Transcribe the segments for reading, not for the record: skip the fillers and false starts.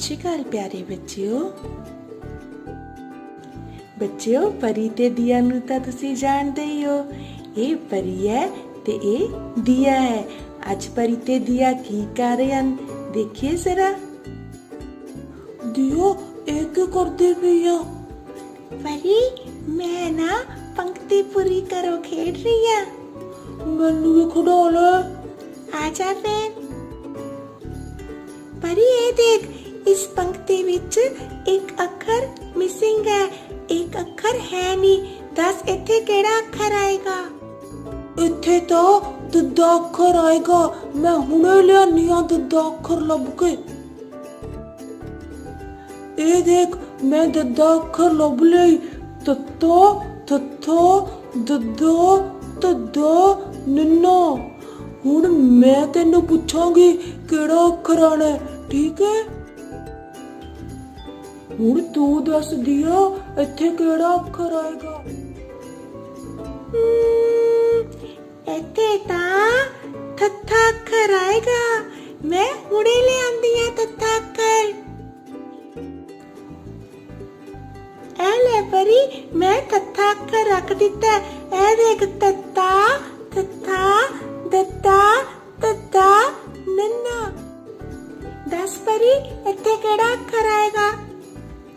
सत श्री अकाल प्यारे बच्चिओ। बच्चिओ परी ते दिया नूं तां तुसीं जाणदे ही हो। ये परी है ते ये दिया है। अज परी ते दिया की कर रहे हैं, देखिए जरा। दिया एक करदी पई आ? परी मैं ना पंक्ति पूरी करो खेड रही है। मैनू भी खड़ा ले। आजा फिर। परी ये देख, इस पंक्ति विच एक अखर मिसिंग है, एक अखर है नहीं। दस इत्थे केड़ा अखर आएगा? इत्थे तो दद्दा अखर आएगा। मैं हुणे लियानी आ दद्दा अखर लभ के। ए देख, मैं दद्दा अखर लभ लई। तत्तो थत्थो दद्दो तद्दो नन्ना। हुण मैं तेनू पुछांगी केड़ा अखर आना है, ठीक है? हुण तू दस दिया, इत्थे केड़ा अखर आएगा? इत्थे तां थत्था अखर आएगा। मैं हुणे ले आंदी हां थत्था अखर। ए ले परी, मैं थत्था अखर रख दिता। ए देख, तत्ता थत्था दद्दा तद्दा नन्ना। दस परी, इत्थे केड़ा अखर आएगा?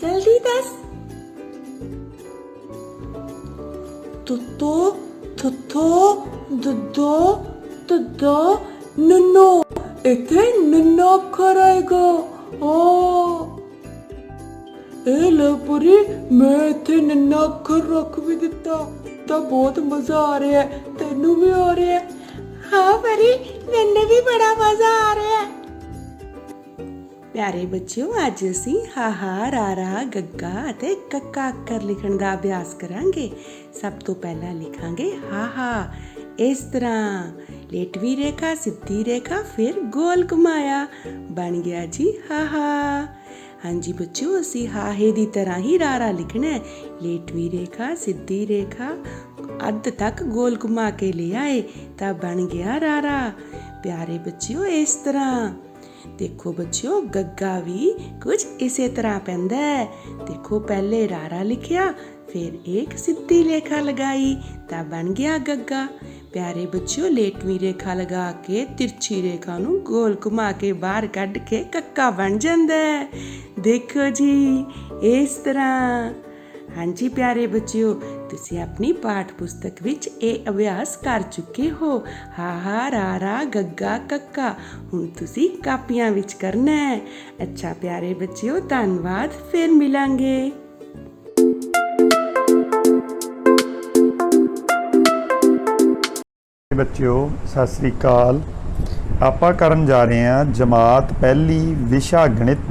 जल्दी दस। तत्तो थत्थो दद्दो तद्दा नन्ना। इत्थे नन्ना अखर आएगा। ए ले परी, मैं इत्थे नन्ना अखर रख भी दिता। तां बहुत मजा आ रहा है। तेनू भी आ रहा है? हाँ परी, मैंने भी बड़ा मजा आ रहा है। प्यारे बच्चों, अज असी हाहा रारा गग्गा अते कक्का अखर लिखण दा अभ्यास करांगे। सब तो पहला लिखांगे हाहा इस तरह। लेटवी रेखा, सीधी रेखा, फिर गोल घुमाया, बन गया जी हाहा। हाँ जी बच्चों, असी हाहे दी तरह ही रारा लिखना है। लेटवी रेखा, सीधी रेखा, अध तक गोल घुमा के ले आए, तब बन गया रारा। प्यारे बच्चों, इस तरह देखो बच्चों, गग्गा भी कुछ इसे तरह पैंदा है। देखो, पहले रारा लिखिया, फिर एक सीधी रेखा लगाई, तब बन गया गग्गा। प्यारे बच्चों, लेटवी रेखा लगा के तिरछी रेखा नू गोल घुमा के बाहर कढ़ के कक्का बन जांदा है। देखो जी, इस तरह। हाँ जी प्यारे बच्चों, तुसी अपनी पाठ पुस्तक विच ये अभ्यास कर चुके हो। हाहा रारा गग्गा कक्का। हुण तुसी कापियां विच करना है। अच्छा प्यारे बच्चों, धन्नवाद, फिर मिलांगे। बच्चों सत श्री अकाल। आपां करन जा रहे हैं जमात पहली विशा गणित,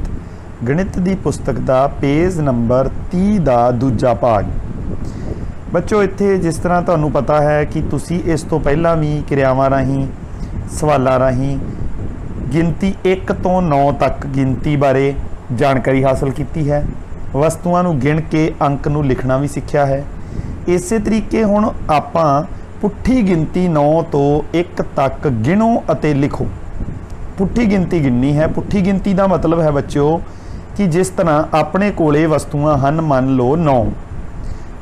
गणित दी पुस्तक दा पेज नंबर 30 दा दूजा भाग। बच्चों इत्थे जिस तरह तुहानूं पता है कि तुसी इस तो पहला भी क्रियावां राहीं, सवालां राहीं गिनती 1 तो 9 तक गिनती बारे जानकारी हासिल की है। वस्तुआं नूं गिण के अंक नूं लिखना भी सीखिया है। इसे तरीके हुण आपां पुट्ठी गिनती 9 तो 1 तक गिणो अते लिखो। पुट्ठी गिनती गिननी है। पुट्ठी गिनती का मतलब है बच्चों कि जिस तरह अपने कोले वस्तुआं हन, मान लो 9,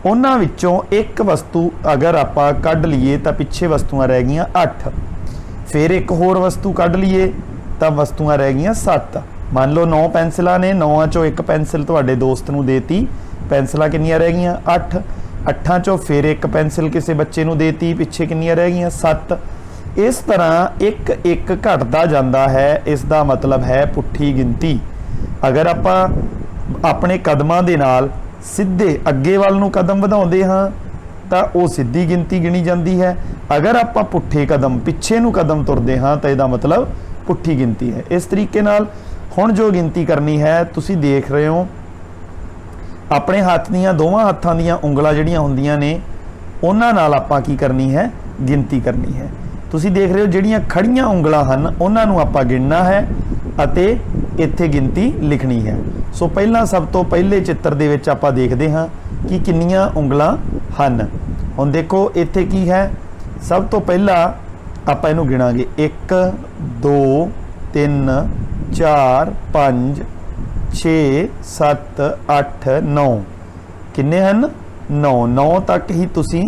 उन्हां विचों एक वस्तु अगर आपां कढ लीए तो पिछे वस्तुआं रह गईयां 8, फिर एक होर वस्तु कढ लीए तो वस्तुआं रह गईयां 7। मान लो 9 पेंसिलां ने, 9 चों एक पेंसिल तुहाडे दोस्त नूं देती, पेंसिलां कितनियां रह गईयां? 8। 8 चों फिर एक पेंसिल किसी बच्चे नूं देती, पिछे कितनियां रह गईयां? 7। इस तरह एक एक घटता जाता है। इसका मतलब है पुट्ठी गिनती। अगर आपां अपने कदमां दे नाल सीधे अगे वाल नूं कदम वधाउंदे हां तां ओह सीधी गिनती गिनी जाती है। अगर आपां पुट्ठे कदम पिछे नूं कदम तुरदे हां तां इहदा मतलब पुट्ठी गिनती है। इस तरीके नाल हुण जो गिनती करनी है, तुसीं देख रहे हो अपने हाथ दीयां दोवां हत्थां दीयां उंगलां जिहड़ियां हुंदियां ने, उन्हां नाल आपां की करनी है? गिनती करनी है। तुसीं देख रहे हो जिहड़ियां खड़ियां उंगलां हन, उन्हां नूं आपां गिनना है अते इत्थे गिनती लिखनी है। सो पहलां सब तो पहले चित्र दे विच आपां देखदे हां कि किन्नियां उंगलां हन। हुण देखो इत्थे की है, सब तो पहला आपां इहनूं गिणांगे 1 2 3 4 5 6 7 8 9 ਕਿੰਨੇ ਹਨ 9 9 ਤੱਕ ਹੀ ਤੁਸੀਂ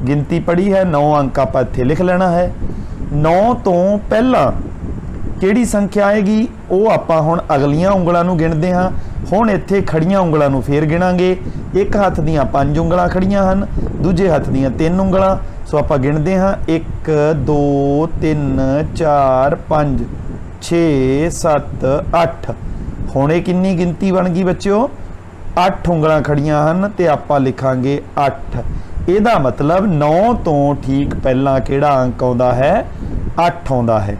ਗਿਣਤੀ ਪੜ੍ਹੀ ਹੈ 9 ਅੰਕ ਆਪਾਂ ਇੱਥੇ ਲਿਖ ਲੈਣਾ ਹੈ 9 ਤੋਂ ਪਹਿਲਾਂ ਕਿਹੜੀ ਸੰਖਿਆ ਆਏਗੀ ਉਹ ਆਪਾਂ ਹੁਣ ਅਗਲੀਆਂ ਉਂਗਲਾਂ ਨੂੰ ਗਿਣਦੇ ਹਾਂ ਹੁਣ ਇੱਥੇ ਖੜੀਆਂ ਉਂਗਲਾਂ ਨੂੰ ਫੇਰ ਗਿਣਾਂਗੇ ਇੱਕ ਹੱਥ ਦੀਆਂ 5 ਉਂਗਲਾਂ ਖੜੀਆਂ ਹਨ ਦੂਜੇ ਹੱਥ ਦੀਆਂ 3 ਉਂਗਲਾਂ ਸੋ ਆਪਾਂ ਗਿਣਦੇ ਹਾਂ 1 2 3 4 5 6 7 8 ਹੁਣ ਇਹ ਕਿੰਨੀ ਗਿਣਤੀ ਬਣ ਗਈ ਬੱਚਿਓ 8 ਉਂਗਲਾਂ ਖੜੀਆਂ ਹਨ ਤੇ ਆਪਾਂ ਲਿਖਾਂਗੇ 8 ਇਹਦਾ ਮਤਲਬ 9 ਤੋਂ ਠੀਕ ਪਹਿਲਾਂ ਕਿਹੜਾ ਅੰਕ ਆਉਂਦਾ ਹੈ 8 ਆਉਂਦਾ ਹੈ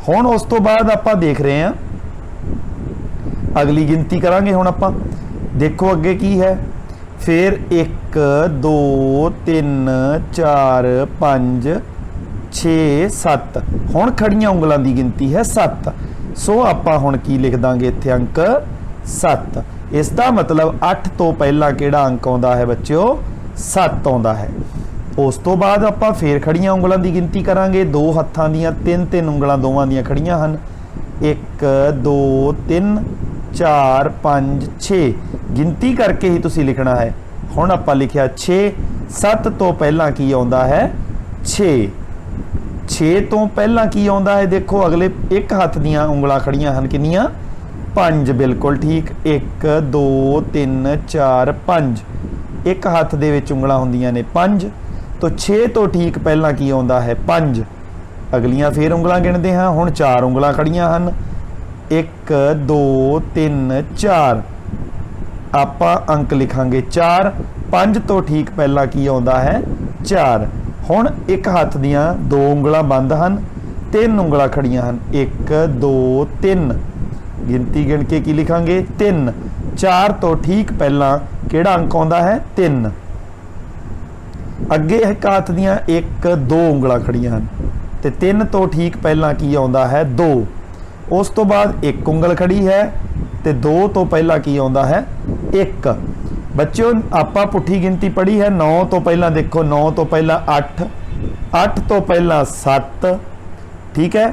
ਹੁਣ ਉਸ ਤੋਂ ਬਾਅਦ ਆਪਾਂ ਦੇਖ ਰਹੇ ਹਾਂ ਅਗਲੀ ਗਿਣਤੀ ਕਰਾਂਗੇ ਹੁਣ ਆਪਾਂ ਦੇਖੋ ਅੱਗੇ ਕੀ ਹੈ ਫਿਰ 1 2 3 4 5 6 7 ਹੁਣ ਖੜੀਆਂ ਉਂਗਲਾਂ ਦੀ ਗਿਣਤੀ ਹੈ 7 ਸੋ ਆਪਾਂ ਹੁਣ ਕੀ ਲਿਖ ਦਾਂਗੇ ਇੱਥੇ ਅੰਕ 7 ਇਸ ਦਾ ਮਤਲਬ 8 ਤੋਂ ਪਹਿਲਾਂ ਕਿਹੜਾ ਅੰਕ ਆਉਂਦਾ ਹੈ ਬੱਚਿਓ 7 ਆਉਂਦਾ ਹੈ ਉਸ ਤੋਂ ਬਾਅਦ ਆਪਾਂ ਫੇਰ ਖੜੀਆਂ ਉਂਗਲਾਂ ਦੀ ਗਿਣਤੀ ਕਰਾਂਗੇ ਦੋ ਹੱਥਾਂ ਦੀਆਂ 3 ਉਂਗਲਾਂ ਦੋਵਾਂ ਦੀਆਂ ਖੜੀਆਂ ਹਨ 1 2 3 4 5 6 ਗਿਣਤੀ ਕਰਕੇ ਹੀ ਤੁਸੀਂ ਲਿਖਣਾ ਹੈ ਹੁਣ ਆਪਾਂ ਲਿਖਿਆ 6 7 ਤੋਂ ਪਹਿਲਾਂ ਕੀ ਆਉਂਦਾ ਹੈ 6 ਤੋਂ ਪਹਿਲਾਂ ਕੀ ਆਉਂਦਾ ਹੈ ਦੇਖੋ ਅਗਲੇ ਇੱਕ ਹੱਥ ਦੀਆਂ ਉਂਗਲਾਂ ਖੜੀਆਂ ਹਨ ਕਿੰਨੀਆਂ 5 ਬਿਲਕੁਲ ਠੀਕ 1 2 3 4 5 ਇੱਕ ਹੱਥ ਦੇ ਵਿੱਚ ਉਂਗਲਾਂ ਹੁੰਦੀਆਂ ਨੇ 5 ਤੋਂ 6 ਤੋਂ ਠੀਕ ਪਹਿਲਾਂ ਕੀ ਆਉਂਦਾ ਹੈ 5 ਅਗਲੀਆਂ ਫੇਰ ਉਂਗਲਾਂ ਗਿਣਦੇ ਹਾਂ ਹੁਣ 4 ਉਂਗਲਾਂ ਖੜੀਆਂ ਹਨ 1 2 3 4 ਆਪਾਂ ਅੰਕ ਲਿਖਾਂਗੇ 4 5 ਤੋਂ ਠੀਕ ਪਹਿਲਾਂ ਕੀ ਆਉਂਦਾ ਹੈ 4 ਹੁਣ ਇੱਕ ਹੱਥ ਦੀਆਂ ਦੋ ਉਂਗਲਾਂ ਬੰਦ ਹਨ 3 ਉਂਗਲਾਂ ਖੜੀਆਂ ਹਨ 1 2 3 ਗਿਣਤੀ ਗਿਣ ਕੇ ਕੀ ਲਿਖਾਂਗੇ 3 4 ਤੋਂ ਠੀਕ ਪਹਿਲਾਂ ਕਿਹੜਾ ਅੰਕ ਆਉਂਦਾ ਹੈ 3 ਅੱਗੇ ਇੱਕ ਹੱਥ ਦੀਆਂ 1 2 ਉਂਗਲਾਂ ਖੜੀਆਂ ਹਨ ਤੇ 3 ਤੋਂ ਠੀਕ ਪਹਿਲਾਂ ਕੀ ਆਉਂਦਾ ਹੈ 2 ਉਸ ਤੋਂ ਬਾਅਦ ਇੱਕ ਉਂਗਲ ਖੜੀ ਹੈ ਤੇ 2 ਤੋਂ ਪਹਿਲਾਂ ਕੀ ਆਉਂਦਾ ਹੈ 1 ਬੱਚਿਓ ਆਪਾਂ ਪੁੱਠੀ ਗਿਣਤੀ ਪੜ੍ਹੀ ਹੈ 9 ਤੋਂ ਪਹਿਲਾਂ ਦੇਖੋ 9 ਤੋਂ ਪਹਿਲਾਂ 8 8 ਤੋਂ ਪਹਿਲਾਂ 7 ਠੀਕ ਹੈ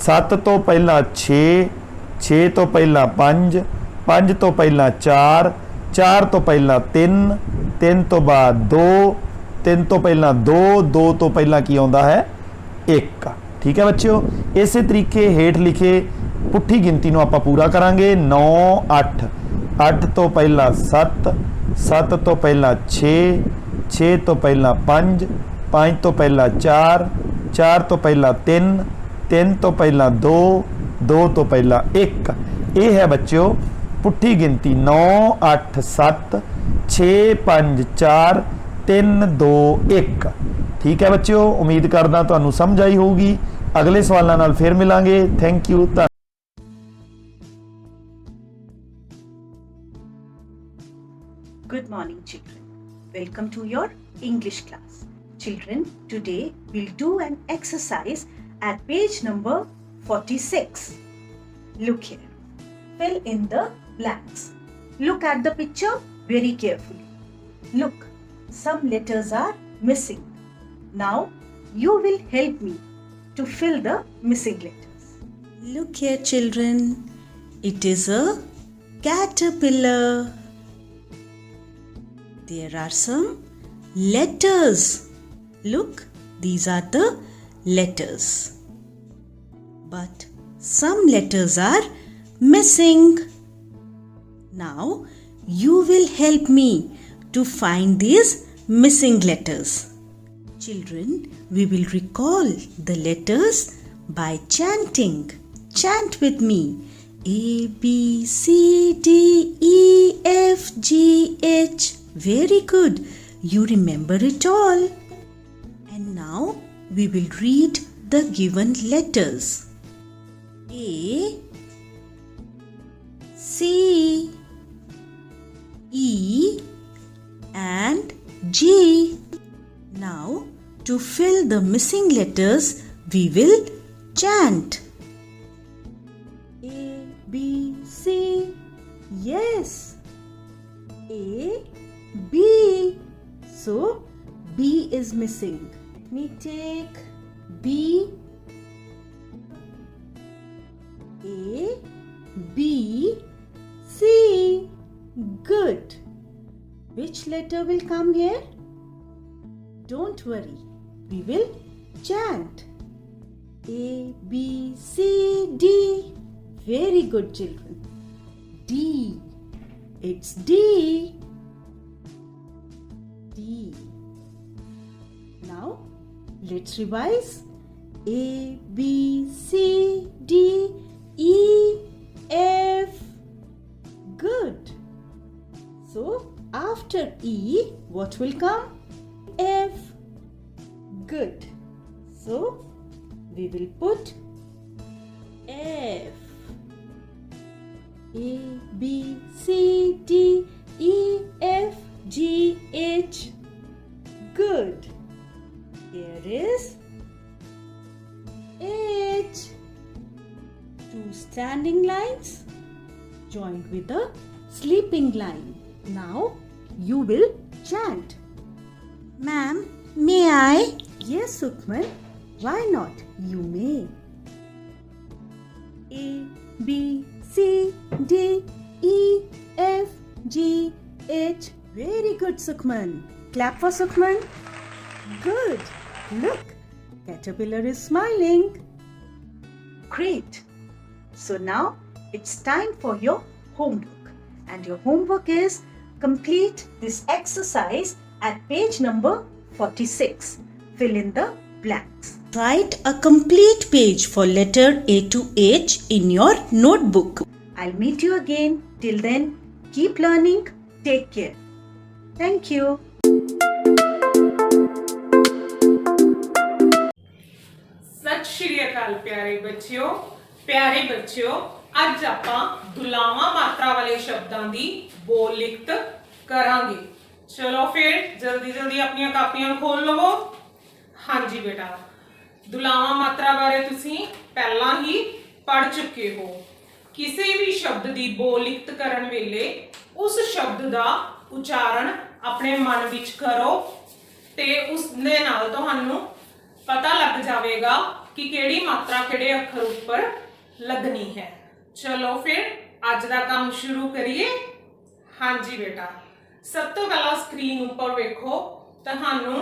7 ਤੋਂ ਪਹਿਲਾਂ 6 6 ਤੋਂ ਪਹਿਲਾਂ 5 5 ਤੋਂ ਪਹਿਲਾਂ 4 4 ਤੋਂ ਪਹਿਲਾਂ 3 3 ਤੋਂ ਬਾਅਦ 2 3 ਤੋਂ ਪਹਿਲਾਂ 2 2 ਤੋਂ ਪਹਿਲਾਂ ਕੀ ਆਉਂਦਾ ਹੈ 1 ਠੀਕ ਹੈ ਬੱਚਿਓ ਇਸੇ ਤਰੀਕੇ ਹੇਠ ਲਿਖੇ ਪੁੱਠੀ ਗਿਣਤੀ ਨੂੰ ਆਪਾਂ ਪੂਰਾ ਕਰਾਂਗੇ 9 8 8 ਤੋਂ ਪਹਿਲਾਂ 7 7 ਤੋਂ ਪਹਿਲਾਂ 6 6 ਤੋਂ ਪਹਿਲਾਂ 5 5 ਤੋਂ ਪਹਿਲਾਂ 4 4 ਤੋਂ ਪਹਿਲਾਂ 3 3 ਤੋਂ ਪਹਿਲਾਂ 2 2 ਤੋਂ ਪਹਿਲਾਂ 1 ਇਹ ਹੈ ਬੱਚਿਓ ਪੁੱਠੀ ਗਿਣਤੀ 9 8 7 6 5 4 3 2 1 ਠੀਕ ਹੈ ਬੱਚਿਓ ਉਮੀਦ ਕਰਦਾ ਤੁਹਾਨੂੰ ਸਮਝ ਆਈ ਹੋਊਗੀ ਅਗਲੇ ਸਵਾਲਾਂ ਨਾਲ ਫਿਰ ਮਿਲਾਂਗੇ thank you Good morning, children. Welcome to your English class. Children, today we'll do an exercise at page number 46. Look here. Fill in the blanks. Look at the picture very carefully. Look, some letters are missing. Now, you will help me to fill the missing letters. Look here, children. It is a caterpillar. There are some letters. Look, these are the letters. But some letters are missing. Now, you will help me to find these missing letters. Children, we will recall the letters by chanting. Chant with me. A, B, C, D, E, F, G, H. Very good. You remember it all. And now we will read the given letters. A, C, E and G. Now to fill the missing letters we will chant. A, B, C. Yes. A, B. So B is missing. Let me take B. A, B, which letter will come here? Don't worry, we will chant. A, B, C, D. Very good, children. D. It's D. D. Now, let's revise. A, B, C, D, E, F. Good. So, after E, what will come? F. Good. So, we will put F. A, B, C, D, E, F, G, H. Good. Here is H. Two standing lines joined with a sleeping line. Now you will chant. Ma'am, may I? Yes, Sukhman. Why not? You may. A, B, C, D, E, F, G, H. Very good, Sukhman. Clap for Sukhman. Good. Look, Caterpillar is smiling. Great. So now it's time for your homework. And your homework is complete this exercise at page number 46. Fill in the blanks. Write a complete page for letter A to H in your notebook. I'll meet you again. Till then, keep learning. Take care. Thank you. ਸਤਿ ਸ਼੍ਰੀ ਅਕਾਲ ਪਿਆਰੇ ਬੱਚਿਓ ਅੱਜ ਆਪਾਂ ਦੁਲਾਵਾਂ ਮਾਤਰਾ ਵਾਲੇ ਸ਼ਬਦਾਂ ਦੀ ਬੋਲ ਲਿਖਤ ਕਰਾਂਗੇ। ਚਲੋ ਫਿਰ ਜਲਦੀ ਆਪਣੀਆਂ ਕਾਪੀਆਂ ਖੋਲ ਲਵੋ। ਹਾਂਜੀ ਬੇਟਾ, ਦੁਲਾਵਾਂ ਮਾਤਰਾ ਬਾਰੇ ਤੁਸੀਂ ਪਹਿਲਾਂ ਹੀ ਪੜ੍ਹ ਚੁੱਕੇ ਹੋ। ਕਿਸੇ ਵੀ ਸ਼ਬਦ ਦੀ ਬੋਲ ਲਿਖਤ ਕਰਨ ਵੇਲੇ ਉਸ ਸ਼ਬਦ ਦਾ ਉਚਾਰਨ ਆਪਣੇ ਮਨ ਵਿੱਚ ਕਰੋ ਤੇ ਉਸ ਦੇ ਨਾਲ ਤੁਹਾਨੂੰ ਪਤਾ ਲੱਗ ਜਾਵੇਗਾ ਕਿ ਕਿਹੜੀ ਮਾਤਰਾ ਕਿਹੜੇ ਅੱਖਰ ਉੱਪਰ ਲੱਗਣੀ ਹੈ। ਚਲੋ ਫਿਰ ਅੱਜ ਦਾ ਕੰਮ ਸ਼ੁਰੂ ਕਰੀਏ। ਹਾਂਜੀ ਬੇਟਾ, ਸਭ ਤੋਂ ਪਹਿਲਾਂ ਸਕਰੀਨ ਉੱਪਰ ਵੇਖੋ ਤੁਹਾਨੂੰ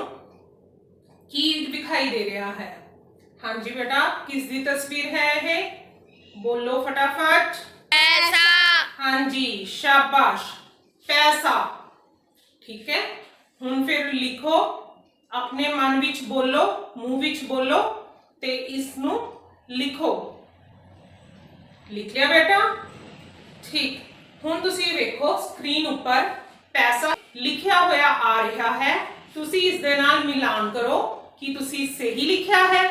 ਕੀ ਦਿਖਾਈ ਦੇ ਰਿਹਾ ਹੈ। ਹਾਂਜੀ ਬੇਟਾ, ਕਿਸ ਦੀ ਤਸਵੀਰ ਹੈ ਇਹ? ਬੋਲੋ ਫਟਾਫਟ। ਪੈਸਾ। ਹਾਂਜੀ, ਸ਼ਾਬਾਸ਼, ਪੈਸਾ। ਠੀਕ ਹੈ, ਹੁਣ ਫਿਰ ਲਿਖੋ, ਆਪਣੇ ਮਨ ਵਿੱਚ ਬੋਲੋ, ਮੂੰਹ ਵਿੱਚ ਬੋਲੋ ਤੇ ਇਸ ਨੂੰ ਲਿਖੋ। ਲਿਖ ਲਿਆ ਬੇਟਾ? ਠੀਕ। ਹੁਣ ਤੁਸੀਂ ਵੇਖੋ ਸਕਰੀਨ ਉੱਪਰ ਪੈਸਾ ਲਿਖਿਆ ਹੋਇਆ ਆ ਰਿਹਾ ਹੈ। ਤੁਸੀਂ ਇਸ ਦੇ ਨਾਲ ਮਿਲਾਨ ਕਰੋ ਕਿ ਤੁਸੀਂ ਸਹੀ ਲਿਖਿਆ ਹੈ।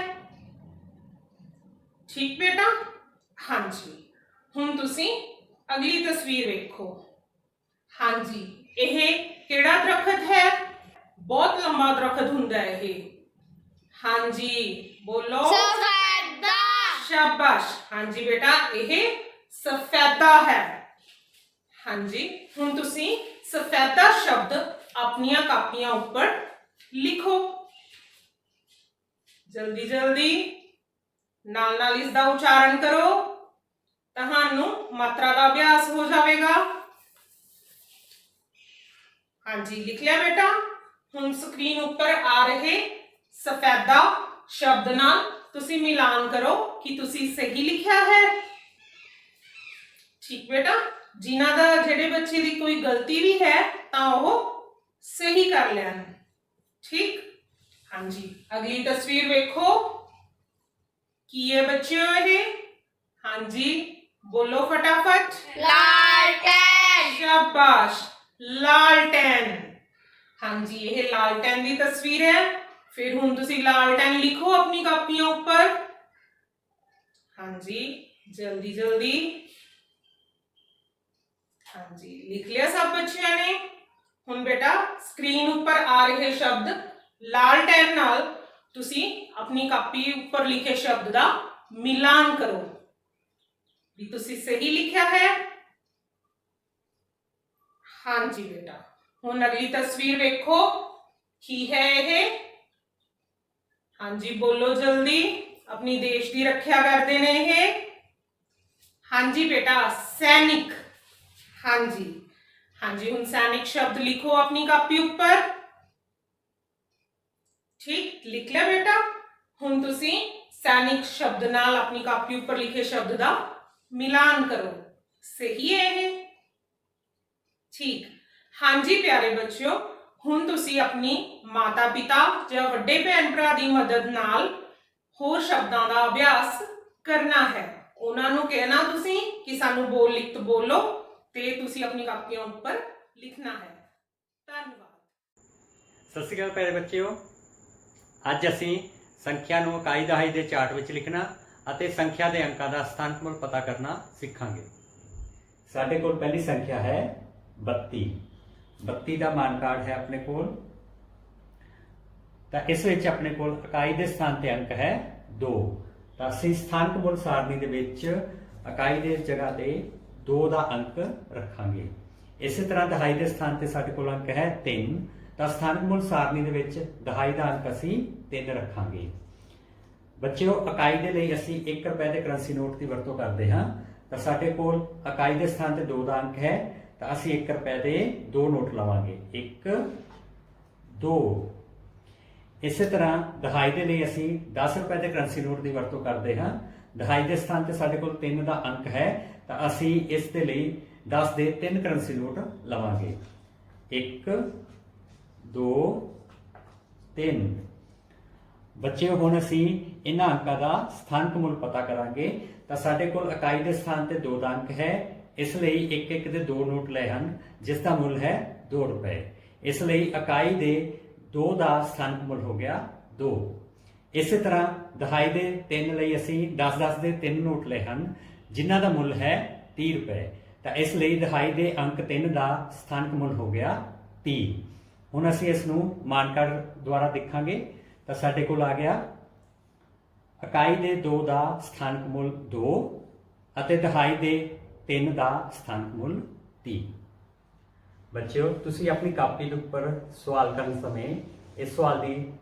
ਠੀਕ ਬੇਟਾ? ਹਾਂਜੀ। ਹੁਣ ਤੁਸੀਂ ਅਗਲੀ ਤਸਵੀਰ ਵੇਖੋ। ਹਾਂਜੀ, ਇਹ ਕਿਹੜਾ ਦਰਖਤ ਹੈ? ਬਹੁਤ ਲੰਬਾ ਦਰਖਤ ਹੁੰਦਾ ਹੈ ਇਹ। ਹਾਂਜੀ, ਬੋਲੋ। ਸਫੈਦਾ। ਸ਼ਾਬਾਸ਼। ਹਾਂਜੀ ਬੇਟਾ, ਇਹ ਸਫੈਦਾ ਹੈ। ਹਾਂਜੀ, ਹੁਣ ਤੁਸੀਂ ਸਫੈਦਾ ਸ਼ਬਦ ਆਪਣੀਆਂ ਕਾਪੀਆਂ ਉੱਪਰ ਲਿਖੋ। ਜਲਦੀ ਨਾਲ ਇਸ ਦਾ ਉਚਾਰਨ ਕਰੋ, ਤੁਹਾਨੂੰ ਮਾਤਰਾ ਦਾ ਅਭਿਆਸ ਹੋ ਜਾਵੇਗਾ। ਹਾਂਜੀ, ਲਿਖ ਲਿਆ ਬੇਟਾ? ਹੁਣ ਸਕਰੀਨ ਉੱਪਰ ਆ ਰਹੇ ਸਫੈਦਾ ਸ਼ਬਦ ਨਾਲ ਤੁਸੀਂ ਮਿਲਾਨ ਕਰੋ ਕਿ ਤੁਸੀਂ ਸਹੀ ਲਿਖਿਆ ਹੈ। ਠੀਕ ਬੇਟਾ? ਜਿਨ੍ਹਾਂ ਦਾ ਜਿਹੜੇ ਬੱਚੇ ਦੀ ਕੋਈ ਗਲਤੀ ਵੀ ਹੈ ਤਾਂ ਉਹ ਸਹੀ ਕਰ ਲੈਣ। ਠੀਕ? ਹਾਂਜੀ, ਅਗਲੀ ਤਸਵੀਰ ਵੇਖੋ। ਕੀ ਹੈ ਬੱਚਿਓ ਇਹ? ਹਾਂਜੀ, ਬੋਲੋ ਫਟਾਫਟ। ਲਾਲਟੈਨ। ਸ਼ਾਬਾਸ਼, ਲਾਲਟੈਨ। ਹਾਂਜੀ, ਇਹ ਲਾਲਟੈਨ ਦੀ ਤਸਵੀਰ ਹੈ। ਫਿਰ ਹੁਣ ਤੁਸੀਂ ਲਾਲਟੈਨ ਲਿਖੋ ਆਪਣੀ ਕਾਪੀਆਂ ਉੱਪਰ। ਹਾਂਜੀ, ਜਲਦੀ। ਹਾਂਜੀ, ਲਿਖ ਲਿਆ ਸਭ ਬੱਚਿਆਂ ਨੇ? ਹੁਣ ਬੇਟਾ ਸਕਰੀਨ ਉੱਪਰ ਆ ਰਹੇ ਸ਼ਬਦ ਲਾਲਟੈਨ ਨਾਲ ਤੁਸੀਂ ਆਪਣੀ ਕਾਪੀ ਉੱਪਰ ਲਿਖੇ ਸ਼ਬਦ ਦਾ ਮਿਲਾਨ ਕਰੋ ਵੀ ਤੁਸੀਂ ਸਹੀ ਲਿਖਿਆ ਹੈ। ਹਾਂਜੀ ਬੇਟਾ, ਹੁਣ ਅਗਲੀ ਤਸਵੀਰ ਵੇਖੋ। ਕੀ ਹੈ ਇਹ? ਹਾਂਜੀ, ਬੋਲੋ ਜਲਦੀ। ਆਪਣੀ ਦੇਸ਼ ਦੀ ਰੱਖਿਆ ਕਰਦੇ ਨੇ ਇਹ। ਹਾਂਜੀ ਬੇਟਾ, ਸੈਨਿਕ। ਹਾਂਜੀ ਹਾਂਜੀ ਹੁਣ ਸੈਨਿਕ ਸ਼ਬਦ ਲਿਖੋ ਆਪਣੀ ਕਾਪੀ ਉੱਪਰ। ਠੀਕ, ਲਿਖ ਲਿਆ ਬੇਟਾ। ਹੁਣ ਤੁਸੀਂ ਸੈਨਿਕ ਸ਼ਬਦ ਨਾਲ ਆਪਣੀ ਕਾਪੀ ਉੱਪਰ ਲਿਖੇ ਸ਼ਬਦ ਦਾ ਮਿਲਾਨ ਕਰੋ। ਸਹੀ ਹੈ ਇਹ? ਠੀਕ। ਹਾਂਜੀ ਪਿਆਰੇ ਬੱਚਿਓ, ਹੁਣ ਤੁਸੀਂ ਆਪਣੀ ਮਾਤਾ ਪਿਤਾ ਜਾਂ ਵੱਡੇ ਭੈਣ ਭਰਾ ਦੀ ਮਦਦ ਨਾਲ ਹੋਰ ਸ਼ਬਦਾਂ ਦਾ ਅਭਿਆਸ ਕਰਨਾ ਹੈ। ਉਹਨਾਂ ਨੂੰ ਕਹਿਣਾ ਤੁਸੀਂ ਕਿ ਸਾਨੂੰ ਬੋਲ ਲਿਖਤ ਬੋਲੋ ਤੇ ਤੁਸੀਂ ਆਪਣੀ ਕਾਪੀਆਂ ਉੱਪਰ ਲਿਖਣਾ ਹੈ। ਧੰਨਵਾਦ। ਸਤਿ ਸ਼੍ਰੀ ਅਕਾਲ ਪਿਆਰੇ ਬੱਚਿਓ, ਅੱਜ ਅਸੀਂ ਸੰਖਿਆ ਨੂੰ ਇਕਾਈ ਦਹਾਈ ਦੇ ਚਾਰਟ ਵਿੱਚ ਲਿਖਣਾ ਅਤੇ ਸੰਖਿਆ ਦੇ ਅੰਕਾਂ ਦਾ ਸਥਾਨਕ ਮੁੱਲ ਪਤਾ ਕਰਨਾ ਸਿੱਖਾਂਗੇ। ਸਾਡੇ ਕੋਲ ਪਹਿਲੀ ਸੰਖਿਆ ਹੈ 32। 32 ਦਾ ਮਾਨ ਕਾਰਡ ਹੈ ਆਪਣੇ ਕੋਲ। ਤਾਂ ਇਸ ਵਿੱਚ ਆਪਣੇ ਕੋਲ ਇਕਾਈ ਦੇ ਸਥਾਨ ਤੇ ਅੰਕ ਹੈ 2। ਤਾਂ ਅਸੀਂ ਸਥਾਨਕ ਮੁੱਲ ਸਾਰਣੀ ਦੇ ਵਿੱਚ ਇਕਾਈ ਦੇ ਜਗ੍ਹਾ ਤੇ 2 ਦਾ ਅੰਕ ਰੱਖਾਂਗੇ। ਇਸੇ ਤਰ੍ਹਾਂ ਦਹਾਈ ਦੇ ਸਥਾਨ ਤੇ ਸਾਡੇ ਕੋਲ ਅੰਕ ਹੈ 3। ਤਾਂ ਸਥਾਨਕ ਮੁੱਲ ਸਾਰਣੀ ਦੇ ਵਿੱਚ ਦਹਾਈ ਦਾ ਅੰਕ ਅਸੀਂ 3 ਰੱਖਾਂਗੇ। ਬੱਚਿਓ, ਇਕਾਈ ਦੇ ਲਈ ਅਸੀਂ 1 ਰੁਪਏ ਦੇ ਕਰੰਸੀ ਨੋਟ ਦੀ ਵਰਤੋਂ ਕਰਦੇ ਹਾਂ। ਤਾਂ ਸਾਡੇ ਕੋਲ ਇਕਾਈ ਦੇ ਸਥਾਨ ਤੇ 2 ਦਾ ਅੰਕ ਹੈ, ਤਾਂ ਅਸੀਂ 1 ਰੁਪਏ ਦੇ 2 ਨੋਟ ਲਵਾਂਗੇ। 1 2। ਇਸੇ ਤਰ੍ਹਾਂ ਦਹਾਈ ਦੇ ਲਈ ਅਸੀਂ 10 ਰੁਪਏ ਦੇ ਕਰੰਸੀ ਨੋਟ ਦੀ ਵਰਤੋਂ ਕਰਦੇ ਹਾਂ। ਦਹਾਈ ਦੇ ਸਥਾਨ ਤੇ ਸਾਡੇ ਕੋਲ 3 ਦਾ ਅੰਕ ਹੈ, ਤਾਂ ਅਸੀਂ ਇਸ ਦੇ ਲਈ 10 ਦੇ 3 ਕਰੰਸੀ ਨੋਟ ਲਵਾਂਗੇ। 1 2 3। ਬੱਚਿਓ, ਹੁਣ ਅਸੀਂ ਇਹਨਾਂ ਅੰਕਾਂ ਦਾ ਸਥਾਨਕ ਮੁੱਲ ਪਤਾ ਕਰਾਂਗੇ। ਤਾਂ ਸਾਡੇ ਕੋਲ ਇਕਾਈ ਦੇ ਸਥਾਨ ਤੇ 2 ਦਾ ਅੰਕ ਹੈ, ਇਸ ਲਈ 1 ਦੇ 2 ਨੋਟ ਲਏ ਹਨ, ਜਿਸ ਦਾ ਮੁੱਲ ਹੈ 2 ਰੁਪਏ। ਇਸ ਲਈ ਇਕਾਈ ਦੇ 2 ਦਾ ਸਥਾਨਕ ਮੁੱਲ ਹੋ ਗਿਆ 2। ਇਸੇ ਤਰ੍ਹਾਂ ਦਹਾਈ ਦੇ 3 ਲਈ ਅਸੀਂ 10 ਦੇ 3 ਨੋਟ ਲਏ ਹਨ, ਜਿਨ੍ਹਾਂ ਦਾ ਮੁੱਲ ਹੈ 30 ਰੁਪਏ। ਤਾਂ ਇਸ ਲਈ ਦਹਾਈ ਦੇ ਅੰਕ 3 ਦਾ ਸਥਾਨਕ ਮੁੱਲ ਹੋ ਗਿਆ 30। ਹੁਣ ਅਸੀਂ ਇਸ ਨੂੰ ਮਾਨ ਕਾਰਡ ਦੁਆਰਾ ਦੇਖਾਂਗੇ। ਤਾਂ ਸਾਡੇ ਕੋਲ ਆ ਗਿਆ ਇਕਾਈ ਦੇ 2 ਦਾ ਸਥਾਨਕ ਮੁੱਲ 2 ਅਤੇ ਦਹਾਈ ਦੇ 3 ਦਾ ਸਥਾਨਕ ਮੁੱਲ 30। ਬੱਚਿਓ, ਤੁਸੀਂ ਆਪਣੀ ਕਾਪੀ ਦੇ ਉੱਪਰ ਸਵਾਲ ਕਰਨ ਸਮੇਂ ਇਸ ਸਵਾਲ ਦੀ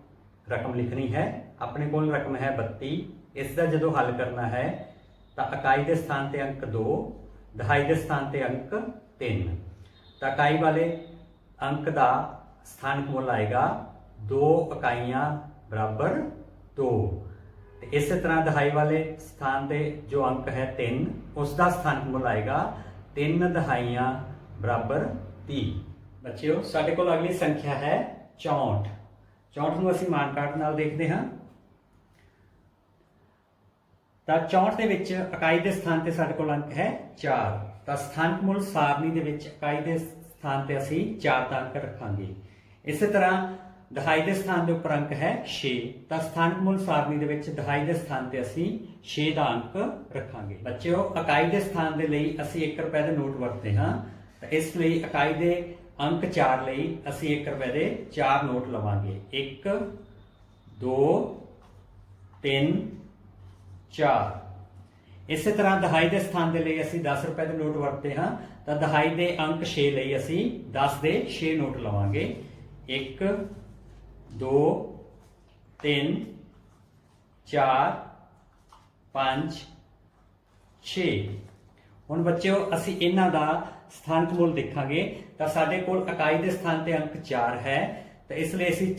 ਰਕਮ ਲਿਖਣੀ ਹੈ। ਆਪਣੇ ਕੋਲ ਰਕਮ ਹੈ 32। ਇਸ ਦਾ ਜਦੋਂ ਹੱਲ ਕਰਨਾ ਹੈ ਤਾਂ ਇਕਾਈ ਦੇ ਸਥਾਨ ਤੇ ਅੰਕ 2, ਦਹਾਈ ਦੇ ਸਥਾਨ ਤੇ ਅੰਕ 3। ਤਾਂ ਇਕਾਈ ਵਾਲੇ ਅੰਕ ਦਾ ਸਥਾਨਕ ਮੁੱਲ ਆਏਗਾ 2 ਇਕਾਈਆਂ ਬਰਾਬਰ 2। ਤੇ ਇਸੇ ਤਰ੍ਹਾਂ ਦਹਾਈ ਵਾਲੇ ਸਥਾਨ ਤੇ ਜੋ ਅੰਕ ਹੈ 3, ਉਸ ਦਾ ਸਥਾਨਕ ਮੁੱਲ ਆਏਗਾ 3 ਦਹਾਈਆਂ ਬਰਾਬਰ 30। ਬੱਚਿਓ, ਸਾਡੇ ਕੋਲ ਅਗਲੀ ਸੰਖਿਆ ਹੈ 64। 64 ਨੂੰ ਅਸੀਂ ਮਾਨ ਕਾਰਡ ਨਾਲ ਦੇਖਦੇ ਹਾਂ। ਤਾਂ 64 ਦੇ ਵਿੱਚ ਇਕਾਈ ਦੇ ਸਥਾਨ ਤੇ ਸਾਡੇ ਕੋਲ ਅੰਕ ਹੈ 4। ਤਾਂ ਸਥਾਨਕ ਮੁੱਲ ਸਾਰਣੀ ਦੇ ਵਿੱਚ ਇਕਾਈ ਦੇ ਸਥਾਨ ਤੇ ਅਸੀਂ 4 ਦਾ ਅੰਕ ਰੱਖਾਂਗੇ। ਇਸੇ ਤਰ੍ਹਾਂ ਦਹਾਈ ਦੇ ਸਥਾਨ ਦੇ ਉੱਪਰ ਅੰਕ ਹੈ 6। ਤਾਂ ਸਥਾਨਕ ਮੁੱਲ ਸਾਰਣੀ ਦੇ ਵਿੱਚ ਦਹਾਈ ਦੇ ਸਥਾਨ ਤੇ ਅਸੀਂ 6 ਦਾ ਅੰਕ ਰੱਖਾਂਗੇ। ਬੱਚਿਓ, ਇਕਾਈ ਦੇ ਸਥਾਨ ਦੇ ਲਈ ਅਸੀਂ 1 ਰੁਪਏ ਦੇ ਨੋਟ ਵਰਤਦੇ ਹਾਂ। ਤਾਂ ਇਸ ਲਈ ਇਕਾਈ ਦੇ ਅੰਕ 4 ਲਈ ਅਸੀਂ 1 ਰੁਪਏ ਦੇ 4 ਨੋਟ ਲਵਾਂਗੇ। 1 2 3 4। ਇਸੇ ਤਰ੍ਹਾਂ ਦਹਾਈ ਦੇ ਸਥਾਨ ਦੇ ਲਈ ਅਸੀਂ 10 ਰੁਪਏ ਦੇ ਨੋਟ ਵਰਤਦੇ ਹਾਂ। ਤਾਂ ਦਹਾਈ ਦੇ ਅੰਕ 6 ਲਈ ਅਸੀਂ 10 ਦੇ 6 ਨੋਟ ਲਵਾਂਗੇ। 1 2 3 4 5 6। ਹੁਣ ਬੱਚਿਓ, ਅਸੀਂ ਇਹਨਾਂ ਦਾ ਸਥਾਨਕ ਮੁੱਲ ਦੇਖਾਂਗੇ। ਤਾਂ ਸਾਡੇ ਕੋਲ ਇਕਾਈ ਦੇ ਸਥਾਨ ਤੇ ਅੰਕ 4 ਹੈ, ਤਾਂ ਇਸ ਲਈ ਅਸੀਂ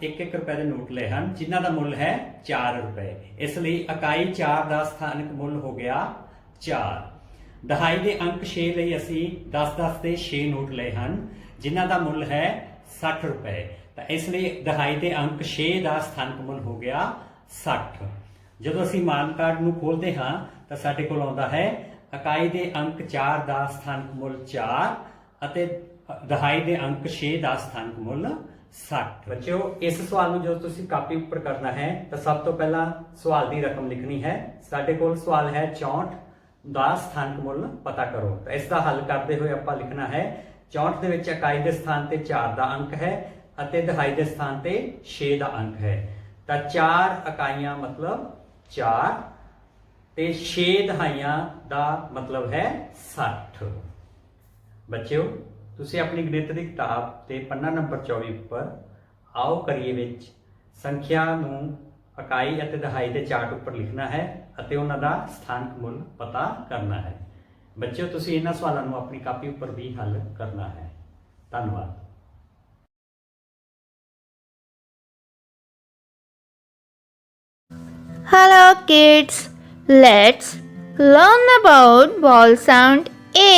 1 ਰੁਪਏ ਦੇ ਨੋਟ ਲਏ ਹਨ, ਜਿਨ੍ਹਾਂ ਦਾ ਮੁੱਲ ਹੈ 4 ਰੁਪਏ। ਇਸ ਲਈ ਇਕਾਈ 4 ਦਾ ਸਥਾਨਕ ਮੁੱਲ ਹੋ ਗਿਆ 4। ਦਹਾਈ ਦੇ ਅੰਕ 6 ਲਈ ਅਸੀਂ 10 ਦੇ 6 ਨੋਟ ਲਏ ਹਨ, ਜਿਨ੍ਹਾਂ ਦਾ ਮੁੱਲ ਹੈ 60 ਰੁਪਏ। ਤਾਂ ਇਸ ਲਈ ਦਹਾਈ ਦੇ ਅੰਕ 6 ਦਾ ਸਥਾਨਕ ਮੁੱਲ ਹੋ ਗਿਆ 60। ਜਦੋਂ ਅਸੀਂ ਮਾਨ ਕਾਰਡ ਨੂੰ ਖੋਲਦੇ ਹਾਂ ਤਾਂ ਸਾਡੇ ਕੋਲ ਆਉਂਦਾ ਹੈ ਇਕਾਈ ਦੇ ਅੰਕ 4 ਦਾ ਸਥਾਨਕ ਮੁੱਲ 4 ਅਤੇ ਦਹਾਈ ਦੇ ਅੰਕ 6 ਦਾ ਸਥਾਨਕ ਮੁੱਲ 60। ਬੱਚਿਓ, ਇਸ ਸਵਾਲ ਨੂੰ ਜਦੋਂ ਤੁਸੀਂ ਕਾਪੀ ਉੱਪਰ ਕਰਨਾ ਹੈ ਤਾਂ ਸਭ ਤੋਂ ਪਹਿਲਾਂ ਸਵਾਲ ਦੀ ਰਕਮ ਲਿਖਣੀ ਹੈ। ਸਾਡੇ ਕੋਲ ਸਵਾਲ ਹੈ 64 ਦਾ ਸਥਾਨਕ ਮੁੱਲ ਪਤਾ ਕਰੋ। ਤਾਂ ਇਸ ਦਾ ਹੱਲ ਕਰਦੇ ਹੋਏ ਆਪਾਂ ਲਿਖਣਾ ਹੈ 64 ਦੇ ਵਿੱਚ ਇਕਾਈ ਦੇ ਸਥਾਨ ਤੇ 4 ਦਾ ਅੰਕ ਹੈ ਅਤੇ ਦਹਾਈ ਦੇ ਸਥਾਨ ਤੇ 6 ਦਾ ਅੰਕ ਹੈ। ਤਾਂ 4 ਇਕਾਈਆਂ ਮਤਲਬ 4 ਤੇ 6 ਦਹਾਈਆਂ ਦਾ ਮਤਲਬ ਹੈ 60। ਬੱਚਿਓ, ਤੁਸੀਂ ਆਪਣੀ ਗਣਿਤ ਦੀ ਕਿਤਾਬ ਤੇ ਪੰਨਾ ਨੰਬਰ 24 ਉੱਪਰ ਆਓ ਕਰੀਏ ਵਿੱਚ ਸੰਖਿਆ ਨੂੰ ਇਕਾਈ ਅਤੇ ਦਹਾਈ ਦੇ ਚਾਰਟ ਉੱਪਰ ਲਿਖਣਾ ਹੈ ਅਤੇ ਉਹਨਾਂ ਦਾ ਸਥਾਨਕ ਮੁੱਲ ਪਤਾ ਕਰਨਾ ਹੈ। ਬੱਚਿਓ ਤੁਸੀਂ ਇਹਨਾਂ ਸਵਾਲਾਂ ਨੂੰ ਆਪਣੀ ਕਾਪੀ ਉੱਪਰ ਵੀ ਹੱਲ ਕਰਨਾ ਹੈ। ਧੰਨਵਾਦ। Hello kids, let's learn about vowel sound A.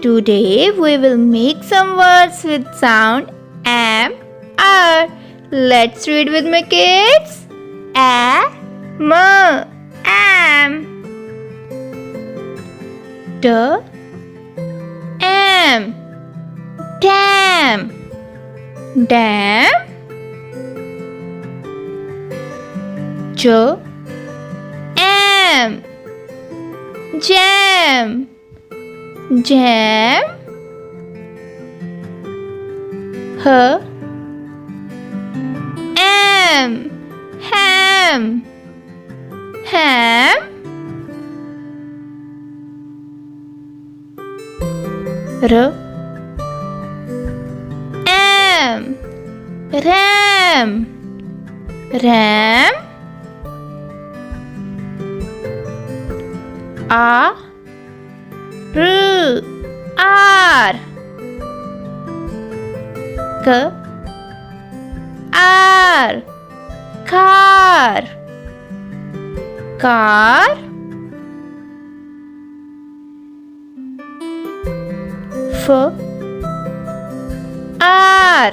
Today we will make some words with sound M, R. Let's read with me kids. A, M, am. D, am, dam, dam. J, am, jam, jam. H, am, ham, ham. R, am, ram, ram. A, R, R. K, R, car, car. F, R,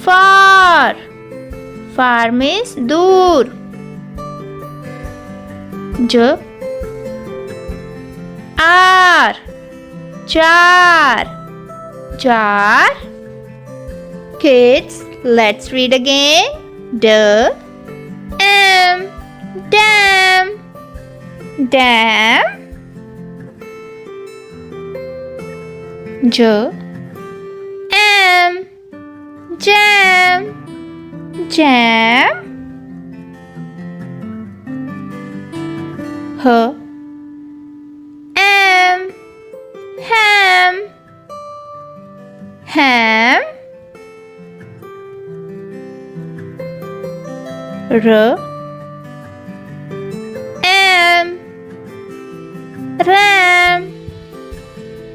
far, far means dur. J, R, jar, jar. Kids, let's read again. D, am, dam, dam. J, am, jam, jam. H, am, ham, ham. R, am, ram,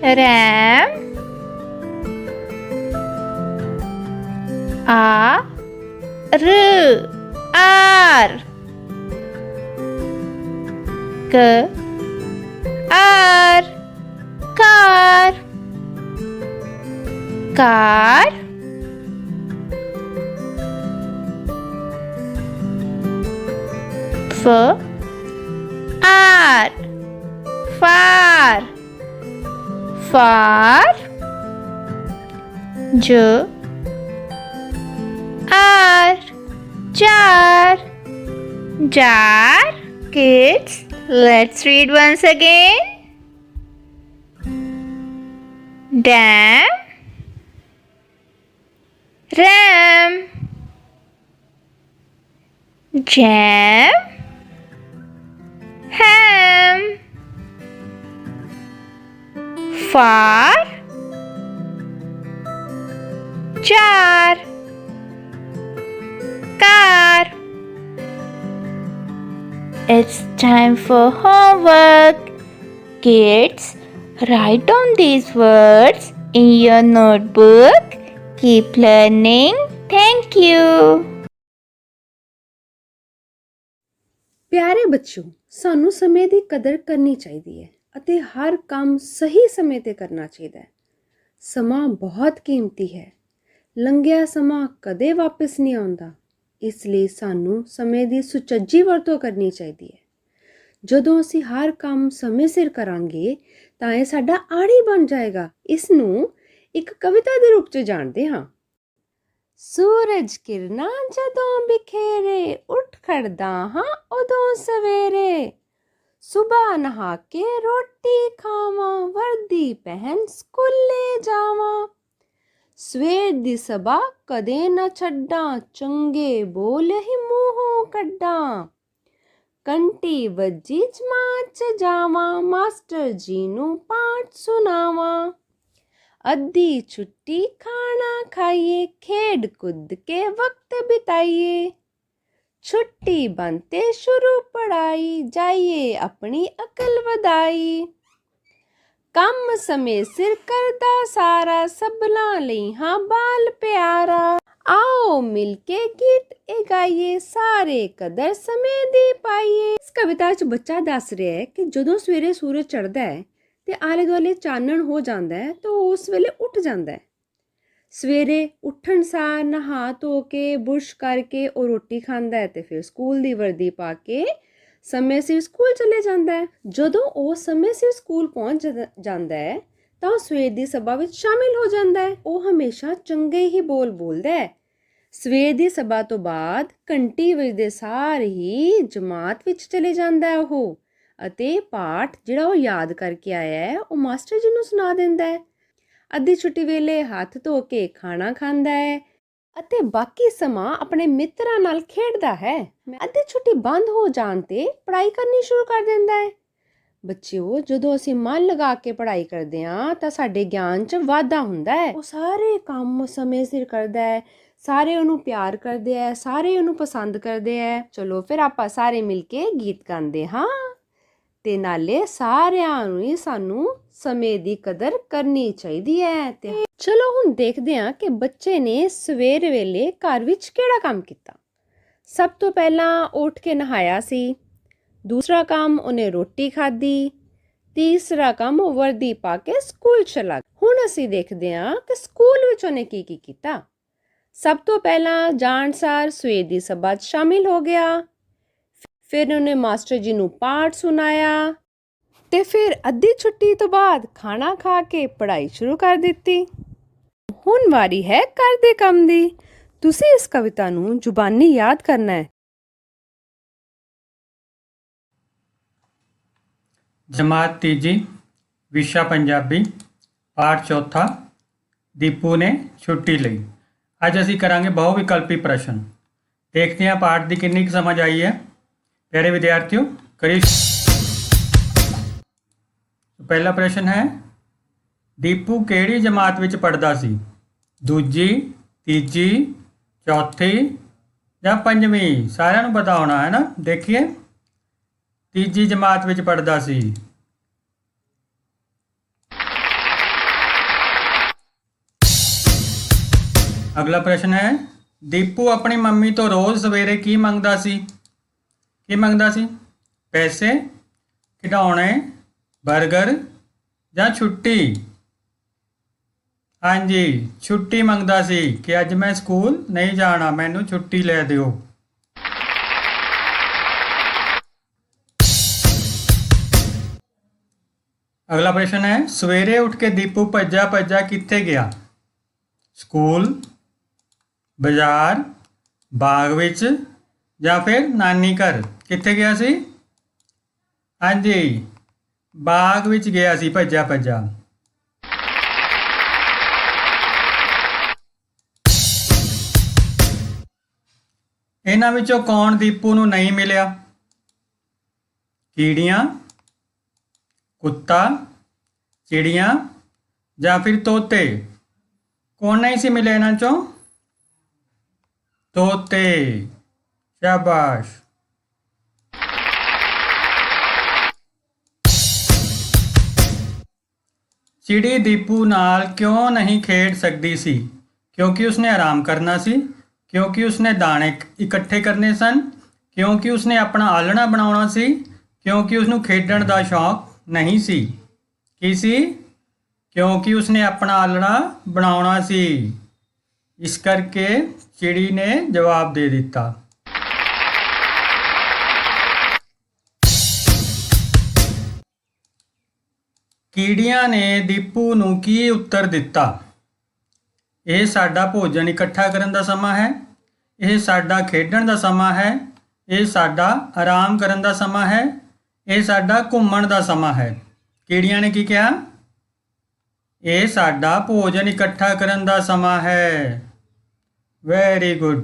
ram. A, R, R. K, R, car, car. F, R, far, far. J, R, jar, jar. Kids, let's read once again. Dam, ram, jam, ham, far, jar, car. It's time for homework. Kids, write down these words in your notebook. Keep learning. Thank you. ਪਿਆਰੇ ਬੱਚਿਓ, ਸਾਨੂੰ ਸਮੇਂ ਦੀ ਕਦਰ ਕਰਨੀ ਚਾਹੀਦੀ ਹੈ ਅਤੇ ਹਰ ਕੰਮ ਸਹੀ ਸਮੇਂ ਤੇ ਕਰਨਾ ਚਾਹੀਦਾ ਹੈ। ਸਮਾਂ ਬਹੁਤ ਕੀਮਤੀ ਹੈ। ਲੰਘਿਆ ਸਮਾਂ ਕਦੇ ਵਾਪਸ ਨਹੀਂ ਆਉਂਦਾ। ਇਸ ਲਈ ਸਾਨੂੰ ਸਮੇਂ ਦੀ ਸੁਚੱਜੀ ਵਰਤੋਂ ਕਰਨੀ ਚਾਹੀਦੀ ਹੈ। ਜਦੋਂ ਅਸੀਂ ਹਰ ਕੰਮ ਸਮੇਂ ਸਿਰ ਕਰਾਂਗੇ ਤਾਂ ਇਹ ਸਾਡਾ ਆੜੀ ਬਣ ਜਾਏਗਾ। ਇਸ ਨੂੰ ਇੱਕ ਕਵਿਤਾ ਦੇ ਰੂਪ 'ਚ ਜਾਣਦੇ ਹਾਂ। ਸੂਰਜ ਕਿਰਨਾਂ ਜਦੋਂ ਬਿਖੇਰੇ, ਉੱਠ ਖੜਦਾ ਹਾਂ ਉਦੋਂ ਸਵੇਰੇ। ਸੁਬਹ ਨਹਾ ਕੇ ਰੋਟੀ ਖਾਵਾਂ, ਵਰਦੀ ਪਹਿਨ ਸਕੂਲੇ ਜਾਵਾਂ। ਸਵੇਰ ਦੀ ਸਭਾ ਕਦੇ ਨਾ ਛੱਡਾਂ, ਚੰਗੇ ਬੋਲ ਹੀ ਮੂੰਹੋਂ ਕੱਢਾਂ। ਕੰਟੀ ਵੱਜੀ ਜਮਾਤ 'ਚ ਜਾਵਾਂ, ਮਾਸਟਰ ਜੀ ਨੂੰ ਪਾਠ ਸੁਣਾਵਾਂ। ਅੱਧੀ ਛੁੱਟੀ ਖਾਣਾ ਖਾਈਏ, ਖੇਡ ਕੁੱਦ ਕੇ ਵਕਤ ਬਿਤਾਈਏ। ਛੁੱਟੀ ਬੰਦ ਤੇ ਸ਼ੁਰੂ ਪੜ੍ਹਾਈ, ਜਾਈਏ ਆਪਣੀ ਅਕਲ ਵਧਾਈ। ਕੰਮ ਸਮੇਂ ਸਿਰ ਕਰਦਾ ਸਾਰਾ, ਸਭਨਾਂ ਲਈ ਹਾਂ ਬਾਲ ਪਿਆਰਾ। आओ मिलके गीत ਇਹ ਗਾਈਏ, ਸਾਰੇ ਕਦਰ ਸਮੇਂ ਦੀ ਪਾਈਏ। ਇਸ ਕਵਿਤਾ 'ਚ ਬੱਚਾ ਦੱਸ ਰਿਹਾ ਹੈ ਕਿ ਜਦੋਂ ਸਵੇਰੇ ਸੂਰਜ ਚੜ੍ਹਦਾ ਹੈ ਤੇ ਆਲੇ ਦੁਆਲੇ ਚਾਨਣ ਹੋ ਜਾਂਦਾ ਹੈ ਤਾਂ ਉਹ ਉਸ ਵੇਲੇ ਉੱਠ ਜਾਂਦਾ ਹੈ। ਸਵੇਰੇ ਉੱਠਣ ਸਾਰ ਨਹਾ ਧੋ ਕੇ ਬੁਰਸ਼ ਕਰਕੇ ਉਹ ਰੋਟੀ ਖਾਂਦਾ ਹੈ ਤੇ ਫਿਰ ਸਕੂਲ ਦੀ ਵਰਦੀ ਪਾ ਕੇ ਸਮੇਂ ਸਿਰ ਸਕੂਲ ਚਲੇ ਜਾਂਦਾ ਹੈ। ਜਦੋਂ ਉਹ ਸਮੇਂ ਸਿਰ ਸਕੂਲ ਪਹੁੰਚ ਜਾਂਦਾ ਹੈ ਤਾਂ ਉਹ ਸਵੇਰ ਦੀ ਸਭਾ ਵਿੱਚ ਸ਼ਾਮਿਲ ਹੋ ਜਾਂਦਾ ਹੈ। ਉਹ ਹਮੇਸ਼ਾ ਚੰਗੇ ਹੀ ਬੋਲ ਬੋਲਦਾ ਹੈ। ਸਵੇਰ ਦੀ ਸਭਾ ਤੋਂ ਬਾਅਦ ਘੰਟੀ ਵੱਜਦੇ ਸਾਰ ਹੀ ਜਮਾਤ ਵਿੱਚ ਚਲੇ ਜਾਂਦਾ ਹੈ ਉਹ, ਅਤੇ ਪਾਠ ਜਿਹੜਾ ਉਹ ਯਾਦ ਕਰਕੇ ਆਇਆ ਹੈ ਉਹ ਮਾਸਟਰ ਜੀ ਨੂੰ ਸੁਣਾ ਦਿੰਦਾ ਹੈ। ਅੱਧੀ ਛੁੱਟੀ ਵੇਲੇ ਹੱਥ ਧੋ ਕੇ ਖਾਣਾ ਖਾਂਦਾ ਹੈ ਅਤੇ ਬਾਕੀ ਸਮਾਂ ਆਪਣੇ ਮਿੱਤਰਾਂ ਨਾਲ ਖੇਡਦਾ ਹੈ। ਅੱਧੀ ਛੁੱਟੀ ਬੰਦ ਹੋ ਜਾਣ ਤੇ ਪੜ੍ਹਾਈ ਕਰਨੀ ਸ਼ੁਰੂ ਕਰ ਦਿੰਦਾ ਹੈ। ਬੱਚਿਓ, ਜਦੋਂ ਅਸੀਂ ਮਨ ਲਗਾ ਕੇ ਪੜ੍ਹਾਈ ਕਰਦੇ ਹਾਂ ਤਾਂ ਸਾਡੇ ਗਿਆਨ 'ਚ ਵਾਧਾ ਹੁੰਦਾ ਹੈ। ਉਹ ਸਾਰੇ ਕੰਮ ਸਮੇਂ ਸਿਰ ਕਰਦਾ ਹੈ, ਸਾਰੇ ਉਹਨੂੰ ਪਿਆਰ ਕਰਦੇ ਹੈ, ਸਾਰੇ ਉਹਨੂੰ ਪਸੰਦ ਕਰਦੇ ਹੈ। ਚਲੋ ਫਿਰ ਆਪਾਂ ਸਾਰੇ ਮਿਲ ਕੇ ਗੀਤ ਗਾਉਂਦੇ ਹਾਂ ਤੇ ਨਾਲੇ ਸਾਰਿਆਂ ਨੂੰ ਹੀ ਸਾਨੂੰ ਸਮੇਂ ਦੀ ਕਦਰ ਕਰਨੀ ਚਾਹੀਦੀ ਹੈ। ਤੇ ਚਲੋ ਹੁਣ ਦੇਖਦੇ ਹਾਂ ਕਿ ਬੱਚੇ ਨੇ ਸਵੇਰ ਵੇਲੇ ਘਰ ਵਿੱਚ ਕਿਹੜਾ ਕੰਮ ਕੀਤਾ। ਸਭ ਤੋਂ ਪਹਿਲਾਂ ਉੱਠ ਕੇ ਨਹਾਇਆ ਸੀ। ਦੂਸਰਾ ਕੰਮ ਉਹਨੇ ਰੋਟੀ ਖਾਧੀ। ਤੀਸਰਾ ਕੰਮ ਉਹ ਵਰਦੀ ਪਾ ਕੇ ਸਕੂਲ ਚਲਾ ਗਿਆ। ਹੁਣ ਅਸੀਂ ਦੇਖਦੇ ਹਾਂ ਕਿ ਸਕੂਲ ਵਿੱਚ ਉਹਨੇ ਕੀ ਕੀ ਕੀਤਾ। ਸਭ ਤੋਂ ਪਹਿਲਾਂ ਜਾਣ ਸਾਰ ਸਵੇਰ ਦੀ ਸਭਾ 'ਚ ਸ਼ਾਮਿਲ ਹੋ ਗਿਆ। ਫਿਰ ਉਹਨੇ ਮਾਸਟਰ ਜੀ ਨੂੰ ਪਾਠ ਸੁਣਾਇਆ ਤੇ ਫਿਰ ਅੱਧੀ ਛੁੱਟੀ ਤੋਂ ਬਾਅਦ ਖਾਣਾ ਖਾ ਕੇ ਪੜ੍ਹਾਈ ਸ਼ੁਰੂ ਕਰ ਦਿੱਤੀ। ਹੁਣ ਵਾਰੀ ਹੈ ਘਰ ਦੇ ਕੰਮ ਦੀ। ਤੁਸੀਂ ਇਸ ਕਵਿਤਾ ਨੂੰ ਜ਼ੁਬਾਨੀ ਯਾਦ ਕਰਨਾ ਹੈ। जमात तीजी विशा पंजाबी पाठ चौथा दीपू ने छुट्टी ली। अज असी करांगे बहुविकल्पी प्रश्न। देखते हैं पाठ की कितनी समझ आई है। प्यारे विद्यार्थियों, करिए। पहला प्रश्न है, दीपू किहड़ी जमात विच पढ़दा सी? दूजी, तीजी, चौथी या पंजवीं? सारिਆਂ ਨੂੰ पता होना है ना। देखिए, तीजी जमात विच पढ़दा सी। अगला प्रश्न है, दीपू अपनी मम्मी तो रोज सवेरे की मंगदा सी? की मंगदा सी? पैसे, खिडौने, बर्गर या छुट्टी? हाँ जी, छुट्टी मंगदा सी कि अज मैं स्कूल नहीं जाना, मैनू छुट्टी लै दिओ। अगला प्रश्न है, सवेरे उठ के दीपू भज्जा भज्जा कित्थे गया? स्कूल, बाजार, बाग विच या फिर नानी घर? कित्थे गया सी? हाँ जी, बाग विच गया सी भज्जा भज्जा। इन्हां विचों कौन दीपू नूं नहीं मिलिया? कीड़ियां, कुत्ता, चिड़िया या फिर तोते? कौन नहीं सी मिले इन्हां चों? तोते। शाबाश। चिड़ी दीपू नाल क्यों नहीं खेड सकती सी? क्योंकि उसने आराम करना सी, क्योंकि उसने दाने इकट्ठे करने सन, क्योंकि उसने अपना आलना बनाउणा सी, क्योंकि उसनूं खेडण दा शौक नहीं सी? की सी? क्योंकि उसने अपना आलना बनाउणा सी। इस करके चिड़ी ने जवाब दे दिता। कीड़ियां ने दीपू नूं की उत्तर दिता? ਇਹ ਸਾਡਾ ਭੋਜਨ ਇਕੱਠਾ ਕਰਨ ਦਾ ਸਮਾਂ ਹੈ, ਇਹ ਸਾਡਾ ਖੇਡਣ ਦਾ ਸਮਾਂ ਹੈ, ਇਹ ਸਾਡਾ ਆਰਾਮ ਕਰਨ ਦਾ ਸਮਾਂ ਹੈ, ਇਹ ਸਾਡਾ ਘੁੰਮਣ ਦਾ ਸਮਾਂ ਹੈ। ਕੀੜੀਆਂ ਨੇ ਕੀ ਕਿਹਾ? ਇਹ ਸਾਡਾ ਭੋਜਨ ਇਕੱਠਾ ਕਰਨ ਦਾ ਸਮਾਂ ਹੈ। Very good.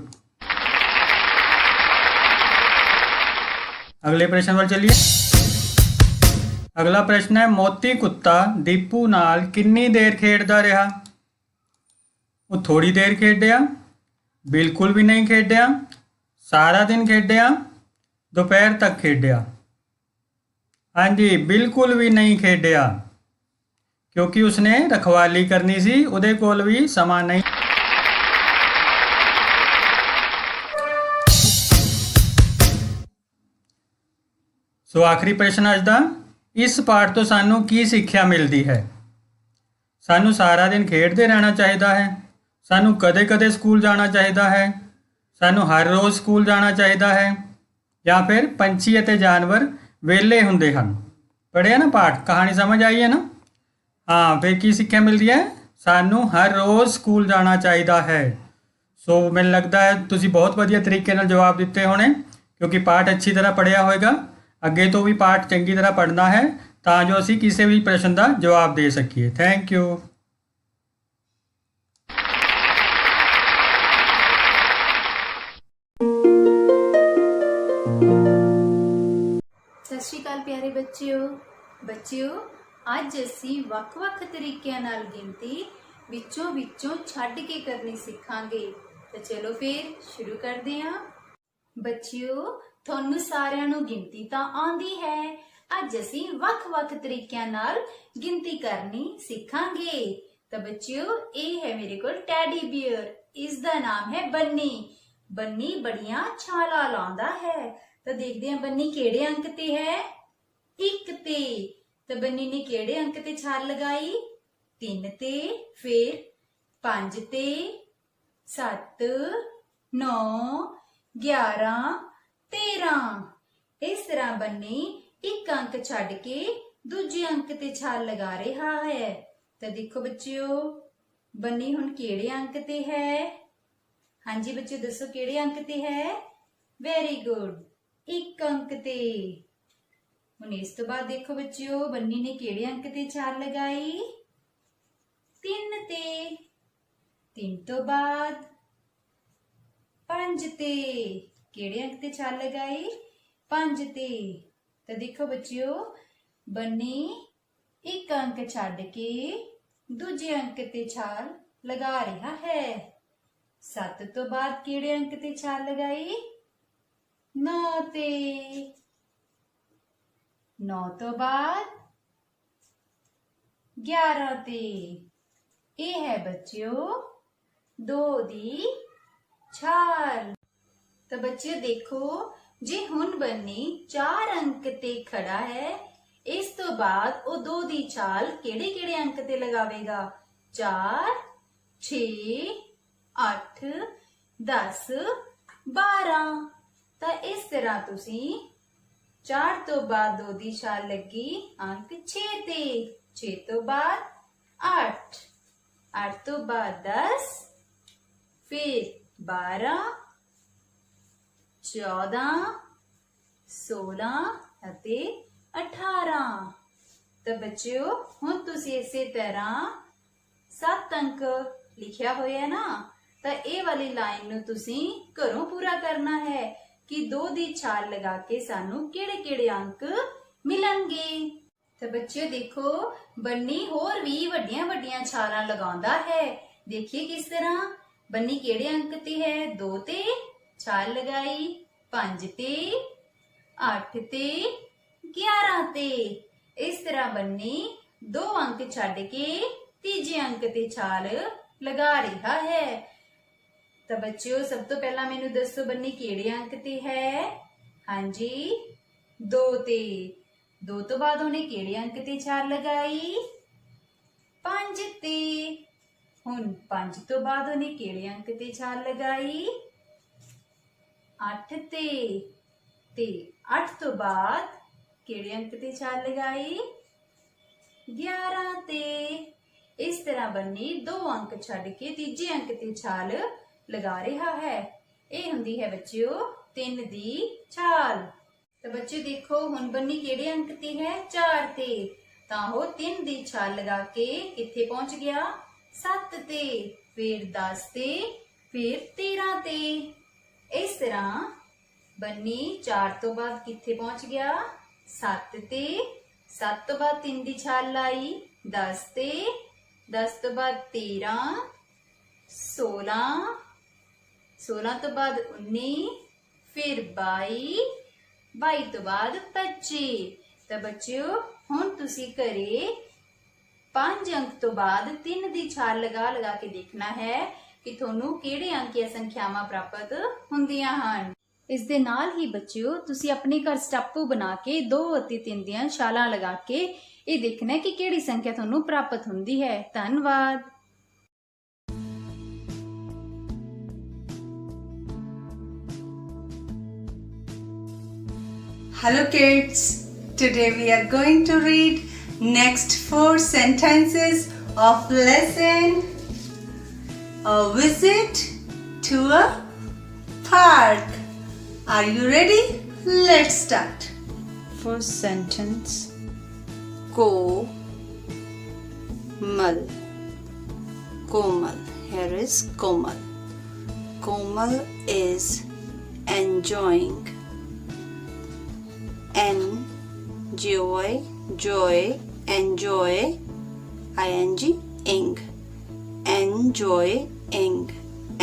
अगले प्रश्न पर चलिए। अगला प्रश्न है, मोती कुत्ता दीपू नाल कितनी देर खेडदा रहा? वो थोड़ी देर खेडिया, बिल्कुल भी नहीं खेडिया, सारा दिन खेडिया, दोपहर तक खेडिया? हाँ जी, बिल्कुल भी नहीं खेडिया। ਕਿਉਂਕਿ ਉਸਨੇ ਰਖਵਾਲੀ ਕਰਨੀ ਸੀ, ਉਹਦੇ ਕੋਲ ਵੀ ਸਮਾਂ ਨਹੀਂ। ਸੋ ਆਖਰੀ ਪ੍ਰਸ਼ਨ ਅੱਜ ਦਾ, ਇਸ ਪਾਠ ਤੋਂ ਸਾਨੂੰ ਕੀ ਸਿੱਖਿਆ ਮਿਲਦੀ ਹੈ? ਸਾਨੂੰ ਸਾਰਾ ਦਿਨ ਖੇਡਦੇ ਰਹਿਣਾ ਚਾਹੀਦਾ ਹੈ, ਸਾਨੂੰ ਕਦੇ-ਕਦੇ ਸਕੂਲ ਜਾਣਾ ਚਾਹੀਦਾ ਹੈ, ਸਾਨੂੰ ਹਰ ਰੋਜ਼ ਸਕੂਲ ਜਾਣਾ ਚਾਹੀਦਾ ਹੈ, ਜਾਂ ਫਿਰ ਪੰਛੀ ਅਤੇ ਜਾਨਵਰ ਵਿਹਲੇ ਹੁੰਦੇ ਹਨ। ਪੜ੍ਹਿਆ ਨਾ ਪਾਠ, ਕਹਾਣੀ ਸਮਝ ਆਈ ਹੈ ਨਾ? ਹਾਂ, ਫਿਰ ਕੀ ਸਿੱਖਿਆ ਮਿਲਦੀ ਹੈ? ਸਾਨੂੰ ਹਰ ਰੋਜ਼ ਸਕੂਲ ਜਾਣਾ ਚਾਹੀਦਾ ਹੈ। ਸੋ ਮੈਨੂੰ ਲੱਗਦਾ ਹੈ ਤੁਸੀਂ ਬਹੁਤ ਵਧੀਆ ਤਰੀਕੇ ਨਾਲ ਜਵਾਬ ਦਿੱਤੇ ਹੋਣੇ, ਕਿਉਂਕਿ ਪਾਠ ਅੱਛੀ ਤਰ੍ਹਾਂ ਪੜ੍ਹਿਆ ਹੋਵੇਗਾ। ਅੱਗੇ ਤੋਂ ਵੀ ਪਾਠ ਚੰਗੀ ਤਰ੍ਹਾਂ ਪੜ੍ਹਨਾ ਹੈ ਤਾਂ ਜੋ ਅਸੀਂ ਕਿਸੇ ਵੀ ਪ੍ਰਸ਼ਨ ਦਾ ਜਵਾਬ ਦੇ ਸਕੀਏ। Thank you. ਸਤਿ ਸ਼੍ਰੀ ਅਕਾਲ ਪਿਆਰੇ ਬੱਚਿਓ, ਅੱਜ ਅਸੀਂ ਵੱਖ-ਵੱਖ ਤਰੀਕਿਆਂ ਨਾਲ ਗਿਣਤੀ ਵਿੱਚੋਂ ਛੱਡ ਕੇ ਕਰਨੀ ਸਿੱਖਾਂਗੇ। ਤਾਂ ਚਲੋ ਫਿਰ ਸ਼ੁਰੂ ਕਰਦੇ ਹਾਂ। ਬੱਚਿਓ, ਤੁਹਾਨੂੰ ਸਾਰਿਆਂ ਨੂੰ ਗਿਣਤੀ ਤਾਂ ਆਉਂਦੀ ਹੈ। ਅੱਜ ਅਸੀਂ ਵੱਖ-ਵੱਖ ਤਰੀਕਿਆਂ ਨਾਲ ਗਿਣਤੀ ਕਰਨੀ ਸਿੱਖਾਂਗੇ। ਤਾਂ ਬੱਚਿਓ, ਇਹ ਹੈ ਮੇਰੇ ਕੋਲ ਟੈਡੀ ਬੀਅਰ। ਇਸ ਦਾ ਨਾਮ ਹੈ ਬੰਨੀ। ਬੰਨੀ ਬੜੀਆਂ ਛਾਲਾਂ ਲਾਉਂਦਾ ਹੈ। ਤਾਂ ਦੇਖਦੇ ਹਾਂ ਬੰਨੀ ਕਿਹੜੇ ਅੰਕ ਤੇ ਹੈ? 1 ਤੇ। ਤਾਂ ਬੰਨੀ ਨੇ ਕਿਹੜੇ ਅੰਕ ਤੇ ਛਾਲ ਲਗਾਈ? 3 ਤੇ। ਫਿਰ 5 ਤੇ, 7, 9, 11, 13। ਇਸ ਤਰ੍ਹਾਂ ਬੰਨੀ ਇੱਕ ਅੰਕ ਛੱਡ ਕੇ ਦੂਜੇ ਅੰਕ ਤੇ ਛਾਲ ਲਗਾ ਰਿਹਾ ਹੈ। ਤਾਂ ਦੇਖੋ ਬੱਚਿਓ, ਬੰਨੀ ਹੁਣ ਕਿਹੜੇ ਅੰਕ ਤੇ ਹੈ? ਹਾਂਜੀ ਬੱਚਿਓ, ਦੱਸੋ ਕਿਹੜੇ ਅੰਕ ਤੇ ਹੈ? ਵੈਰੀ ਗੁੱਡ, 1 ਅੰਕ ਤੇ। ਹੁਣ ਇਸ ਤੋਂ ਬਾਅਦ ਦੇਖੋ ਬੱਚਿਓ, ਬੰਨੀ ਨੇ ਕਿਹੜੇ ਅੰਕ ਤੇ ਛਾਲ ਲਗਾਈ? 3 ਤੇ। 3 ਤੋਂ ਬਾਅਦ 5 ਤੇ। ਕਿਹੜੇ ਅੰਕ ਤੇ ਛਾਲ ਲਗਾਈ? 5 ਤੇ। ਤਾਂ ਦੇਖੋ ਬੱਚਿਓ, ਬੰਨੀ ਇੱਕ ਅੰਕ ਛੱਡ ਕੇ ਦੂਜੇ ਅੰਕ ਤੇ ਛਾਲ ਲਗਾ ਰਿਹਾ ਹੈ। 7 ਤੋਂ ਬਾਅਦ ਕਿਹੜੇ ਅੰਕ ਤੇ ਛਾਲ ਲਗਾਈ? 9 ਤੇ। 9 ਤੋਂ ਬਾਅਦ 11 ਤੇ। ਇਹ ਹੈ ਬੱਚਿਓ 2 ਦੀ ਛਾਲ। ਤਾਂ ਬੱਚਿਓ ਦੇਖੋ, ਜੇ ਹੁਣ ਬੰਨੀ 4 ਅੰਕ ਤੇ ਖੜਾ ਹੈ, ਇਸ ਤੋਂ ਬਾਅਦ ਉਹ 2 ਦੀ ਛਾਲ ਕਿਹੜੇ ਅੰਕ ਤੇ ਲਗਾਵੇਗਾ? 4, 6, 8, 10, 12। ਤਾਂ ਇਸ ਤਰ੍ਹਾਂ ਤੁਸੀਂ 4 ਤੋਂ ਬਾਅਦ 2 ਦੀ ਛਾਲ ਲੱਗੀ ਅੰਕ 6 ਤੇ। 6 ਤੋਂ ਬਾਅਦ 8, 8 ਤੋਂ ਬਾਅਦ 10, ਫਿਰ 12, 14, 16 ਅਤੇ 18। ਤਾਂ ਬੱਚਿਓ, ਹੁਣ ਤੁਸੀਂ ਇਸੇ ਤਰ੍ਹਾਂ 7 ਅੰਕ ਲਿਖਿਆ ਹੋਇਆ ਨਾ, ਤਾਂ ਇਹ ਵਾਲੀ ਲਾਈਨ ਨੂੰ ਤੁਸੀਂ ਘਰੋਂ ਪੂਰਾ ਕਰਨਾ ਹੈ ਕਿ 2 ਦੀ ਛਾਲ ਲਗਾ ਕੇ ਸਾਨੂੰ ਕਿਹੜੇ ਅੰਕ ਮਿਲਣਗੇ। ਤਾਂ ਬੱਚਿਓ ਦੇਖੋ, ਬੰਨੀ ਹੋਰ ਵੀ ਵੱਡੀਆਂ ਛਾਲਾਂ ਲਗਾਉਂਦਾ ਹੈ। ਦੇਖੀਏ ਕਿਸ ਤਰ੍ਹਾਂ। ਬੰਨੀ ਕਿਹੜੇ ਅੰਕ ਤੇ ਹੈ? 2 ਤੇ ਛਾਲ ਲਗਾਈ, 5 ਤੇ, 8 ਤੇ, 11 ਤੇ। ਇਸ ਤਰ੍ਹਾਂ ਬੰਨੀ 2 ਅੰਕ ਛੱਡ ਕੇ ਤੀਜੇ ਅੰਕ ਤੇ ਛਾਲ ਲਗਾ ਰਿਹਾ ਹੈ। ਤਾਂ ਬੱਚਿਓ, ਸਭ ਤੋਂ ਪਹਿਲਾਂ ਮੈਨੂੰ ਦੱਸੋ ਬੰਨੀ ਕਿਹੜੇ ਅੰਕ ਤੇ ਹੈ? ਹਾਂਜੀ, 2 ਤੇ। 2 ਤੋਂ ਬਾਅਦ ਉਹਨੇ ਕਿਹੜੇ ਅੰਕ ਤੇ ਛਾਲ ਲਗਾਈ? 5 ਤੇ। ਹੁਣ 5 ਤੋਂ ਬਾਅਦ ਉਹਨੇ ਕਿਹੜੇ ਅੰਕ ਤੇ ਛਾਲ ਲਗਾਈ? 8 ਤੇ। ਤੇ 8 ਤੋਂ ਬਾਅਦ ਕਿਹੜੇ ਅੰਕ ਤੇ ਛਾਲ ਲਗਾਈ? 11 ਤੇ। ਇਸ ਤਰ੍ਹਾਂ ਬੰਨੀ 2 ਅੰਕ ਛੱਡ ਕੇ ਤੀਜੇ ਅੰਕ ਤੇ ਛਾਲ ਲਗਾ ਰਿਹਾ ਹੈ। ਇਹ ਹੁੰਦੀ ਹੈ ਬੱਚਿਓ 3 ਦੀ ਛਾਲ। ਤਾਂ ਬੱਚੇ ਦੇਖੋ, ਹੁਣ ਬੰਨੀ ਕਿਹੜੇ ਅੰਕ ਤੇ ਹੈ? 4 ਤੇ। ਤਾਂ ਉਹ 3 ਦੀ ਛਾਲ ਲਗਾ ਕੇ ਕਿੱਥੇ ਪਹੁੰਚ ਗਿਆ? 7 ਤੇ। ਫਿਰ 10 ਤੇ, ਫਿਰ 13 ਤੇ। ਇਸ ਤਰ੍ਹਾਂ ਬੰਨੀ 4 ਤੋਂ ਬਾਅਦ ਕਿੱਥੇ ਪਹੁੰਚ ਗਿਆ? 7 ਤੇ। 7 ਤੋਂ ਬਾਅਦ 3 ਦੀ ਛਾਲ ਲਾਈ, 10 ਤੇ। 10 ਤੋਂ ਬਾਅਦ 13, 16, 16 ਤੋਂ ਬਾਅਦ 19, ਫਿਰ 22, 22 ਤੋਂ ਬਾਅਦ 25। ਤਾਂ ਬੱਚਿਓ, ਹੁਣ ਤੁਸੀਂ ਘਰੇ 5 ਅੰਕ ਤੋਂ ਬਾਅਦ 3 ਦੀ ਛਾਲ ਲਗਾ ਕੇ ਦੇਖਣਾ ਹੈ ਕਿ ਤੁਹਾਨੂੰ ਕਿਹੜੇ ਅੰਕ ਜਾਂ ਸੰਖਿਆਵਾਂ ਪ੍ਰਾਪਤ ਹੁੰਦੀਆਂ ਹਨ। ਇਸ ਦੇ ਨਾਲ ਹੀ ਬੱਚਿਓ ਤੁਸੀਂ ਆਪਣੇ ਘਰ ਸਟੈਪੂ ਬਣਾ ਕੇ 2 ਅਤੇ 3 ਦੀਆਂ ਛਾਲਾਂ ਲਗਾ ਕੇ ਇਹ ਦੇਖਣਾ ਹੈ ਕਿ ਕਿਹੜੀ ਸੰਖਿਆ ਤੁਹਾਨੂੰ ਪ੍ਰਾਪਤ ਹੁੰਦੀ ਹੈ। ਧੰਨਵਾਦ। Hello kids, today we are going to read next 4 sentences of lesson A Visit to a Park. Are you ready? Let's start. First sentence. Komal. Komal. Here is Komal. Komal is enjoying. Enjoy, ing,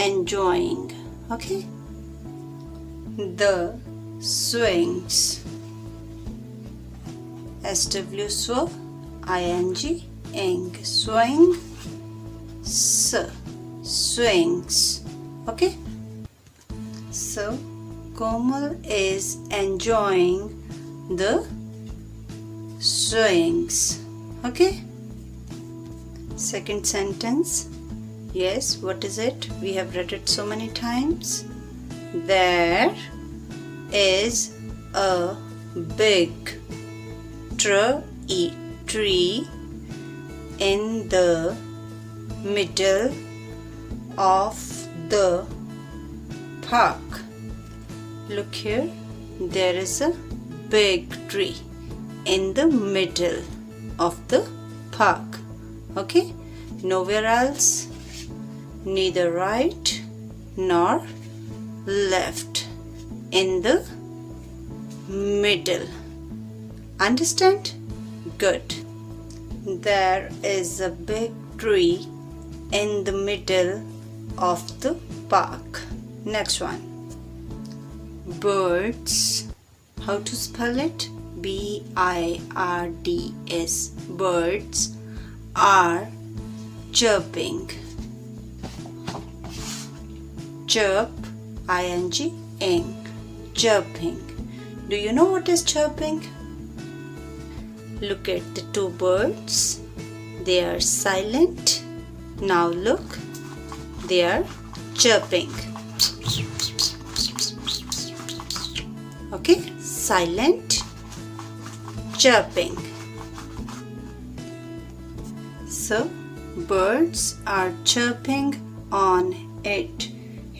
enjoying, okay. The swings, ing, swing, swings, okay. So Komal is enjoying the swings, okay. Second sentence. Yes, what is it? We have read it so many times. There is a big tree in the middle of the park. Look here, there is a big tree in the middle of the park, okay. Nowhere else, neither right nor left, in the middle. Understand? Good. There is a big tree in the middle of the park. Next one. Birds. How to spell it? B-I-R-D-S. Birds are chirping. Chirp, ing, chirping. Do you know what is chirping? Look at the 2 birds. They are silent. Now look, they are chirping. Okay, silent, chirping. So birds are chirping on it.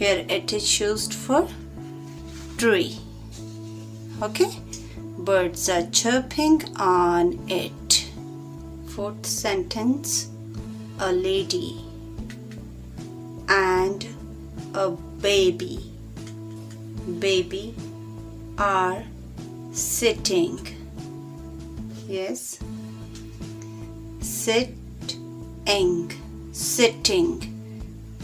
Here it is used for tree. Okay, birds are chirping on it. Fourth sentence. A lady and a baby are sitting. Yes, sitting.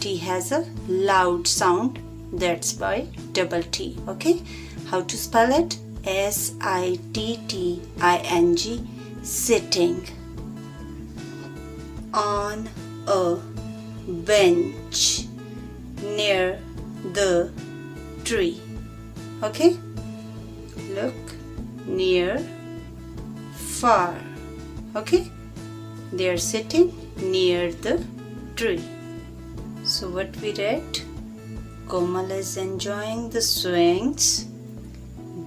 T has a loud sound, that's why double T, okay. How to spell it? S-I-T-T-I-N-G, sitting on a bench near the tree, okay. Look, near, far, okay. They are sitting near the tree. So what we read? Komal is enjoying the swings.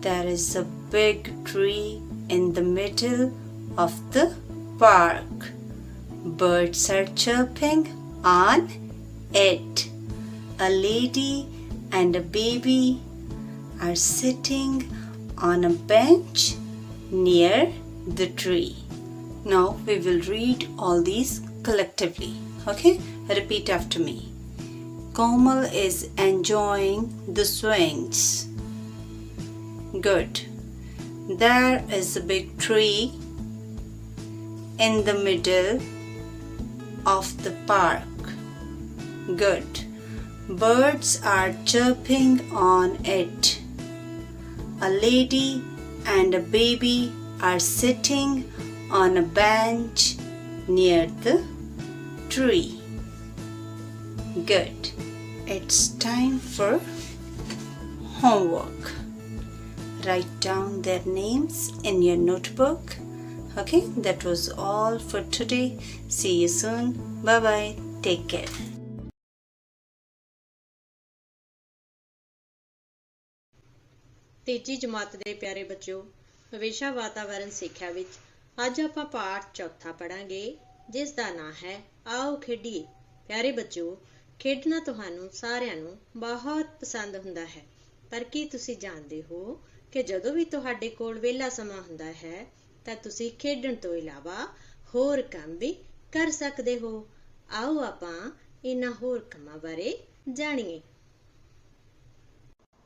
There is a big tree in the middle of the park. Birds are chirping on it. A lady and a baby are sitting on a bench near the tree. Now we will read all these collectively. Okay, repeat after me. Komal is enjoying the swings. Good. There is a big tree in the middle of the park. Good. Birds are chirping on it. A lady and a baby are sitting on a bench near the tree. Good. It's time for homework. Write down their names in your notebook. Okay, that was all for today. See you soon. Bye bye. Take care. ਤੀਜੀ ਜਮਾਤ ਦੇ ਪਿਆਰੇ ਬੱਚਿਓ, ਵਿਸ਼ਾ ਵਾਤਾਵਰਣ ਸਿੱਖਿਆ ਵਿੱਚ ਅੱਜ ਆਪਾਂ ਪਾਠ ਚੌਥਾ ਪੜਾਂਗੇ, ਜਿਸ ਦਾ ਨਾਂ ਹੈ ਆਓ ਖੇਡੀਏ। ਪਿਆਰੇ ਬੱਚਿਓ, ਖੇਡਣਾ ਤੁਹਾਨੂੰ ਸਾਰਿਆਂ ਨੂੰ ਬਹੁਤ ਪਸੰਦ ਹੁੰਦਾ ਹੈ, ਪਰ ਕੀ ਤੁਸੀਂ ਜਾਣਦੇ ਹੋ ਕਿ ਜਦੋਂ ਵੀ ਤੁਹਾਡੇ ਕੋਲ ਵਿਹਲਾ ਸਮਾਂ ਹੁੰਦਾ ਹੈ ਤਾਂ ਤੁਸੀਂ ਖੇਡਣ ਤੋਂ ਇਲਾਵਾ ਹੋਰ ਕੰਮ ਵੀ ਕਰ ਸਕਦੇ ਹੋ। ਆਓ ਆਪਾਂ ਇਹਨਾਂ ਹੋਰ ਕੰਮਾਂ ਬਾਰੇ ਜਾਣੀਏ।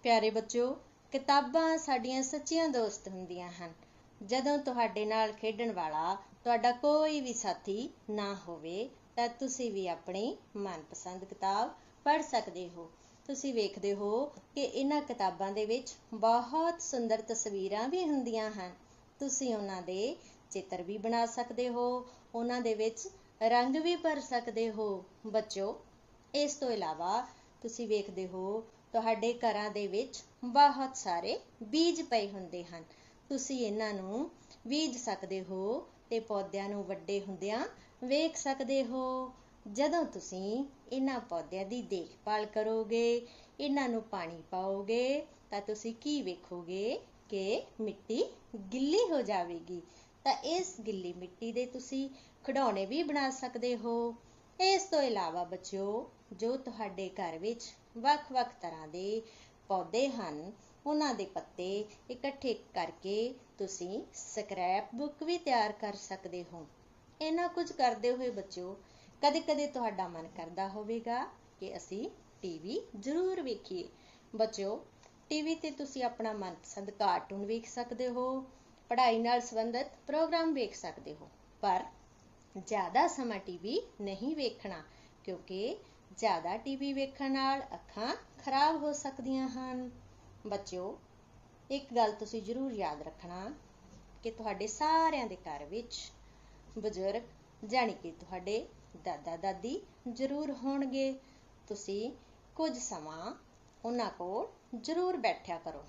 ਪਿਆਰੇ ਬੱਚਿਓ, ਕਿਤਾਬਾਂ ਸਾਡੀਆਂ ਸੱਚੀਆਂ ਦੋਸਤ ਹੁੰਦੀਆਂ ਹਨ। ਜਦੋਂ ਤੁਹਾਡੇ ਨਾਲ ਖੇਡਣ ਵਾਲਾ ਤੁਹਾਡਾ ਕੋਈ ਵੀ ਸਾਥੀ ਨਾ ਹੋਵੇ ਤਾਂ ਤੁਸੀਂ ਵੀ ਆਪਣੀ ਮਨਪਸੰਦ ਕਿਤਾਬ ਪੜ੍ਹ ਸਕਦੇ ਹੋ। ਤੁਸੀਂ ਵੇਖਦੇ ਹੋ ਕਿ ਇਹਨਾਂ ਕਿਤਾਬਾਂ ਦੇ ਵਿੱਚ ਬਹੁਤ ਸੁੰਦਰ ਤਸਵੀਰਾਂ ਵੀ ਹੁੰਦੀਆਂ ਹਨ। ਤੁਸੀਂ ਉਹਨਾਂ ਦੇ ਚਿੱਤਰ ਵੀ ਬਣਾ ਸਕਦੇ ਹੋ, ਉਹਨਾਂ ਦੇ ਵਿੱਚ ਰੰਗ ਵੀ ਭਰ ਸਕਦੇ ਹੋ। ਬੱਚਿਓ, ਇਸ ਤੋਂ ਇਲਾਵਾ ਤੁਸੀਂ ਵੇਖਦੇ ਹੋ ਤੁਹਾਡੇ ਘਰਾਂ ਦੇ ਵਿੱਚ ਬਹੁਤ ਸਾਰੇ ਬੀਜ ਪਏ ਹੁੰਦੇ ਹਨ। ਤੁਸੀਂ ਇਹਨਾਂ ਨੂੰ ਬੀਜ ਸਕਦੇ ਹੋ ਤੇ ਪੌਦਿਆਂ ਨੂੰ ਵੱਡੇ ਹੁੰਦਿਆਂ ਵੇਖ ਸਕਦੇ ਹੋ। ਜਦੋਂ ਤੁਸੀਂ ਇਹਨਾਂ ਪੌਦਿਆਂ ਦੀ ਦੇਖਭਾਲ ਕਰੋਗੇ, ਇਹਨਾਂ ਨੂੰ ਪਾਣੀ ਪਾਓਗੇ ਤਾਂ ਤੁਸੀਂ ਕੀ ਵੇਖੋਗੇ ਕਿ ਮਿੱਟੀ ਗਿੱਲੀ ਹੋ ਜਾਵੇਗੀ। ਤਾਂ ਇਸ ਗਿੱਲੀ ਮਿੱਟੀ ਦੇ ਤੁਸੀਂ ਖਿਡੌਣੇ ਵੀ ਬਣਾ ਸਕਦੇ ਹੋ। ਇਸ ਤੋਂ ਇਲਾਵਾ ਬੱਚਿਓ, ਜੋ ਤੁਹਾਡੇ ਘਰ ਵਿੱਚ ਵੱਖ-ਵੱਖ ਤਰ੍ਹਾਂ ਦੇ ਪੌਦੇ ਹਨ, ਉਹਨਾਂ ਦੇ ਪੱਤੇ ਇਕੱਠੇ ਕਰਕੇ ਤੁਸੀਂ ਸਕ੍ਰੈਪ ਬੁੱਕ ਵੀ ਤਿਆਰ ਕਰ ਸਕਦੇ ਹੋ। ਇਹਨਾਂ ਕੁਝ ਕਰਦੇ ਹੋਏ ਬੱਚਿਓ, ਕਦੇ-ਕਦੇ ਤੁਹਾਡਾ ਮਨ ਕਰਦਾ ਹੋਵੇਗਾ ਕਿ ਅਸੀਂ ਟੀਵੀ ਜ਼ਰੂਰ ਵੇਖੀਏ। ਬੱਚਿਓ, ਟੀਵੀ ਤੇ ਤੁਸੀਂ ਆਪਣਾ ਮਨਪਸੰਦ ਕਾਰਟੂਨ ਵੇਖ ਸਕਦੇ ਹੋ, ਪੜ੍ਹਾਈ ਨਾਲ ਸੰਬੰਧਿਤ ਪ੍ਰੋਗਰਾਮ ਵੇਖ ਸਕਦੇ ਹੋ, ਪਰ ਜ਼ਿਆਦਾ ਸਮਾਂ ਟੀਵੀ ਨਹੀਂ ਵੇਖਣਾ, ਕਿਉਂਕਿ ਜ਼ਿਆਦਾ ਟੀਵੀ ਵੇਖਣ ਨਾਲ ਅੱਖਾਂ ਖਰਾਬ ਹੋ ਸਕਦੀਆਂ ਹਨ। ਬੱਚਿਓ, ਇੱਕ ਗੱਲ ਤੁਸੀਂ ਜ਼ਰੂਰ ਯਾਦ ਰੱਖਣਾ ਕਿ ਤੁਹਾਡੇ ਸਾਰਿਆਂ ਦੇ ਘਰ ਵਿੱਚ ਬਜ਼ੁਰਗ, ਜਾਣੀ ਕਿ ਤੁਹਾਡੇ ਦਾਦਾ ਦਾਦੀ ਜ਼ਰੂਰ ਹੋਣਗੇ। ਤੁਸੀਂ ਕੁਝ ਸਮਾਂ ਉਹਨਾਂ ਕੋਲ ਜ਼ਰੂਰ ਬੈਠਿਆ ਕਰੋ।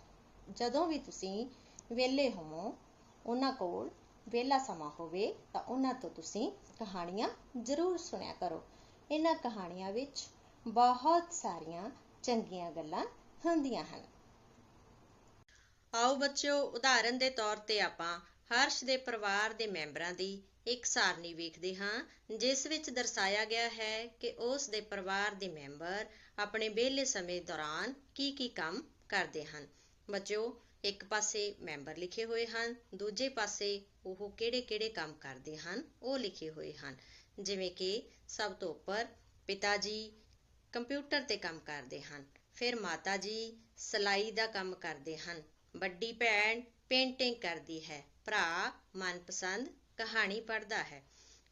ਜਦੋਂ ਵੀ ਤੁਸੀਂ ਵਿਹਲੇ ਹੋਵੋ, ਉਹਨਾਂ ਕੋਲ ਵਿਹਲਾ ਸਮਾਂ ਹੋਵੇ ਤਾਂ ਉਹਨਾਂ ਤੋਂ ਤੁਸੀਂ ਕਹਾਣੀਆਂ ਜ਼ਰੂਰ ਸੁਣਿਆ ਕਰੋ। ਇਹਨਾਂ ਕਹਾਣੀਆਂ ਵਿੱਚ ਬਹੁਤ ਸਾਰੀਆਂ ਚੰਗੀਆਂ ਗੱਲਾਂ ਹੁੰਦੀਆਂ ਹਨ। ਆਓ ਬੱਚਿਓ, ਉਦਾਹਰਨ ਦੇ ਤੌਰ ਤੇ ਆਪਾਂ ਹਰਸ਼ ਦੇ ਪਰਿਵਾਰ ਦੇ ਮੈਂਬਰਾਂ ਦੀ ਇੱਕ ਸਾਰਣੀ ਵੇਖਦੇ ਹਾਂ, ਜਿਸ ਵਿੱਚ ਦਰਸਾਇਆ ਗਿਆ ਹੈ ਕਿ ਉਸ ਦੇ ਪਰਿਵਾਰ ਦੇ ਮੈਂਬਰ ਆਪਣੇ ਵਿਹਲੇ ਸਮੇਂ ਦੌਰਾਨ ਕੀ ਕੰਮ ਕਰਦੇ ਹਨ। ਬੱਚਿਓ, ਇੱਕ ਪਾਸੇ ਮੈਂਬਰ ਲਿਖੇ ਹੋਏ ਹਨ, ਦੂਜੇ ਪਾਸੇ ਉਹ ਕਿਹੜੇ-ਕਿਹੜੇ ਕੰਮ ਕਰਦੇ ਹਨ ਉਹ ਲਿਖੇ ਹੋਏ ਹਨ। ਜਿਵੇਂ ਕਿ ਸਭ ਤੋਂ ਉੱਪਰ ਪਿਤਾ ਜੀ ਕੰਪਿਊਟਰ ਤੇ ਕੰਮ ਕਰਦੇ ਹਨ, ਫਿਰ ਮਾਤਾ ਜੀ ਸਿਲਾਈ ਦਾ ਕੰਮ ਕਰਦੇ ਹਨ, ਵੱਡੀ ਭੈਣ ਪੇਂਟਿੰਗ ਕਰਦੀ ਹੈ, ਭਰਾ ਮਨਪਸੰਦ ਕਹਾਣੀ ਪੜ੍ਹਦਾ ਹੈ।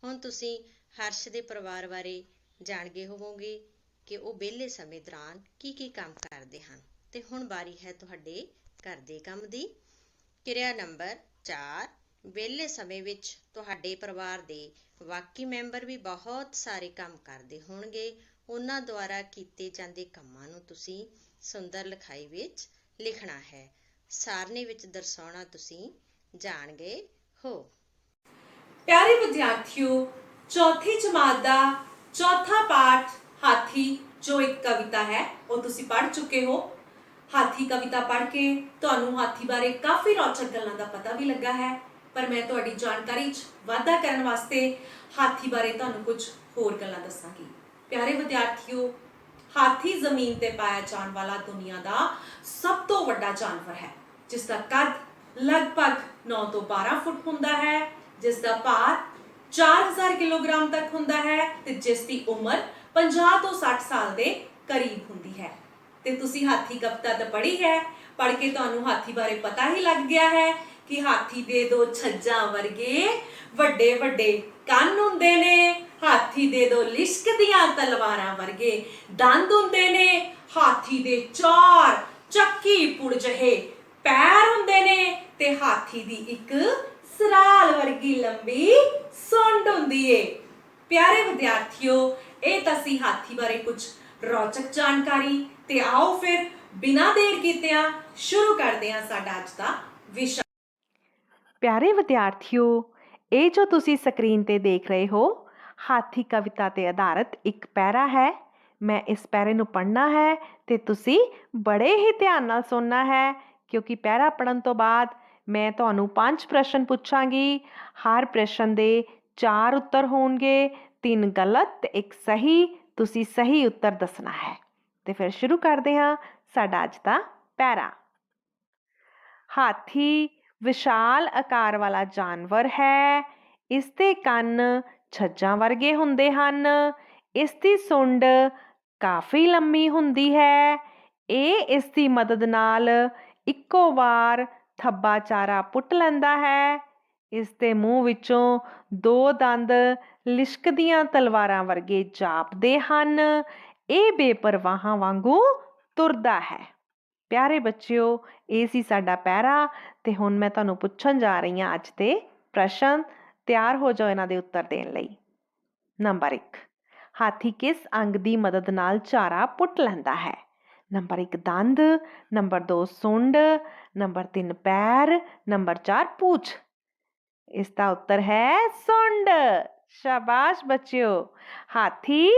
ਹੁਣ ਤੁਸੀਂ ਹਰਸ਼ ਦੇ ਪਰਿਵਾਰ ਬਾਰੇ ਜਾਣ ਗਏ ਹੋਵੋਗੇ ਕਿ ਉਹ ਵਿਹਲੇ ਸਮੇਂ ਦੌਰਾਨ ਕੀ ਕੰਮ ਕਰਦੇ ਹਨ। ਤੇ ਹੁਣ ਵਾਰੀ ਹੈ ਤੁਹਾਡੇ ਘਰ ਦੇ ਕੰਮ ਦੀ। ਕਿਰਿਆ ਨੰਬਰ 4, ਵਿਹਲੇ ਸਮੇਂ ਵਿੱਚ ਤੁਹਾਡੇ ਪਰਿਵਾਰ ਦੇ ਬਾਕੀ ਮੈਂਬਰ ਵੀ ਬਹੁਤ ਸਾਰੇ ਕੰਮ ਕਰਦੇ ਹੋਣਗੇ। ਉਹਨਾਂ ਦੁਆਰਾ ਕੀਤੇ ਜਾਂਦੇ ਕੰਮਾਂ ਨੂੰ ਤੁਸੀਂ ਸੁੰਦਰ ਲਿਖਾਈ ਵਿੱਚ ਲਿਖਣਾ ਹੈ। ਸਾਰਣੀ ਵਿੱਚ ਦਰਸਾਉਣਾ ਤੁਸੀਂ ਜਾਣ ਗਏ ਹੋ। ਪਿਆਰੇ ਵਿਦਿਆਰਥੀਓ, ਚੌਥੀ ਜਮਾਤ ਦਾ ਚੌਥਾ ਪਾਠ ਹਾਥੀ, ਜੋ ਇੱਕ ਕਵਿਤਾ ਹੈ, ਉਹ ਤੁਸੀਂ ਪੜ੍ਹ ਚੁੱਕੇ ਹੋ। ਹਾਥੀ ਕਵਿਤਾ ਪੜ੍ਹ ਕੇ ਤੁਹਾਨੂੰ ਹਾਥੀ ਬਾਰੇ ਕਾਫੀ ਰੌਚਕ ਗੱਲਾਂ ਦਾ ਪਤਾ ਵੀ ਲੱਗਾ ਹੈ, ਪਰ ਮੈਂ ਤੁਹਾਡੀ ਜਾਣਕਾਰੀ 'ਚ ਵਾਧਾ ਕਰਨ ਵਾਸਤੇ ਹਾਥੀ ਬਾਰੇ ਤੁਹਾਨੂੰ ਕੁਝ ਹੋਰ ਗੱਲਾਂ ਦੱਸਾਂਗੀ। ਪਿਆਰੇ ਵਿਦਿਆਰਥੀਓ, ਹਾਥੀ ਜ਼ਮੀਨ ਤੇ ਪਾਇਆ ਜਾਣ ਵਾਲਾ ਦੁਨੀਆ ਦਾ ਸਭ ਤੋਂ ਵੱਡਾ ਜਾਨਵਰ ਹੈ, ਜਿਸ ਦਾ ਕੱਦ ਲਗਭਗ 9 ਤੋਂ 12 ਫੁੱਟ ਹੁੰਦਾ ਹੈ, ਜਿਸ ਦਾ ਭਾਰ 4000 ਕਿਲੋਗ੍ਰਾਮ ਤੱਕ ਹੁੰਦਾ ਹੈ ਤੇ ਜਿਸ ਦੀ ਉਮਰ 50 ਤੋਂ 60 ਸਾਲ ਦੇ ਕਰੀਬ ਹੁੰਦੀ ਹੈ। ਤੇ ਤੁਸੀਂ ਹਾਥੀ ਕਵਿਤਾ ਤਾਂ ਪੜ੍ਹੀ ਹੈ, ਪੜ੍ਹ ਕੇ ਤੁਹਾਨੂੰ ਹਾਥੀ ਬਾਰੇ ਪਤਾ ਹੀ ਲੱਗ ਗਿਆ ਹੈ ਕਿ ਹਾਥੀ ਦੇ 2 ਛੱਜਾਂ ਵਰਗੇ ਵੱਡੇ ਵੱਡੇ ਕੰਨ ਹੁੰਦੇ ਨੇ, ਹਾਥੀ ਦੇ 2 ਲਿਸ਼ਕਦੀਆਂ ਤਲਵਾਰਾਂ ਵਰਗੇ ਦੰਦ ਹੁੰਦੇ ਨੇ, ਹਾਥੀ ਦੇ 4 ਚੱਕੀ ਪੁੜ ਜਿਹੇ ਪੈਰ ਹੁੰਦੇ ਨੇ ਤੇ ਹਾਥੀ ਦੀ ਇੱਕ ਸਰਾਲ ਵਰਗੀ ਲੰਬੀ ਸੁੰਡ ਹੁੰਦੀ ਏ। ਪਿਆਰੇ ਵਿਦਿਆਰਥੀਓ, ਇਹ ਤਾਂ ਸੀ ਹਾਥੀ ਬਾਰੇ ਕੁਝ ਰੌਚਕ ਜਾਣਕਾਰੀ। ਤੇ ਆਓ ਫਿਰ ਬਿਨਾਂ ਦੇਰ ਕੀਤਿਆਂ ਸ਼ੁਰੂ ਕਰਦੇ ਹਾਂ ਸਾਡਾ ਅੱਜ ਦਾ ਵਿਸ਼ਾ। ਪਿਆਰੇ ਵਿਦਿਆਰਥੀਓ, ਇਹ ਜੋ ਤੁਸੀਂ ਸਕਰੀਨ ਤੇ ਦੇਖ ਰਹੇ ਹੋ, ਹਾਥੀ ਕਵਿਤਾ ਤੇ ਆਧਾਰਿਤ ਇੱਕ ਪੈਰਾ ਹੈ। ਮੈਂ ਇਸ ਪੈਰੇ ਨੂੰ ਪੜ੍ਹਨਾ ਹੈ ਤੇ ਤੁਸੀਂ ਬੜੇ ਹੀ ਧਿਆਨ ਨਾਲ ਸੁਣਨਾ ਹੈ, ਕਿਉਂਕਿ ਪੈਰਾ ਪੜ੍ਹਨ ਤੋਂ ਬਾਅਦ ਮੈਂ ਤੁਹਾਨੂੰ 5 ਪ੍ਰਸ਼ਨ ਪੁੱਛਾਂਗੀ। ਹਰ ਪ੍ਰਸ਼ਨ ਦੇ 4 ਉੱਤਰ ਹੋਣਗੇ, 3 ਗਲਤ ਤੇ 1 ਸਹੀ। ਤੁਸੀਂ ਸਹੀ ਉੱਤਰ ਦੱਸਣਾ ਹੈ। ਤੇ ਫਿਰ ਸ਼ੁਰੂ ਕਰਦੇ ਹਾਂ ਸਾਡਾ ਅੱਜ ਦਾ ਪੈਰਾ। ਹਾਥੀ ਵਿਸ਼ਾਲ ਆਕਾਰ ਵਾਲਾ ਜਾਨਵਰ ਹੈ। ਇਸ ਦੇ ਕੰਨ ਛੱਜਾਂ ਵਰਗੇ ਹੁੰਦੇ ਹਨ। ਇਸ ਦੀ ਸੁੰਡ ਕਾਫੀ ਲੰਮੀ ਹੁੰਦੀ ਹੈ। ਇਹ ਇਸ ਦੀ ਮਦਦ ਨਾਲ ਇੱਕੋ ਵਾਰ ਥੱਬਾ ਚਾਰਾ ਪੁੱਟ ਲੈਂਦਾ ਹੈ। ਇਸ ਦੇ ਮੂੰਹ ਵਿੱਚੋਂ 2 ਦੰਦ ਲਿਸ਼ਕਦੀਆਂ ਤਲਵਾਰਾਂ ਵਰਗੇ ਜਾਪਦੇ ਹਨ। ਇਹ ਬੇਪਰਵਾਹਾਂ ਵਾਂਗੂ ਤੁਰਦਾ ਹੈ। ਪਿਆਰੇ ਬੱਚਿਓ, ਇਹ ਸੀ ਸਾਡਾ ਪੈਰਾ ਤੇ ਹੁਣ ਮੈਂ ਤੁਹਾਨੂੰ ਪੁੱਛਣ ਜਾ ਰਹੀ ਹਾਂ ਅੱਜ ਦੇ ਪ੍ਰਸ਼ਨ। ਤਿਆਰ ਹੋ ਜਾਓ ਇਹਨਾਂ ਦੇ ਉੱਤਰ ਦੇਣ ਲਈ। ਨੰਬਰ 1, ਹਾਥੀ ਕਿਸ ਅੰਗ ਦੀ ਮਦਦ ਨਾਲ ਚਾਰਾ ਪੁੱਟ ਲੈਂਦਾ ਹੈ? ਨੰਬਰ 1 ਦੰਦ, ਨੰਬਰ 2 ਸੁੰਡ, ਨੰਬਰ 3 ਪੈਰ, ਨੰਬਰ 4 ਪੂਛ। ਇਸ ਦਾ ਉੱਤਰ ਹੈ ਸੁੰਡ। ਸ਼ਾਬਾਸ਼ ਬੱਚਿਓ, ਹਾਥੀ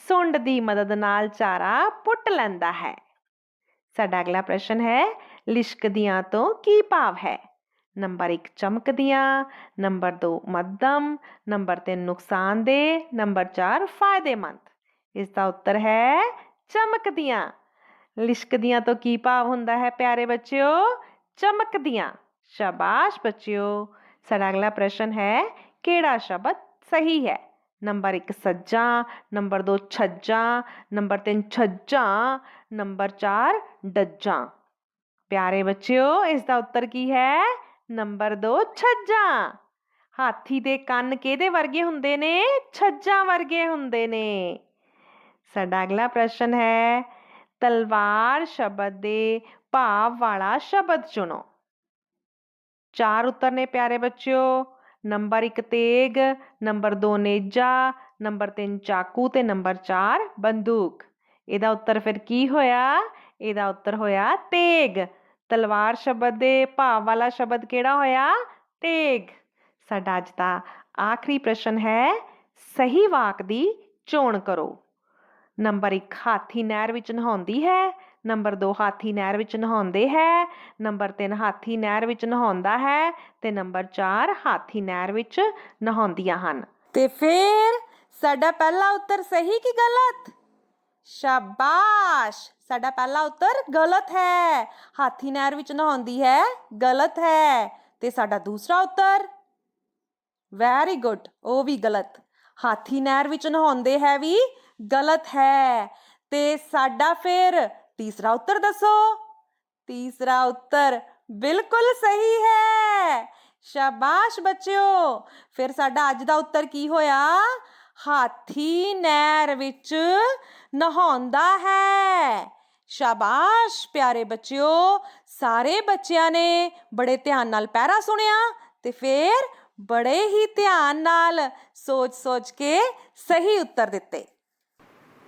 ਸੁੰਡ ਦੀ ਮਦਦ ਨਾਲ ਚਾਰਾ ਪੁੱਟ ਲੈਂਦਾ ਹੈ। ਸਾਡਾ ਅਗਲਾ ਪ੍ਰਸ਼ਨ ਹੈ, ਲਿਸ਼ਕਦੀਆਂ ਤੋਂ ਕੀ ਭਾਵ ਹੈ? ਨੰਬਰ 1 ਚਮਕਦੀਆਂ, ਨੰਬਰ 2 ਮੱਧਮ, ਨੰਬਰ 3 ਨੁਕਸਾਨਦੇਹ, ਨੰਬਰ 4 ਫਾਇਦੇਮੰਦ। ਇਸ ਦਾ ਉੱਤਰ ਹੈ ਚਮਕਦੀਆਂ। ਲਿਸ਼ਕਦੀਆਂ ਤੋਂ ਕੀ ਭਾਵ ਹੁੰਦਾ ਹੈ ਪਿਆਰੇ ਬੱਚਿਓ? ਚਮਕਦੀਆਂ। ਸ਼ਾਬਾਸ਼ ਬੱਚਿਓ। ਸਾਡਾ ਅਗਲਾ ਪ੍ਰਸ਼ਨ ਹੈ, ਕਿਹੜਾ ਸ਼ਬਦ ਸਹੀ ਹੈ? ਨੰਬਰ 1 ਸੱਜਾਂ, ਨੰਬਰ 2 ਛੱਜਾਂ, ਨੰਬਰ 3 ਛੱਜਾਂ, ਨੰਬਰ 4 ਡੱਜਾਂ। ਪਿਆਰੇ ਬੱਚਿਓ, ਇਸ ਦਾ ਉੱਤਰ ਕੀ ਹੈ? ਨੰਬਰ 2 ਛੱਜਾਂ। ਹਾਥੀ ਦੇ ਕੰਨ ਕਿਹਦੇ ਵਰਗੇ ਹੁੰਦੇ ਨੇ? ਛੱਜਾਂ ਵਰਗੇ ਹੁੰਦੇ ਨੇ। ਸਾਡਾ ਅਗਲਾ ਪ੍ਰਸ਼ਨ ਹੈ, ਤਲਵਾਰ ਸ਼ਬਦ ਦੇ ਭਾਵ ਵਾਲਾ ਸ਼ਬਦ ਚੁਣੋ। 4 ਉੱਤਰ ਨੇ ਪਿਆਰੇ ਬੱਚਿਓ। ਨੰਬਰ 1 ਤੇਗ, ਨੰਬਰ 2 ਨੇਜਾ, ਨੰਬਰ 3 ਚਾਕੂ ਤੇ ਨੰਬਰ 4 ਬੰਦੂਕ। ਇਹਦਾ ਉੱਤਰ ਫਿਰ ਕੀ ਹੋਇਆ? ਇਹਦਾ ਉੱਤਰ ਹੋਇਆ ਤੇਗ। ਤਲਵਾਰ ਸ਼ਬਦ ਦੇ ਭਾਵ ਵਾਲਾ ਸ਼ਬਦ ਕਿਹੜਾ ਹੋਇਆ? ਤੇਗ। ਸਾਡਾ ਅੱਜ ਦਾ ਆਖਰੀ ਪ੍ਰਸ਼ਨ ਹੈ, ਸਹੀ ਵਾਕ ਦੀ ਚੋਣ ਕਰੋ। ਨੰਬਰ 1 ਹਾਥੀ ਨਹਿਰ ਵਿੱਚ ਨਹਾਉਂਦੀ ਹੈ, ਨੰਬਰ 2 ਹਾਥੀ ਨਹਿਰ ਵਿੱਚ ਨਹਾਉਂਦੇ ਹੈ, ਨੰਬਰ 3 ਹਾਥੀ ਨਹਿਰ ਵਿੱਚ ਨਹਾਉਂਦਾ ਹੈ ਤੇ ਨੰਬਰ 4 ਹਾਥੀ ਨਹਿਰ ਵਿੱਚ ਨਹਾਉਂਦੀਆਂ ਹਨ। ਤੇ ਫਿਰ ਸਾਡਾ ਪਹਿਲਾ ਉੱਤਰ ਸਹੀ ਕਿ ਗਲਤ? ਸ਼ਾਬਾਸ਼, ਸਾਡਾ ਪਹਿਲਾ ਉੱਤਰ ਗਲਤ ਹੈ। ਹਾਥੀ ਨਹਿਰ ਵਿੱਚ ਨਹਾਉਂਦੀ ਹੈ ਗਲਤ ਹੈ। ਤੇ ਸਾਡਾ ਦੂਸਰਾ ਉੱਤਰ ਵੈਰੀ ਗੁੱਡ, ਉਹ ਵੀ ਗਲਤ। ਹਾਥੀ ਨਹਿਰ ਵਿੱਚ ਨਹਾਉਂਦੇ ਹੈ ਵੀ ਗਲਤ ਹੈ। ਤੇ ਸਾਡਾ ਫਿਰ ਤੀਸਰਾ ਉੱਤਰ ਦੱਸੋ। ਤੀਸਰਾ ਉੱਤਰ ਬਿਲਕੁਲ ਸਹੀ ਹੈ। ਸ਼ਾਬਾਸ਼ ਬੱਚਿਓ। ਫਿਰ ਸਾਡਾ ਅੱਜ ਦਾ ਉੱਤਰ ਕੀ ਹੋਇਆ? ਹਾਥੀ ਨਹਿਰ ਵਿੱਚ ਨਹਾਉਂਦਾ ਹੈ। ਸ਼ਾਬਾਸ਼ ਪਿਆਰੇ ਬੱਚਿਓ। ਸਾਰੇ ਬੱਚਿਆਂ ਨੇ ਬੜੇ ਧਿਆਨ ਨਾਲ ਪੈਰਾ ਸੁਣਿਆ ਤੇ ਫਿਰ ਬੜੇ ਹੀ ਧਿਆਨ ਨਾਲ ਸੋਚ ਕੇ ਸਹੀ ਉੱਤਰ ਦਿੱਤੇ।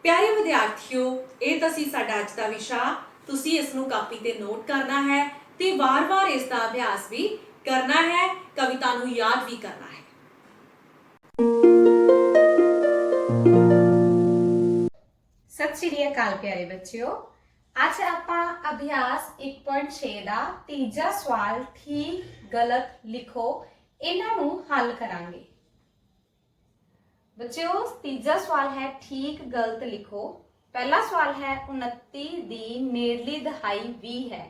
ਪਿਆਰੇ ਵਿਦਿਆਰਥੀਓ, ਇਹ ਤਾਂ ਸੀ ਸਾਡਾ ਅੱਜ ਦਾ ਵਿਸ਼ਾ। ਤੁਸੀਂ ਇਸ ਨੂੰ ਕਾਪੀ ਤੇ ਨੋਟ ਕਰਨਾ ਹੈ ਤੇ ਵਾਰ-ਵਾਰ ਇਸ ਦਾ ਅਭਿਆਸ ਵੀ ਕਰਨਾ ਹੈ, ਕਵਿਤਾ ਨੂੰ ਯਾਦ ਵੀ ਕਰਨਾ ਹੈ। ਸਤਿ ਸ਼੍ਰੀ ਅਕਾਲ ਪਿਆਰੇ ਬੱਚਿਓ। ਅੱਜ ਆਪਾਂ ਅਭਿਆਸ 1.6 ਦਾ ਤੀਜਾ ਸਵਾਲ ਠੀਕ ਗਲਤ ਲਿਖੋ ਇਹਨਾਂ ਨੂੰ ਹੱਲ ਕਰਾਂਗੇ। ਬੱਚਿਓ, ਤੀਜਾ ਸਵਾਲ ਹੈ ਠੀਕ ਗਲਤ ਲਿਖੋ। ਪਹਿਲਾ ਸਵਾਲ ਹੈ 29 ਦੀ ਨੇੜਲੀ ਦਹਾਈ 20 ਹੈ।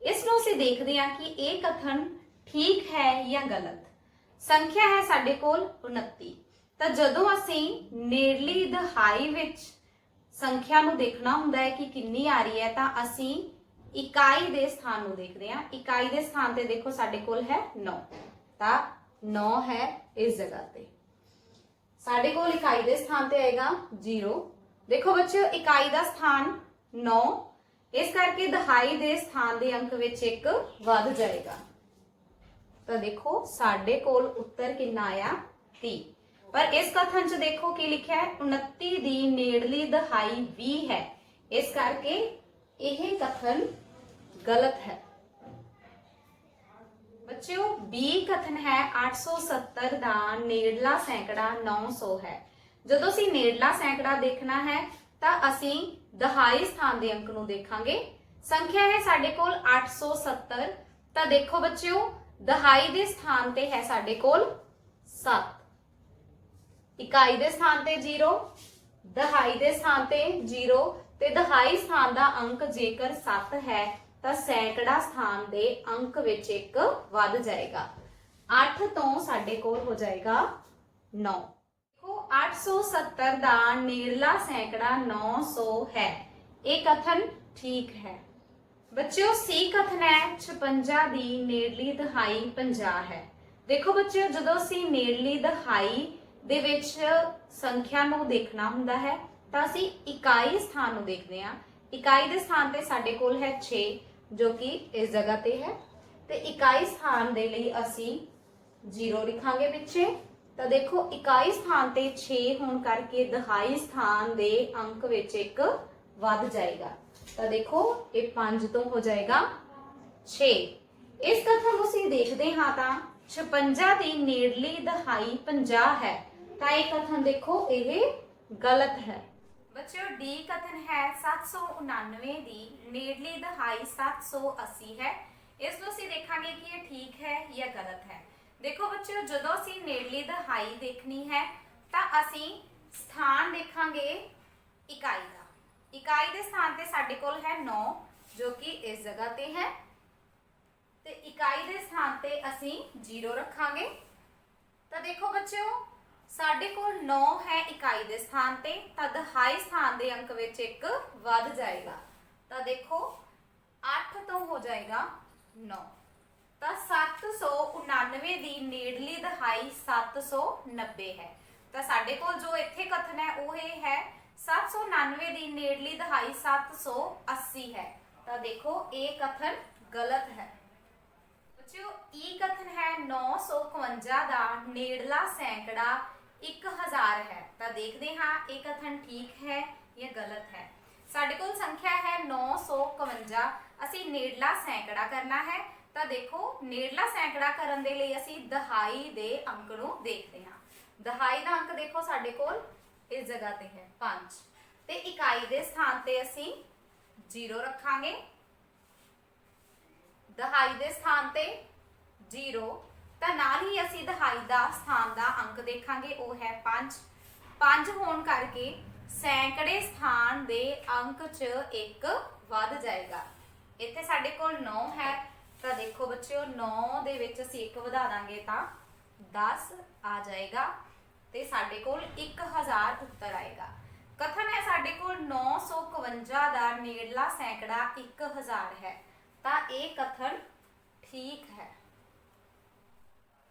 ਇਸ ਨੂੰ ਅਸੀਂ ਦੇਖਦੇ ਹਾਂ ਕਿ ਇਹ ਕਥਨ ਠੀਕ ਹੈ ਜਾਂ ਗਲਤ। ਸੰਖਿਆ ਹੈ ਸਾਡੇ ਕੋਲ 29, ਤਾਂ ਜਦੋਂ ਅਸੀਂ ਨੇੜਲੀ ਦਹਾਈ ਵਿੱਚ ਸੰਖਿਆ ਨੂੰ ਦੇਖਣਾ ਹੁੰਦਾ ਹੈ ਕਿ ਕਿੰਨੀ ਆ ਰਹੀ ਹੈ, ਤਾਂ ਅਸੀਂ ਇਕਾਈ ਦੇ ਸਥਾਨ ਨੂੰ ਦੇਖਦੇ ਹਾਂ। ਇਕਾਈ ਦੇ ਸਥਾਨ ਤੇ ਦੇਖੋ ਸਾਡੇ ਕੋਲ ਹੈ 9, ਤਾਂ 9 ਹੈ ਇਸ ਜਗ੍ਹਾ ਤੇ। ਸਾਡੇ ਕੋਲ ਇਕਾਈ ਦੇ ਸਥਾਨ ਤੇ ਆਏਗਾ 0। ਦੇਖੋ ਬੱਚਿਓ, ਇਕਾਈ ਦਾ ਸਥਾਨ 9, ਇਸ ਕਰਕੇ ਦਹਾਈ ਦੇ ਸਥਾਨ ਦੇ ਅੰਕ ਵਿੱਚ 1 ਵੱਧ ਜਾਏਗਾ। ਤਾਂ ਦੇਖੋ ਸਾਡੇ ਕੋਲ ਉੱਤਰ ਕਿੰਨਾ ਆਇਆ? 30। ਪਰ ਇਸ ਕਥਨ 'ਚ ਦੇਖੋ ਕੀ ਲਿਖਿਆ ਹੈ, 29 ਦੀ ਨੇੜਲੀ ਦਹਾਈ 20 ਹੈ। ਇਸ ਕਰਕੇ ਇਹ ਕਥਨ ਗਲਤ ਹੈ। ਬੱਚਿਓ B ਕਥਨ ਹੈ 870 ਦਾ ਨੇੜਲਾ ਸੈਂਕੜਾ 900 ਹੈ। ਜਦੋਂ ਅਸੀਂ ਨੇੜਲਾ ਸੈਂਕੜਾ ਦੇਖਣਾ ਹੈ ਤਾਂ ਅਸੀਂ ਦਹਾਈ ਸਥਾਨ ਦੇ ਅੰਕ ਨੂੰ ਦੇਖਾਂਗੇ। ਸੰਖਿਆ ਹੈ ਸਾਡੇ ਕੋਲ 870, ਤਾਂ ਦੇਖੋ ਬੱਚਿਓ ਦਹਾਈ ਦੇ ਸਥਾਨ ਤੇ ਹੈ ਸਾਡੇ ਕੋਲ 7, ਇਕਾਈ ਦੇ ਸਥਾਨ ਤੇ 0, ਦਹਾਈ ਦੇ ਸਥਾਨ ਤੇ 0 ਤੇ ਦਹਾਈ ਸਥਾਨ ਦਾ ਅੰਕ ਜੇਕਰ 7 ਹੈ ਤਾਂ ਸੈਂਕੜਾ ਸਥਾਨ ਦੇ ਅੰਕ ਵਿੱਚ 1 ਵੱਧ ਜਾਏਗਾ। 8 ਤੋਂ ਸਾਡੇ ਕੋਲ ਹੋ ਜਾਏਗਾ 9। ਦੇਖੋ 870 ਦਾ ਨੇੜਲਾ ਸੈਂਕੜਾ 900 ਹੈ। ਇਹ ਕਥਨ ਠੀਕ ਹੈ। ਬੱਚਿਓ C ਕਥਨ ਹੈ 56 ਦੀ ਨੇੜਲੀ ਦਹਾਈ 50 ਹੈ। ਦੇਖੋ ਬੱਚਿਓ ਜਦੋਂ ਅਸੀਂ ਨੇੜਲੀ ਦਹਾਈ ਦੇ ਵਿੱਚ ਸੰਖਿਆ ਨੂੰ ਦੇਖਣਾ ਹੁੰਦਾ ਹੈ ਤਾਂ ਅਸੀਂ ਇਕਾਈ ਸਥਾਨ ਨੂੰ ਦੇਖਦੇ ਹਾਂ। ਇਕਾਈ ਦੇ ਸਥਾਨ ਤੇ ਸਾਡੇ ਕੋਲ ਹੈ 6 ਜੋ ਕਿ ਇਸ ਜਗ੍ਹਾ ਤੇ ਹੈ, ਤੇ ਇਕਾਈ ਸਥਾਨ ਦੇ ਲਈ ਅਸੀਂ 0 ਲਿਖਾਂਗੇ ਪਿੱਛੇ। ਤਾਂ ਦੇਖੋ ਇਕਾਈ ਸਥਾਨ ਤੇ 6 ਹੋਣ ਕਰਕੇ ਦਹਾਈ ਸਥਾਨ ਦੇ ਅੰਕ ਵਿੱਚ 1 ਵੱਧ ਜਾਏਗਾ। ਤਾਂ ਦੇਖੋ ਇਹ 5 ਤੋਂ ਹੋ ਜਾਏਗਾ 6। ਇਸ ਕਥਨ ਨੂੰ ਅਸੀਂ ਦੇਖਦੇ ਹਾਂ ਤਾਂ 56 ਦੀ ਨੇੜਲੀ ਦਹਾਈ 50 ਹੈ, ਤਾਂ ਇਹ ਕਥਨ ਦੇਖੋ ਇਹ ਗਲਤ ਹੈ। ਬੱਚਿਓ D ਕਥਨ ਹੈ 799 ਦੀ ਨੇੜਲੀ ਦਹਾਈ 780 ਹੈ। ਇਸ ਨੂੰ ਅਸੀਂ ਦੇਖਾਂਗੇ ਕਿ ਇਹ ਠੀਕ ਹੈ ਜਾਂ ਗਲਤ ਹੈ। ਦੇਖੋ ਬੱਚਿਓ ਜਦੋਂ ਅਸੀਂ ਨੇੜਲੀ ਦਹਾਈ ਦੇਖਣੀ ਹੈ ਤਾਂ ਅਸੀਂ ਸਥਾਨ ਦੇਖਾਂਗੇ ਇਕਾਈ ਦਾ। ਇਕਾਈ ਦੇ ਸਥਾਨ ਤੇ ਸਾਡੇ ਕੋਲ ਹੈ 9 ਜੋ ਕਿ ਇਸ ਜਗ੍ਹਾ ਤੇ ਹੈ, ਤੇ ਇਕਾਈ ਦੇ ਸਥਾਨ ਤੇ ਅਸੀਂ 0 ਰੱਖਾਂਗੇ। ਤਾਂ ਦੇਖੋ ਬੱਚਿਓ ਸਾਡੇ ਕੋਲ 9 ਹੈ ਇਕਾਈ ਦੇ ਸਥਾਨ ਤੇ, ਤਾਂ ਦਹਾਈ ਸਥਾਨ ਦੇ ਅੰਕ ਵਿੱਚ 1 ਵੱਧ ਜਾਏਗਾ। ਤਾਂ ਦੇਖੋ 8 ਤੋਂ ਹੋ ਜਾਏਗਾ 9। ਤਾਂ 799 ਦੀ ਨੇੜਲੀ ਦਹਾਈ 790 ਹੈ। ਤਾਂ ਸਾਡੇ ਕੋਲ ਜੋ ਇੱਥੇ ਕਥਨ ਹੈ ਉਹ ਇਹ ਹੈ 799 ਦੀ ਨੇੜਲੀ ਦਹਾਈ 780 ਹੈ। ਤਾਂ ਦੇਖੋ ਇਹ ਕਥਨ ਗਲਤ ਹੈ। ਬੱਚਿਓ E ਕਥਨ ਹੈ 951 ਦਾ ਨੇੜਲਾ ਸੈਂਕੜਾ 1000 ਹੈ। ਤਾਂ ਦੇਖਦੇ ਹਾਂ ਇਹ ਕਥਨ ਠੀਕ ਹੈ ਜਾਂ ਗਲਤ ਹੈ। ਸਾਡੇ ਕੋਲ ਸੰਖਿਆ ਹੈ 951, ਅਸੀਂ ਨੇੜਲਾ ਸੈਂਕੜਾ ਕਰਨਾ ਹੈ। ਤਾਂ ਦੇਖੋ ਨੇੜਲਾ ਸੈਂਕੜਾ ਕਰਨ ਦੇ ਲਈ ਅਸੀਂ ਦਹਾਈ ਦੇ ਅੰਕ ਨੂੰ ਦੇਖਦੇ ਹਾਂ। ਦਹਾਈ ਦਾ ਅੰਕ ਦੇਖੋ ਸਾਡੇ ਕੋਲ ਇਸ ਜਗ੍ਹਾ ਤੇ ਹੈ 5, ਤੇ ਇਕਾਈ ਦੇ ਸਥਾਨ ਤੇ ਅਸੀਂ 0 ਰੱਖਾਂਗੇ। ਦਹਾਈ ਦੇ ਸਥਾਨ ਤੇ 0, ਤਾਂ ਨਾਲ ਹੀ ਅਸੀਂ ਦਹਾਈ ਦਾ ਸਥਾਨ ਦਾ ਅੰਕ ਦੇਖਾਂਗੇ ਉਹ ਹੈ 5। 5 ਹੋਣ ਕਰਕੇ ਸੈਂਕੜੇ ਸਥਾਨ ਦੇ ਅੰਕ 'ਚ 1 ਵੱਧ ਜਾਏਗਾ। ਇੱਥੇ ਸਾਡੇ ਕੋਲ 9 ਹੈ, ਤਾਂ ਦੇਖੋ ਬੱਚਿਓ 9 ਦੇ ਵਿੱਚ ਅਸੀਂ 1 ਵਧਾ ਦਾਂਗੇ ਤਾਂ 10 ਆ ਜਾਏਗਾ ਤੇ ਸਾਡੇ ਕੋਲ 1000 ਉੱਤਰ ਆਏਗਾ। ਕਥਨ ਹੈ ਸਾਡੇ ਕੋਲ 951 ਦਾ ਨੇੜਲਾ ਸੈਂਕੜਾ 1000 ਹੈ। ਤਾਂ ਇਹ ਕਥਨ ਠੀਕ ਹੈ।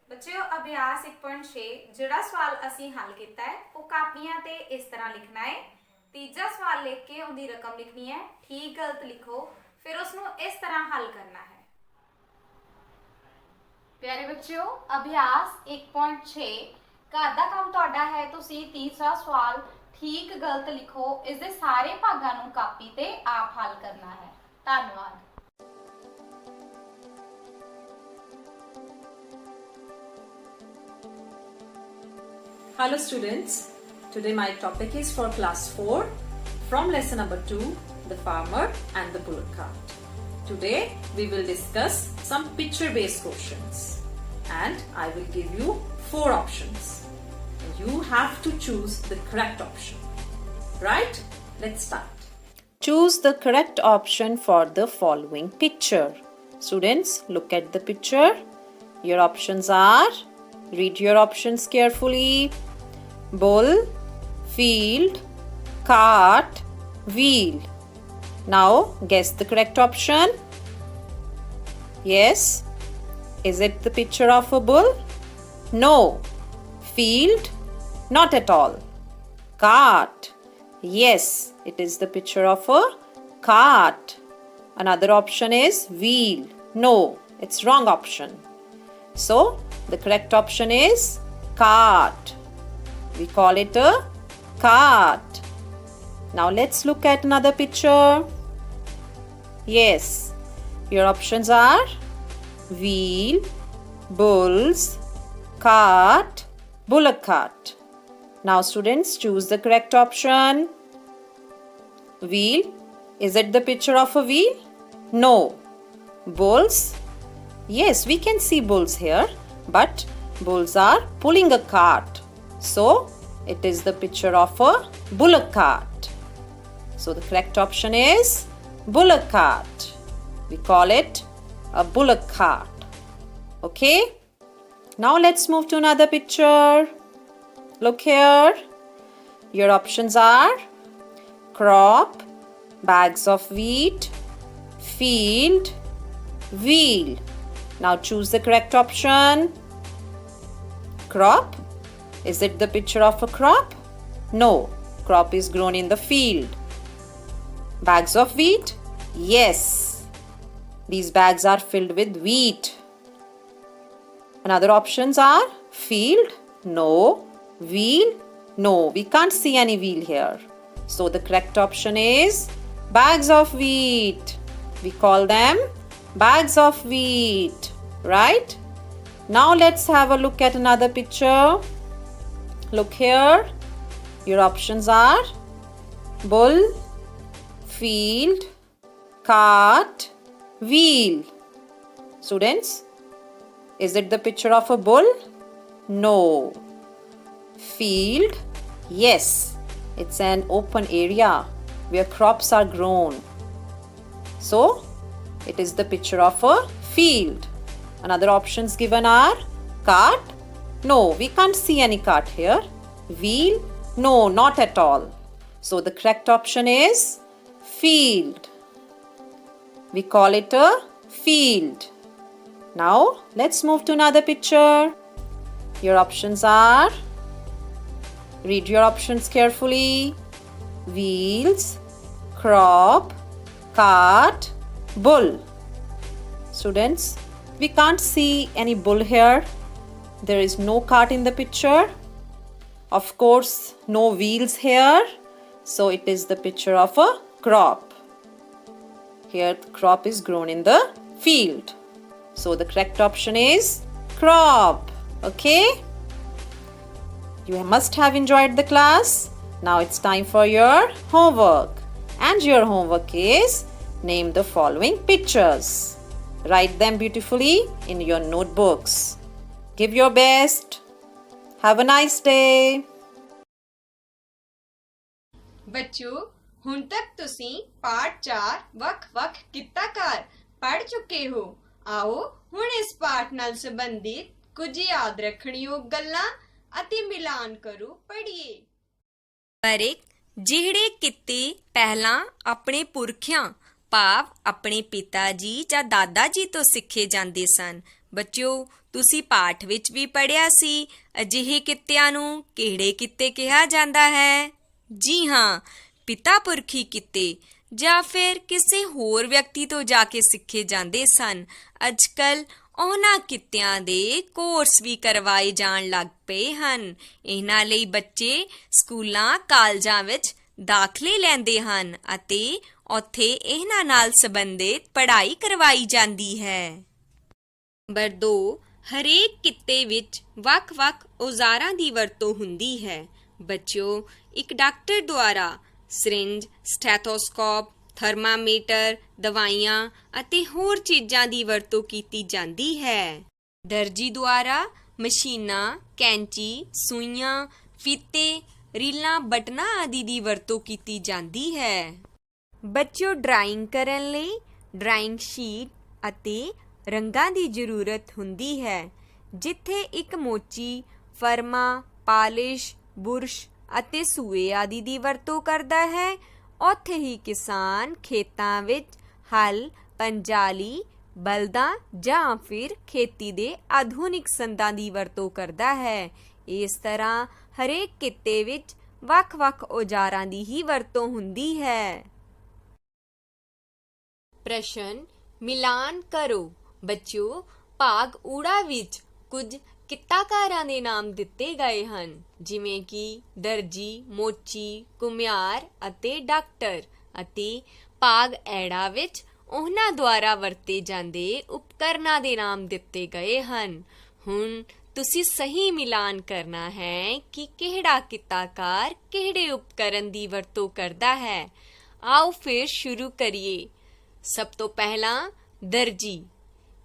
ਬੱਚਿਓ ਅਭਿਆਸ 1.6 ਜਿਹੜਾ ਸਵਾਲ ਅਸੀਂ ਹੱਲ ਕੀਤਾ ਹੈ ਉਹ ਕਾਪੀਆਂ ਤੇ ਇਸ ਤਰ੍ਹਾਂ ਲਿਖਣਾ ਹੈ। ਤੀਜਾ ਸਵਾਲ ਲਿਖ ਕੇ ਉਹਦੀ ਰਕਮ ਲਿਖਣੀ ਹੈ, ਠੀਕ ਗਲਤ ਲਿਖੋ, ਫਿਰ ਉਸ ਨੂੰ ਇਸ ਤਰ੍ਹਾਂ ਹੱਲ ਕਰਨਾ ਹੈ। ਪਿਆਰੇ ਬੱਚਿਓ ਅਭਿਆਸ 1.6 ਘਰ ਦਾ ਕੰਮ ਤੁਹਾਡਾ ਹੈ। ਤੁਸੀਂ ਤੀਸਰਾ ਸਵਾਲ ਠੀਕ ਗਲਤ ਲਿਖੋ, ਇਸ ਦੇ ਸਾਰੇ ਭਾਗਾਂ ਨੂੰ ਕਾਪੀ ਤੇ ਆਪ ਹੱਲ ਕਰਨਾ ਹੈ। ਧੰਨਵਾਦ। Hello students, today my topic is for class 4 from lesson number 2, the farmer and the bullock cart. Today we will discuss some picture based questions and I will give you 4 options. You have to choose the correct option. Right? Let's start. Choose the correct option for the following picture. Students, look at the picture. Your options are, read your options carefully. Bull, field, cart, wheel. Now guess the correct option. Yes. Is it the picture of a bull? No. Field? Not at all. Cart? Yes, it is the picture of a cart. Another option is wheel. No, it's wrong option. So the correct option is cart. We call it a cart. Now let's look at another picture. Yes, your options are wheel, bulls, cart, bullock cart. Now students, choose the correct option. Wheel. Is it the picture of a wheel? No. Bulls. Yes, we can see bulls here, but bulls are pulling a cart. So, it is the picture of a bullock cart. So, the correct option is bullock cart. We call it a bullock cart. Okay? Now, let's move to another picture. Look here. Your options are crop, bags of wheat, field, wheel. Now choose the correct option. Crop. Is it the picture of a crop? No. Crop is grown in the field. Bags of wheat? Yes. These bags are filled with wheat. Another options are field? No. Wheel? No. We can't see any wheel here. So the correct option is bags of wheat. We call them bags of wheat, right? Now let's have a look at another picture. Look here. Your options are bull, field, cart, wheel. Students, is it the picture of a bull? No. Field? Yes. It's an open area where crops are grown. So, it is the picture of a field. Another options given are cart. No, we can't see any cart here. Wheel. No, not at all. So, the correct option is field. We call it a field. Now, let's move to another picture. Your options are, read your options carefully. Wheels, crop, cart, bull. Students, we can't see any bull here. There is no cart in the picture. Of course, no wheels here. So it is the picture of a crop. Here the crop is grown in the field. So the correct option is crop. Okay? You must have enjoyed the class. Now it's time for your homework. And your homework is name the following pictures. Write them beautifully in your notebooks. Give your best. Have a nice day. ਬੱਚਿਓ ਹੁਣ ਤੱਕ ਤੁਸੀਂ ਪਾਠ 4 ਵੱਖ-ਵੱਖ ਕਿੱਤਾਕਾਰ ਪੜ੍ਹ ਚੁੱਕੇ ਹੋ। ਆਓ ਹੁਣ ਇਸ ਪਾਠ ਨਾਲ ਸੰਬੰਧਿਤ ਕੁਝ ਯਾਦ ਰੱਖਣਯੋਗ ਗੱਲਾਂ ਅਤੇ ਮਿਲਾਨ ਕਰੋ ਪੜ੍ਹੀਏ। ਪਰ ਜਿਹੜੇ ਕਿੱਤੇ ਪਹਿਲਾਂ ਆਪਣੇ ਪੁਰਖਿਆਂ ਭਾਵ ਆਪਣੇ ਪਿਤਾ ਜੀ ਜਾਂ ਦਾਦਾ ਜੀ ਤੋਂ ਸਿੱਖੇ ਜਾਂਦੇ ਸਨ। ਬੱਚਿਓ ਤੁਸੀਂ ਪਾਠ ਵਿੱਚ ਵੀ ਪੜ੍ਹਿਆ ਸੀ ਅਜਿਹੇ ਕਿੱਤਿਆਂ ਨੂੰ ਕਿਹੜੇ ਕਿੱਤੇ ਕਿਹਾ ਜਾਂਦਾ ਹੈ? ਜੀ ਹਾਂ, ਪਿਤਾ ਪੁਰਖੀ ਕਿੱਤੇ ਜਾਂ ਫਿਰ ਕਿਸੇ ਹੋਰ ਵਿਅਕਤੀ ਤੋਂ ਜਾ ਕੇ ਸਿੱਖੇ ਜਾਂਦੇ ਸਨ। ਅੱਜ-ਕੱਲ੍ਹ ਉਹਨਾਂ ਕਿੱਤਿਆਂ ਦੇ ਕੋਰਸ ਵੀ ਕਰਵਾਏ ਜਾਣ ਲੱਗ ਪਏ ਹਨ। ਇਹਨਾਂ ਲਈ ਬੱਚੇ ਸਕੂਲਾਂ ਕਾਲਜਾਂ ਵਿੱਚ ਦਾਖਲੇ ਲੈਂਦੇ ਹਨ ਅਤੇ ਉੱਥੇ ਇਹਨਾਂ ਨਾਲ ਸੰਬੰਧਿਤ ਪੜ੍ਹਾਈ ਕਰਵਾਈ ਜਾਂਦੀ ਹੈ। ਨੰਬਰ 2, ਹਰੇਕ ਕਿੱਤੇ ਵਿੱਚ ਵੱਖ-ਵੱਖ ਔਜ਼ਾਰਾਂ ਦੀ ਵਰਤੋਂ ਹੁੰਦੀ ਹੈ। ਬੱਚਿਓ ਇੱਕ ਡਾਕਟਰ ਦੁਆਰਾ ਸਿਰਿੰਜ, ਸਟੈਥੋਸਕੋਪ, ਥਰਮਾਮੀਟਰ, ਦਵਾਈਆਂ ਅਤੇ ਹੋਰ ਚੀਜ਼ਾਂ ਦੀ ਵਰਤੋਂ ਕੀਤੀ ਜਾਂਦੀ ਹੈ। ਦਰਜੀ ਦੁਆਰਾ ਮਸ਼ੀਨਾਂ, ਕੈਂਚੀ, ਸੂਈਆਂ, ਫੀਤੇ, ਰੀਲਾਂ, ਬਟਨਾਂ ਆਦਿ ਦੀ ਵਰਤੋਂ ਕੀਤੀ ਜਾਂਦੀ ਹੈ। ਬੱਚਿਓ ਡਰਾਇੰਗ ਕਰਨ ਲਈ ਡਰਾਇੰਗ ਸ਼ੀਟ ਅਤੇ ਰੰਗਾਂ ਦੀ ਜ਼ਰੂਰਤ ਹੁੰਦੀ ਹੈ। ਜਿੱਥੇ ਇੱਕ ਮੋਚੀ, ਫਰਮਾ, ਪਾਲਿਸ਼, ਬੁਰਸ਼ ਅਤੇ ਸੂਏ ਆਦਿ ਦੀ ਵਰਤੋਂ ਕਰਦਾ ਹੈ, ਉੱਥੇ ਹੀ ਕਿਸਾਨ ਖੇਤਾਂ ਵਿੱਚ ਹਲ, ਪੰਜਾਲੀ, ਬਲਦਾਂ ਜਾਂ ਫਿਰ ਖੇਤੀ ਦੇ ਆਧੁਨਿਕ ਸੰਦਾਂ ਦੀ ਵਰਤੋਂ ਕਰਦਾ ਹੈ। ਇਸ ਤਰ੍ਹਾਂ ਹਰੇਕ ਕਿੱਤੇ ਵਿੱਚ ਵੱਖ-ਵੱਖ ਔਜ਼ਾਰਾਂ ਦੀ ਹੀ ਵਰਤੋਂ ਹੁੰਦੀ ਹੈ। ਪ੍ਰਸ਼ਨ ਮਿਲਾਨ ਕਰੋ। ਬੱਚਿਓ ਭਾਗ ਊੜਾ ਵਿੱਚ ਕੁਝ ਕਿੱਤਾਕਾਰਾਂ ਦੇ ਨਾਮ ਦਿੱਤੇ ਗਏ ਹਨ, ਜਿਵੇਂ ਕਿ ਦਰਜੀ, ਮੋਚੀ, ਘੁਮਿਆਰ ਅਤੇ ਡਾਕਟਰ, ਅਤੇ ਭਾਗ ਐੜਾ ਵਿੱਚ ਉਹਨਾਂ ਦੁਆਰਾ ਵਰਤੇ ਜਾਂਦੇ ਉਪਕਰਨਾਂ ਦੇ ਨਾਮ ਦਿੱਤੇ ਗਏ ਹਨ। ਹੁਣ ਤੁਸੀਂ ਸਹੀ ਮਿਲਾਨ ਕਰਨਾ ਹੈ ਕਿ ਕਿਹੜਾ ਕਿੱਤਾਕਾਰ ਕਿਹੜੇ ਉਪਕਰਨ ਦੀ ਵਰਤੋਂ ਕਰਦਾ ਹੈ। ਆਓ ਫਿਰ ਸ਼ੁਰੂ ਕਰੀਏ। ਸਭ ਤੋਂ ਪਹਿਲਾਂ ਦਰਜੀ।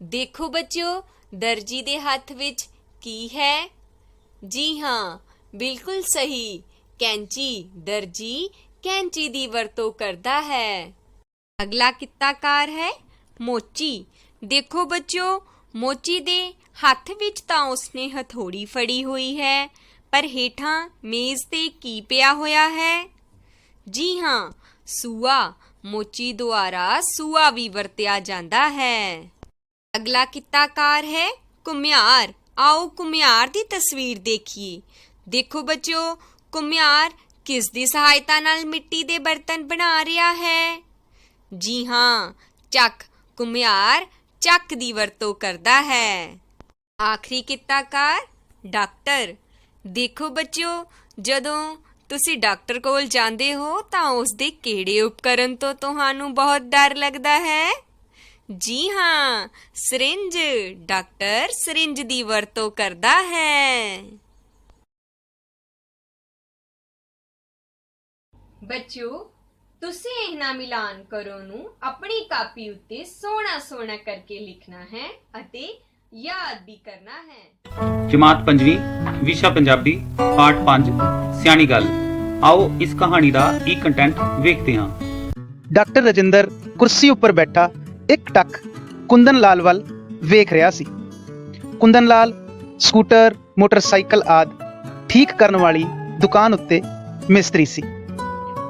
ਦੇਖੋ ਬੱਚਿਓ, ਦਰਜੀ ਦੇ ਹੱਥ ਵਿੱਚ ਕੀ ਹੈ? ਜੀ ਹਾਂ, ਬਿਲਕੁਲ ਸਹੀ, ਕੈਂਚੀ। ਦਰਜੀ ਕੈਂਚੀ ਦੀ ਵਰਤੋਂ ਕਰਦਾ ਹੈ। ਅਗਲਾ ਕਿੱਤਾਕਾਰ ਹੈ ਮੋਚੀ। ਦੇਖੋ ਬੱਚਿਓ, ਮੋਚੀ ਦੇ ਹੱਥ ਵਿੱਚ ਤਾਂ ਉਸਨੇ ਹਥੌੜੀ ਫੜੀ ਹੋਈ ਹੈ, ਪਰ ਹੇਠਾਂ ਮੇਜ਼ ਤੇ ਕੀ ਪਿਆ ਹੋਇਆ ਹੈ? ਜੀ ਹਾਂ, ਸੂਆ। ਮੋਚੀ ਦੁਆਰਾ ਸੂਆ ਵੀ ਵਰਤਿਆ ਜਾਂਦਾ ਹੈ। ਅਗਲਾ ਕਿੱਤਾਕਾਰ ਹੈ ਘੁਮਿਆਰ। ਆਓ ਘੁਮਿਆਰ ਦੀ ਤਸਵੀਰ ਦੇਖੀਏ। ਦੇਖੋ ਬੱਚਿਓ, ਘੁਮਿਆਰ ਕਿਸ ਦੀ ਸਹਾਇਤਾ ਨਾਲ ਮਿੱਟੀ ਦੇ ਬਰਤਨ ਬਣਾ ਰਿਹਾ ਹੈ? ਜੀ ਹਾਂ, ਚੱਕ। ਘੁਮਿਆਰ ਚੱਕ ਦੀ ਵਰਤੋਂ ਕਰਦਾ ਹੈ। ਆਖਰੀ ਕਿੱਤਾਕਾਰ ਡਾਕਟਰ। ਦੇਖੋ ਬੱਚਿਓ, ਜਦੋਂ ਤੁਸੀਂ ਡਾਕਟਰ ਕੋਲ ਜਾਂਦੇ ਹੋ ਤਾਂ ਉਸ ਦੇ ਕਿਹੜੇ ਉਪਕਰਨ ਤੋਂ ਤੁਹਾਨੂੰ ਬਹੁਤ ਡਰ ਲੱਗਦਾ ਹੈ? ਜੀ ਹਾਂ, ਸਿਰਿੰਜ। ਡਾਕਟਰ ਸਿਰਿੰਜ ਦੀ ਵਰਤੋਂ ਕਰਦਾ ਹੈ। ਬੱਚਿਓ, ਤੁਸੀਂ ਇਹਨਾਂ ਮਿਲਾਨ ਕਰੋ ਨੂੰ ਆਪਣੀ ਕਾਪੀ ਉੱਤੇ ਸੋਹਣਾ ਸੋਹਣਾ ਕਰਕੇ ਲਿਖਣਾ ਹੈ ਅਤੇ ਯਾਦ ਵੀ ਕਰਨਾ ਹੈ। ਜਮਾਤ 5ਵੀਂ ਵਿਸ਼ਾ ਪੰਜਾਬੀ ਪਾਠ 5 ਸਿਆਣੀ ਗੱਲ। ਆਓ ਇਸ ਕਹਾਣੀ ਦਾ ਇਹ ਕੰਟੈਂਟ ਵੇਖਦੇ ਹਾਂ। ਡਾਕਟਰ ਰਜਿੰਦਰ ਕੁਰਸੀ ਉੱਪਰ ਬੈਠਾ ਇੱਕ ਟੱਕ ਕੁੰਦਨ ਲਾਲ ਵੱਲ ਵੇਖ ਰਿਹਾ ਸੀ। ਕੁੰਦਨ ਲਾਲ ਸਕੂਟਰ, ਮੋਟਰਸਾਈਕਲ ਆਦਿ ਠੀਕ ਕਰਨ ਵਾਲੀ ਦੁਕਾਨ ਉੱਤੇ ਮਿਸਤਰੀ ਸੀ।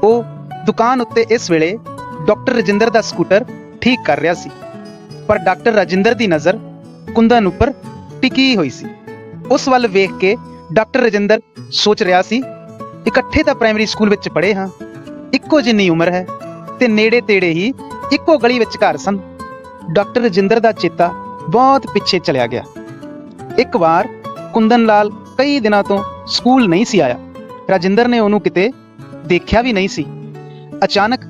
ਉਹ ਦੁਕਾਨ ਉੱਤੇ ਇਸ ਵੇਲੇ ਡਾਕਟਰ ਰਜਿੰਦਰ ਦਾ ਸਕੂਟਰ ਠੀਕ ਕਰ ਰਿਹਾ ਸੀ, ਪਰ ਡਾਕਟਰ ਰਜਿੰਦਰ ਦੀ ਨਜ਼ਰ ਕੁੰਦਨ ਉੱਪਰ ਟਿਕੀ ਹੋਈ ਸੀ। ਉਸ ਵੱਲ ਵੇਖ ਕੇ ਡਾਕਟਰ ਰਜਿੰਦਰ ਸੋਚ ਰਿਹਾ ਸੀ, ਇਕੱਠੇ ਤਾਂ ਪ੍ਰਾਇਮਰੀ ਸਕੂਲ ਵਿੱਚ ਪੜ੍ਹੇ ਹਾਂ, ਇੱਕੋ ਜਿੰਨੀ ਉਮਰ ਹੈ ਤੇ ਨੇੜੇ ਤੇੜੇ ਹੀ ਇੱਕੋ ਗਲੀ ਵਿੱਚ ਘਰ ਸਨ। ਡਾਕਟਰ ਰਜਿੰਦਰ ਦਾ ਚੇਤਾ ਬਹੁਤ ਪਿੱਛੇ ਚਲਿਆ ਗਿਆ। ਇੱਕ ਵਾਰ ਕੁੰਦਨ ਲਾਲ ਕਈ ਦਿਨਾਂ ਤੋਂ ਸਕੂਲ ਨਹੀਂ ਸੀ ਆਇਆ। ਰਜਿੰਦਰ ਨੇ ਉਹਨੂੰ ਕਿਤੇ ਦੇਖਿਆ ਵੀ ਨਹੀਂ ਸੀ। ਅਚਾਨਕ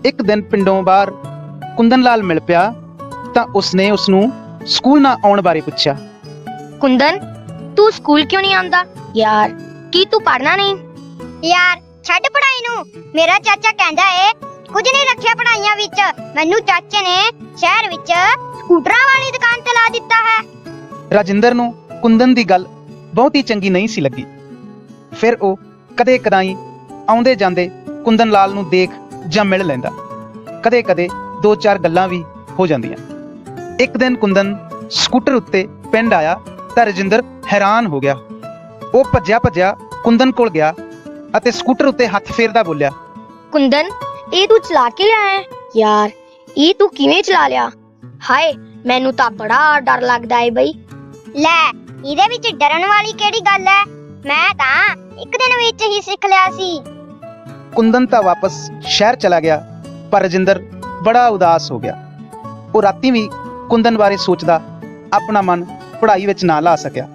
ਇੱਕ ਦਿਨ ਪਿੰਡੋਂ ਬਾਹਰ ਕੁੰਦਨ ਲਾਲ ਮਿਲ ਪਿਆ ਤਾਂ ਉਸਨੇ ਉਸਨੂੰ ਸਕੂਲ ਨਾ ਆਉਣ ਬਾਰੇ ਪੁੱਛਿਆ। ਕੁੰਦਨ, ਤੂੰ ਸਕੂਲ ਕਿਉਂ ਨਹੀਂ ਆਉਂਦਾ? ਯਾਰ, ਕੀ ਤੂੰ ਪੜ੍ਹਨਾ ਨਹੀਂ? ਯਾਰ ਛੱਡ ਪੜ੍ਹਾਈ ਨੂੰ। ਮੇਰਾ ਚਾਚਾ ਕਹਿੰਦਾ ਏ ਕੁਝ ਨਹੀਂ ਰੱਖਿਆ ਪੜ੍ਹਾਈਆਂ ਵਿੱਚ। ਮੈਨੂੰ ਚਾਚੇ ਨੇ ਸ਼ਹਿਰ ਵਿੱਚ ਸਕੂਟਰਾਂ ਵਾਲੀ ਦੁਕਾਨ ਤੇ ਲਾ ਦਿੱਤਾ ਹੈ। ਰਾਜਿੰਦਰ ਨੂੰ ਕੁੰਦਨ ਦੀ ਗੱਲ ਬਹੁਤੀ ਚੰਗੀ ਨਹੀਂ ਸੀ ਲੱਗੀ। ਫਿਰ ਉਹ ਕਦੇ ਕਦਾਈ ਆਉਂਦੇ ਜਾਂਦੇ ਕੁੰਦਨ ਲਾਲ ਨੂੰ ਦੇਖ ਜਾਂ ਮਿਲ ਲੈਂਦਾ। ਕਦੇ ਕਦੇ ਦੋ ਚਾਰ ਗੱਲਾਂ ਵੀ ਹੋ ਜਾਂਦੀਆਂ। ਇੱਕ ਦਿਨ ਕੁੰਦਨ ਸਕੂਟਰ ਉੱਤੇ ਪਿੰਡ ਆਇਆ ਤਾਂ ਰਜਿੰਦਰ ਹੈਰਾਨ ਹੋ ਗਿਆ। ਉਹ ਭੱਜਿਆ ਭੱਜਿਆ ਕੁੰਦਨ ਕੋਲ ਗਿਆ ਅਤੇ ਸਕੂਟਰ ਉੱਤੇ ਹੱਥ ਫੇਰਦਾ ਬੋਲਿਆ, ਕੁੰਦਨ, ਇਹ ਤੂੰ ਚਲਾ ਕੇ ਲਿਆ ਹੈ? ਯਾਰ, ਇਹ ਤੂੰ ਕਿਵੇਂ ਚਲਾ ਲਿਆ? ਹਾਏ, ਮੈਨੂੰ ਤਾਂ ਬੜਾ ਡਰ ਲੱਗਦਾ ਏ ਬਈ। ਲੈ, ਇਹਦੇ ਵਿੱਚ ਡਰਨ ਵਾਲੀ ਕਿਹੜੀ ਗੱਲ ਹੈ? ਮੈਂ ਤਾਂ ਇੱਕ ਦਿਨ ਵਿੱਚ ਹੀ ਸਿੱਖ ਲਿਆ ਸੀ। ਕੁੰਦਨ ਤਾਂ ਵਾਪਸ ਸ਼ਹਿਰ ਚਲਾ ਗਿਆ, ਪਰ ਰਜਿੰਦਰ ਬੜਾ ਉਦਾਸ ਹੋ ਗਿਆ। ਉਹ ਰਾਤੀ ਵੀ ਕੁੰਦਨ ਬਾਰੇ ਸੋਚਦਾ ਆਪਣਾ ਮਨ ਪੜ੍ਹਾਈ ਵਿੱਚ ਨਾ ਲਾ ਸਕਿਆ।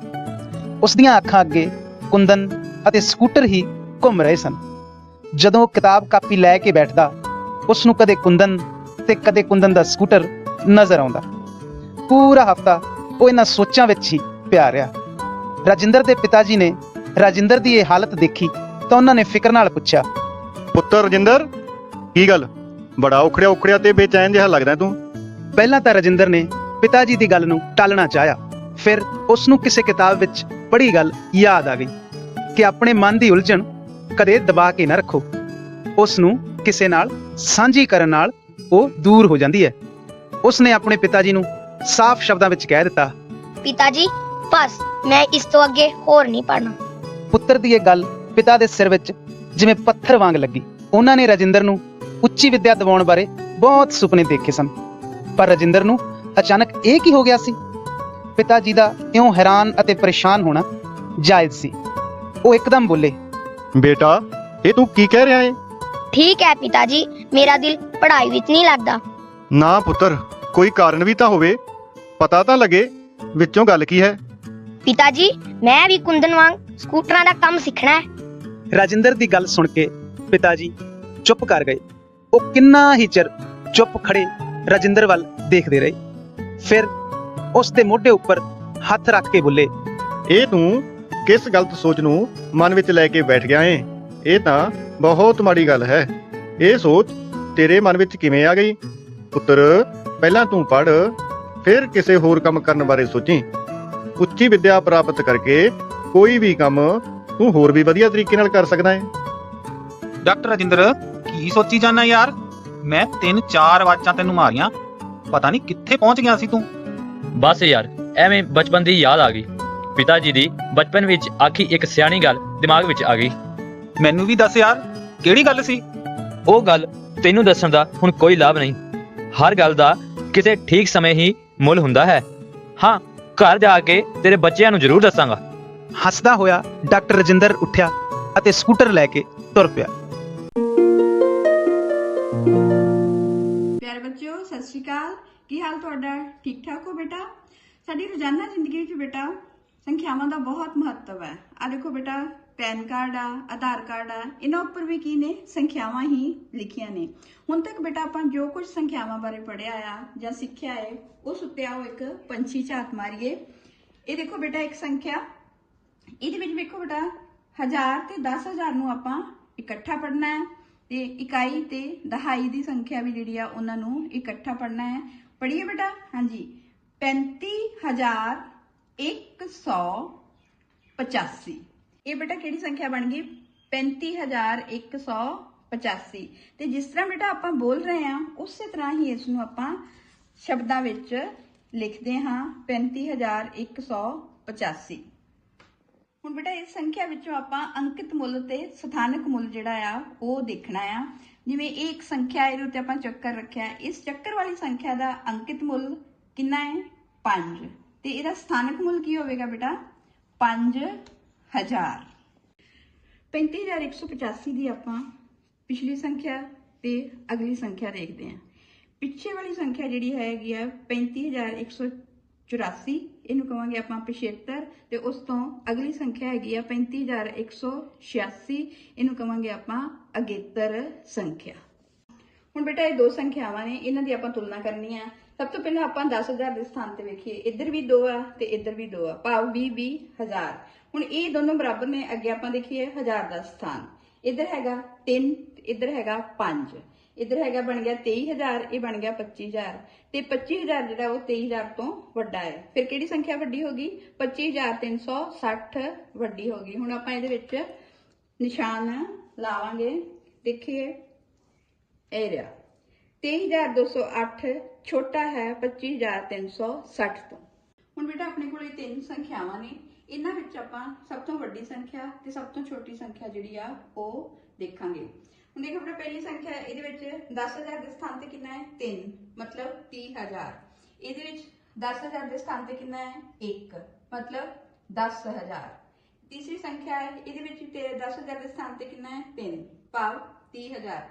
ਉਸ ਦੀਆਂ ਅੱਖਾਂ ਅੱਗੇ ਕੁੰਦਨ ਅਤੇ ਸਕੂਟਰ ਹੀ ਘੁੰਮ ਰਹੇ ਸਨ। ਜਦੋਂ ਉਹ ਕਿਤਾਬ ਕਾਪੀ ਲੈ ਕੇ ਬੈਠਦਾ, ਉਸ ਨੂੰ ਕਦੇ ਕੁੰਦਨ ਤੇ ਕਦੇ ਕੁੰਦਨ ਦਾ ਸਕੂਟਰ ਨਜ਼ਰ ਆਉਂਦਾ। ਪੂਰਾ ਹਫ਼ਤਾ ਉਹ ਇਹਨਾਂ ਸੋਚਾਂ ਵਿੱਚ ਹੀ ਪਿਆ ਰਿਹਾ। ਰਾਜਿੰਦਰ ਦੇ ਪਿਤਾ ਜੀ ਨੇ ਰਾਜਿੰਦਰ ਦੀ ਇਹ ਹਾਲਤ ਦੇਖੀ ਤਾਂ ਉਹਨਾਂ ਨੇ ਫਿਕਰ ਨਾਲ ਪੁੱਛਿਆ, ਪੁੱਤਰ ਰਜਿੰਦਰ, ਕੀ ਗੱਲ? ਬੜਾ ਉਖੜਿਆ ਤੇ ਬੇਚੈਨ ਜਿਹਾ ਲੱਗਦਾ ਤੂੰ। ਪਹਿਲਾਂ ਤਾਂ ਰਾਜਿੰਦਰ ਨੇ ਪਿਤਾ ਜੀ ਦੀ ਗੱਲ ਨੂੰ ਟਾਲਣਾ ਚਾਹਿਆ। ਫਿਰ ਉਸ ਨੂੰ ਕਿਸੇ ਕਿਤਾਬ ਵਿੱਚ ਪੜ੍ਹੀ ਗੱਲ ਯਾਦ ਆ ਗਈ ਕਿ ਆਪਣੇ ਮਨ ਦੀ ਉਲਝਣ ਕਦੇ ਦਬਾ ਕੇ ਨਾ ਰੱਖੋ। ਉਸ ਨੂੰ ਕਿਸੇ ਨਾਲ ਸਾਂਝੀ ਕਰਨ ਨਾਲ ਉਹ ਦੂਰ ਹੋ ਜਾਂਦੀ ਹੈ। ਉਸ ਨੇ ਆਪਣੇ ਪਿਤਾ ਜੀ ਨੂੰ ਸਾਫ਼ ਸ਼ਬਦਾਂ ਵਿੱਚ ਕਹਿ ਦਿੱਤਾ, ਪਿਤਾ ਜੀ, ਬਸ ਮੈਂ ਇਸ ਤੋਂ ਅੱਗੇ ਹੋਰ ਨਹੀਂ ਪੜ੍ਹਨਾ। ਪੁੱਤਰ ਦੀ ਇਹ ਗੱਲ ਪਿਤਾ ਦੇ ਸਿਰ ਵਿੱਚ ਜਿਵੇਂ ਪੱਥਰ ਵਾਂਗ ਲੱਗੀ। ਉਹਨਾਂ ਨੇ ਰਾਜਿੰਦਰ ਨੂੰ ਉੱਚੀ ਵਿੱਦਿਆ ਦਿਵਾਉਣ ਬਾਰੇ ਬਹੁਤ ਸੁਪਨੇ ਦੇਖੇ ਸਨ, ਪਰ ਰਾਜਿੰਦਰ ਨੂੰ ਅਚਾਨਕ ਇਹ ਕੀ ਹੋ ਗਿਆ ਸੀ? ਪਿਤਾ ਜੀ ਦਾ ਇਉਂ ਹੈਰਾਨ ਅਤੇ ਪਰੇਸ਼ਾਨ ਹੋਣਾ ਜਾਇਜ਼ ਸੀ। ਉਹ ਇੱਕਦਮ ਬੋਲੇ, ਬੇਟਾ, ਇਹ ਤੂੰ ਕੀ ਕਹਿ ਰਿਹਾ ਏ? ਠੀਕ ਹੈ ਪਿਤਾ ਜੀ, ਮੇਰਾ ਦਿਲ ਪੜ੍ਹਾਈ ਵਿੱਚ ਨਹੀਂ ਲੱਗਦਾ। ਨਾ ਪੁੱਤਰ, ਕੋਈ ਕਾਰਨ ਵੀ ਤਾਂ ਹੋਵੇ, ਪਤਾ ਤਾਂ ਲੱਗੇ ਵਿੱਚੋਂ ਗੱਲ ਕੀ ਹੈ। ਪਿਤਾ ਜੀ ਮੈਂ ਵੀ ਕੁੰਦਨ ਵਾਂਗ ਸਕੂਟਰਾਂ ਦਾ ਕੰਮ ਸਿੱਖਣਾ ਹੈ। ਰਾਜਿੰਦਰ ਦੀ ਗੱਲ ਸੁਣ ਕੇ ਪਿਤਾ ਜੀ ਚੁੱਪ ਕਰ ਗਏ। ਉਹ ਕਿੰਨਾ ਹੀ ਚਿਰ ਚੁੱਪ ਖੜੇ ਰਾਜਿੰਦਰ ਵੱਲ ਦੇਖਦੇ ਰਹੇ। ਫਿਰ ਉਸ ਦੇ ਮੋਢੇ ਉੱਪਰ ਹੱਥ ਰੱਖ ਕੇ ਬੋਲੇ, ਇਹ ਤੂੰ ਕਿਸ ਗਲਤ ਸੋਚ ਨੂੰ ਮਨ ਵਿੱਚ ਲੈ ਕੇ ਬੈਠ ਗਿਆ ਏ? ਇਹ ਤਾਂ ਬਹੁਤ ਮਾੜੀ ਗੱਲ ਹੈ। ਇਹ ਸੋਚ ਤੇਰੇ ਮਨ ਵਿੱਚ ਕਿਵੇਂ ਆ ਗਈ? ਪੁੱਤਰ, ਪਹਿਲਾਂ ਤੂੰ ਪੜ੍ਹ, ਫਿਰ ਕਿਸੇ ਹੋਰ ਕੰਮ ਕਰਨ ਬਾਰੇ ਸੋਚੀ। ਉੱਚੀ ਵਿੱਦਿਆ ਪ੍ਰਾਪਤ ਕਰਕੇ ਕੋਈ ਵੀ ਕੰਮ ਤੂੰ ਹੋਰ ਵੀ ਵਧੀਆ ਤਰੀਕੇ ਨਾਲ ਕਰ ਸਕਦਾ ਹੈ। ਡਾਕਟਰ ਰਾਜਿੰਦਰ, ਕੀ ਸੋਚੀ ਜਾਂਦਾ ਯਾਰ? ਮੈਂ 3-4 ਆਵਾਜ਼ਾਂ ਤੈਨੂੰ ਮਾਰੀਆਂ, ਪਤਾ ਨਹੀਂ ਕਿੱਥੇ ਪਹੁੰਚ ਗਿਆ ਸੀ ਤੂੰ। ਬਸ ਯਾਰ, ਐਵੇਂ ਬਚਪਨ ਦੀ ਯਾਦ ਆ ਗਈ। ਪਿਤਾ ਜੀ ਦੀ ਬਚਪਨ ਵਿੱਚ ਆਖੀ ਇੱਕ ਸਿਆਣੀ ਗੱਲ ਦਿਮਾਗ ਵਿੱਚ ਆ ਗਈ। ਮੈਨੂੰ ਵੀ ਦੱਸ ਯਾਰ, ਕਿਹੜੀ ਗੱਲ ਸੀ? ਉਹ ਗੱਲ ਤੈਨੂੰ ਦੱਸਣ ਦਾ ਹੁਣ ਕੋਈ ਲਾਭ ਨਹੀਂ। ਹਰ ਗੱਲ ਦਾ ਕਿਸੇ ਠੀਕ ਸਮੇਂ ਹੀ ਮੁੱਲ ਹੁੰਦਾ ਹੈ। ਹਾਂ, ਘਰ ਜਾ ਕੇ ਤੇਰੇ ਬੱਚਿਆਂ ਨੂੰ ਜ਼ਰੂਰ ਦੱਸਾਂਗਾ। ਹੱਸਦਾ ਹੋਇਆ ਡਾਕਟਰ ਰਾਜਿੰਦਰ ਉੱਠਿਆ ਅਤੇ ਸਕੂਟਰ ਲੈ ਕੇ ਤੁਰ ਪਿਆ। ਪਿਆਰੇ ਬੱਚਿਓ, ਸਤਿ ਸ਼੍ਰੀ ਅਕਾਲ। ਕੀ ਹਾਲ ਤੁਹਾਡਾ? ਠੀਕ ਠਾਕ ਹੋ ਬੇਟਾ? ਸਾਡੀ ਰੋਜ਼ਾਨਾ ਜ਼ਿੰਦਗੀ ਵਿੱਚ ਬੇਟਾ ਸੰਖਿਆਵਾਂ ਦਾ ਬਹੁਤ ਮਹੱਤਵ ਹੈ। ਆ ਦੇਖੋ ਬੇਟਾ, ਪੈਨ ਕਾਰਡ ਆ, ਆਧਾਰ ਕਾਰਡ ਆ, ਇਹਨਾਂ ਉੱਪਰ ਵੀ ਕੀ ਨੇ? ਸੰਖਿਆਵਾਂ ਹੀ ਲਿਖੀਆਂ ਨੇ। ਹੁਣ ਤੱਕ ਬੇਟਾ ਆਪਾਂ ਜੋ ਕੁਝ ਸੰਖਿਆਵਾਂ ਬਾਰੇ ਪੜ੍ਹਿਆ ਆ ਜਾਂ ਸਿੱਖਿਆ ਹੈ, ਉਸ ਉੱਤੇ ਆਓ ਇੱਕ ਪੰਛੀ ਝਾਤ ਮਾਰੀਏ। ਇਹ ਦੇਖੋ ਬੇਟਾ ਇੱਕ ਸੰਖਿਆ, ਇਹਦੇ ਵਿੱਚ ਵੇਖੋ ਬੇਟਾ 1000 ਤੇ 10000 ਨੂੰ ਆਪਾਂ ਇਕੱਠਾ ਪੜ੍ਹਨਾ ਹੈ, ਤੇ ਇਕਾਈ ਤੇ ਦਹਾਈ ਦੀ ਸੰਖਿਆ ਵੀ ਜਿਹੜੀ ਆ ਉਹਨਾਂ ਨੂੰ ਇਕੱਠਾ ਪੜ੍ਹਨਾ ਹੈ। ਪੜ੍ਹੀਏ ਬੇਟਾ। ਹਾਂਜੀ, 35185। ਇਹ ਬੇਟਾ ਕਿਹੜੀ ਸੰਖਿਆ ਬਣ ਗਈ? 35185। ਤੇ ਜਿਸ ਤਰ੍ਹਾਂ ਬੇਟਾ ਆਪਾਂ ਬੋਲ ਰਹੇ ਹਾਂ ਉਸੇ ਤਰ੍ਹਾਂ ਹੀ ਇਸ ਨੂੰ ਆਪਾਂ ਸ਼ਬਦਾਂ ਵਿੱਚ ਲਿਖਦੇ ਹਾਂ, 35185। ਹੁਣ ਬੇਟਾ ਇਸ ਸੰਖਿਆ ਵਿੱਚੋਂ ਆਪਾਂ ਅੰਕਿਤ ਮੁੱਲ ਤੇ ਸਥਾਨਕ ਮੁੱਲ ਜਿਹੜਾ ਆ ਉਹ ਦੇਖਣਾ ਆ। ਜਿਵੇਂ ਇਹ ਇੱਕ ਸੰਖਿਆ, ਇਹਦੇ ਉੱਤੇ ਆਪਾਂ ਚੱਕਰ ਰੱਖਿਆ। ਇਸ ਚੱਕਰ ਵਾਲੀ ਸੰਖਿਆ ਦਾ ਅੰਕਿਤ ਮੁੱਲ ਕਿੰਨਾ ਹੈ? 5। ਤੇ ਇਹਦਾ ਸਥਾਨਕ ਮੁੱਲ ਕੀ ਹੋਵੇਗਾ ਬੇਟਾ? 5000। 35185 ਦੀ ਆਪਾਂ ਪਿਛਲੀ ਸੰਖਿਆ ਤੇ ਅਗਲੀ ਸੰਖਿਆ ਦੇਖਦੇ ਹਾਂ। ਪਿੱਛੇ ਵਾਲੀ ਸੰਖਿਆ ਜਿਹੜੀ ਹੈਗੀ ਆ 35184, ਇਹਨੂੰ ਕਹਾਂਗੇ ਆਪਾਂ 75। ਤੇ ਉਸ ਤੋਂ ਅਗਲੀ ਸੰਖਿਆ ਹੈਗੀ ਆ 35186, ਇਹਨੂੰ ਕਹਾਂਗੇ ਆਪਾਂ ਅਗੇਤਰ ਸੰਖਿਆ। ਹੁਣ ਬੇਟਾ ਇਹ ਦੋ ਸੰਖਿਆਵਾਂ ਨੇ, ਇਹਨਾਂ ਦੀ ਆਪਾਂ ਤੁਲਨਾ ਕਰਨੀ ਆ। ਸਭ ਤੋਂ ਪਹਿਲਾਂ ਆਪਾਂ 10000 ਦੇ ਸਥਾਨ ਤੇ ਵੇਖੀਏ। ਇੱਧਰ ਵੀ 2 ਆ ਤੇ ਇੱਧਰ ਵੀ 2 ਆ, ਭਾਵ 20,000। ਹੁਣ ਇਹ ਦੋਨੋਂ ਬਰਾਬਰ ਨੇ। ਅੱਗੇ ਆਪਾਂ ਦੇਖੀਏ 1000 ਦਾ ਸਥਾਨ। ਇੱਧਰ ਹੈਗਾ 3, ਇੱਧਰ ਹੈਗਾ 5। ਇੱਧਰ ਹੈਗਾ ਬਣ ਗਿਆ 23000, ਇਹ ਬਣ ਗਿਆ 25000। ਤੇ 25000 ਜਿਹੜਾ ਉਹ 23000 ਤੋਂ ਵੱਡਾ ਹੈ। ਫਿਰ ਕਿਹੜੀ ਸੰਖਿਆ ਵੱਡੀ ਹੋ ਗਈ? 25360 ਵੱਡੀ ਹੋ ਗਈ। ਹੁਣ ਆਪਾਂ ਇਹਦੇ ਵਿੱਚ ਨਿਸ਼ਾਨ ਲਾਵਾਂਗੇ। ਦੇਖੀਏ, ਇਹ ਰਿਹਾ 23208 ਛੋਟਾ ਹੈ 25360 ਤੋਂ। ਹੁਣ ਬੇਟਾ ਆਪਣੇ ਕੋਲ ਇਹ ਤਿੰਨ ਸੰਖਿਆਵਾਂ ਨੇ। ਇਹਨਾਂ ਵਿੱਚ ਆਪਾਂ ਸਭ ਤੋਂ ਵੱਡੀ ਸੰਖਿਆ ਤੇ ਸਭ ਤੋਂ ਛੋਟੀ ਸੰਖਿਆ ਜਿਹੜੀ ਆ ਉਹ ਦੇਖਾਂਗੇ। ਹੁਣ ਦੇਖੋ ਬੇਟਾ, ਪਹਿਲੀ ਸੰਖਿਆ ਇਹਦੇ ਵਿੱਚ 10000 ਦੇ ਸਥਾਨ ਤੇ ਕਿੰਨਾ ਹੈ? 3, ਮਤਲਬ 30000। ਇਹਦੇ ਵਿੱਚ 10000 ਦੇ ਸਥਾਨ ਤੇ ਕਿੰਨਾ ਹੈ? 1, ਮਤਲਬ 10000। ਤੀਸਰੀ ਸੰਖਿਆ ਹੈ, ਇਹਦੇ ਵਿੱਚ 10000 ਦੇ ਸਥਾਨ ਤੇ ਕਿੰਨਾ ਹੈ? 3, ਭਾਵ 30000।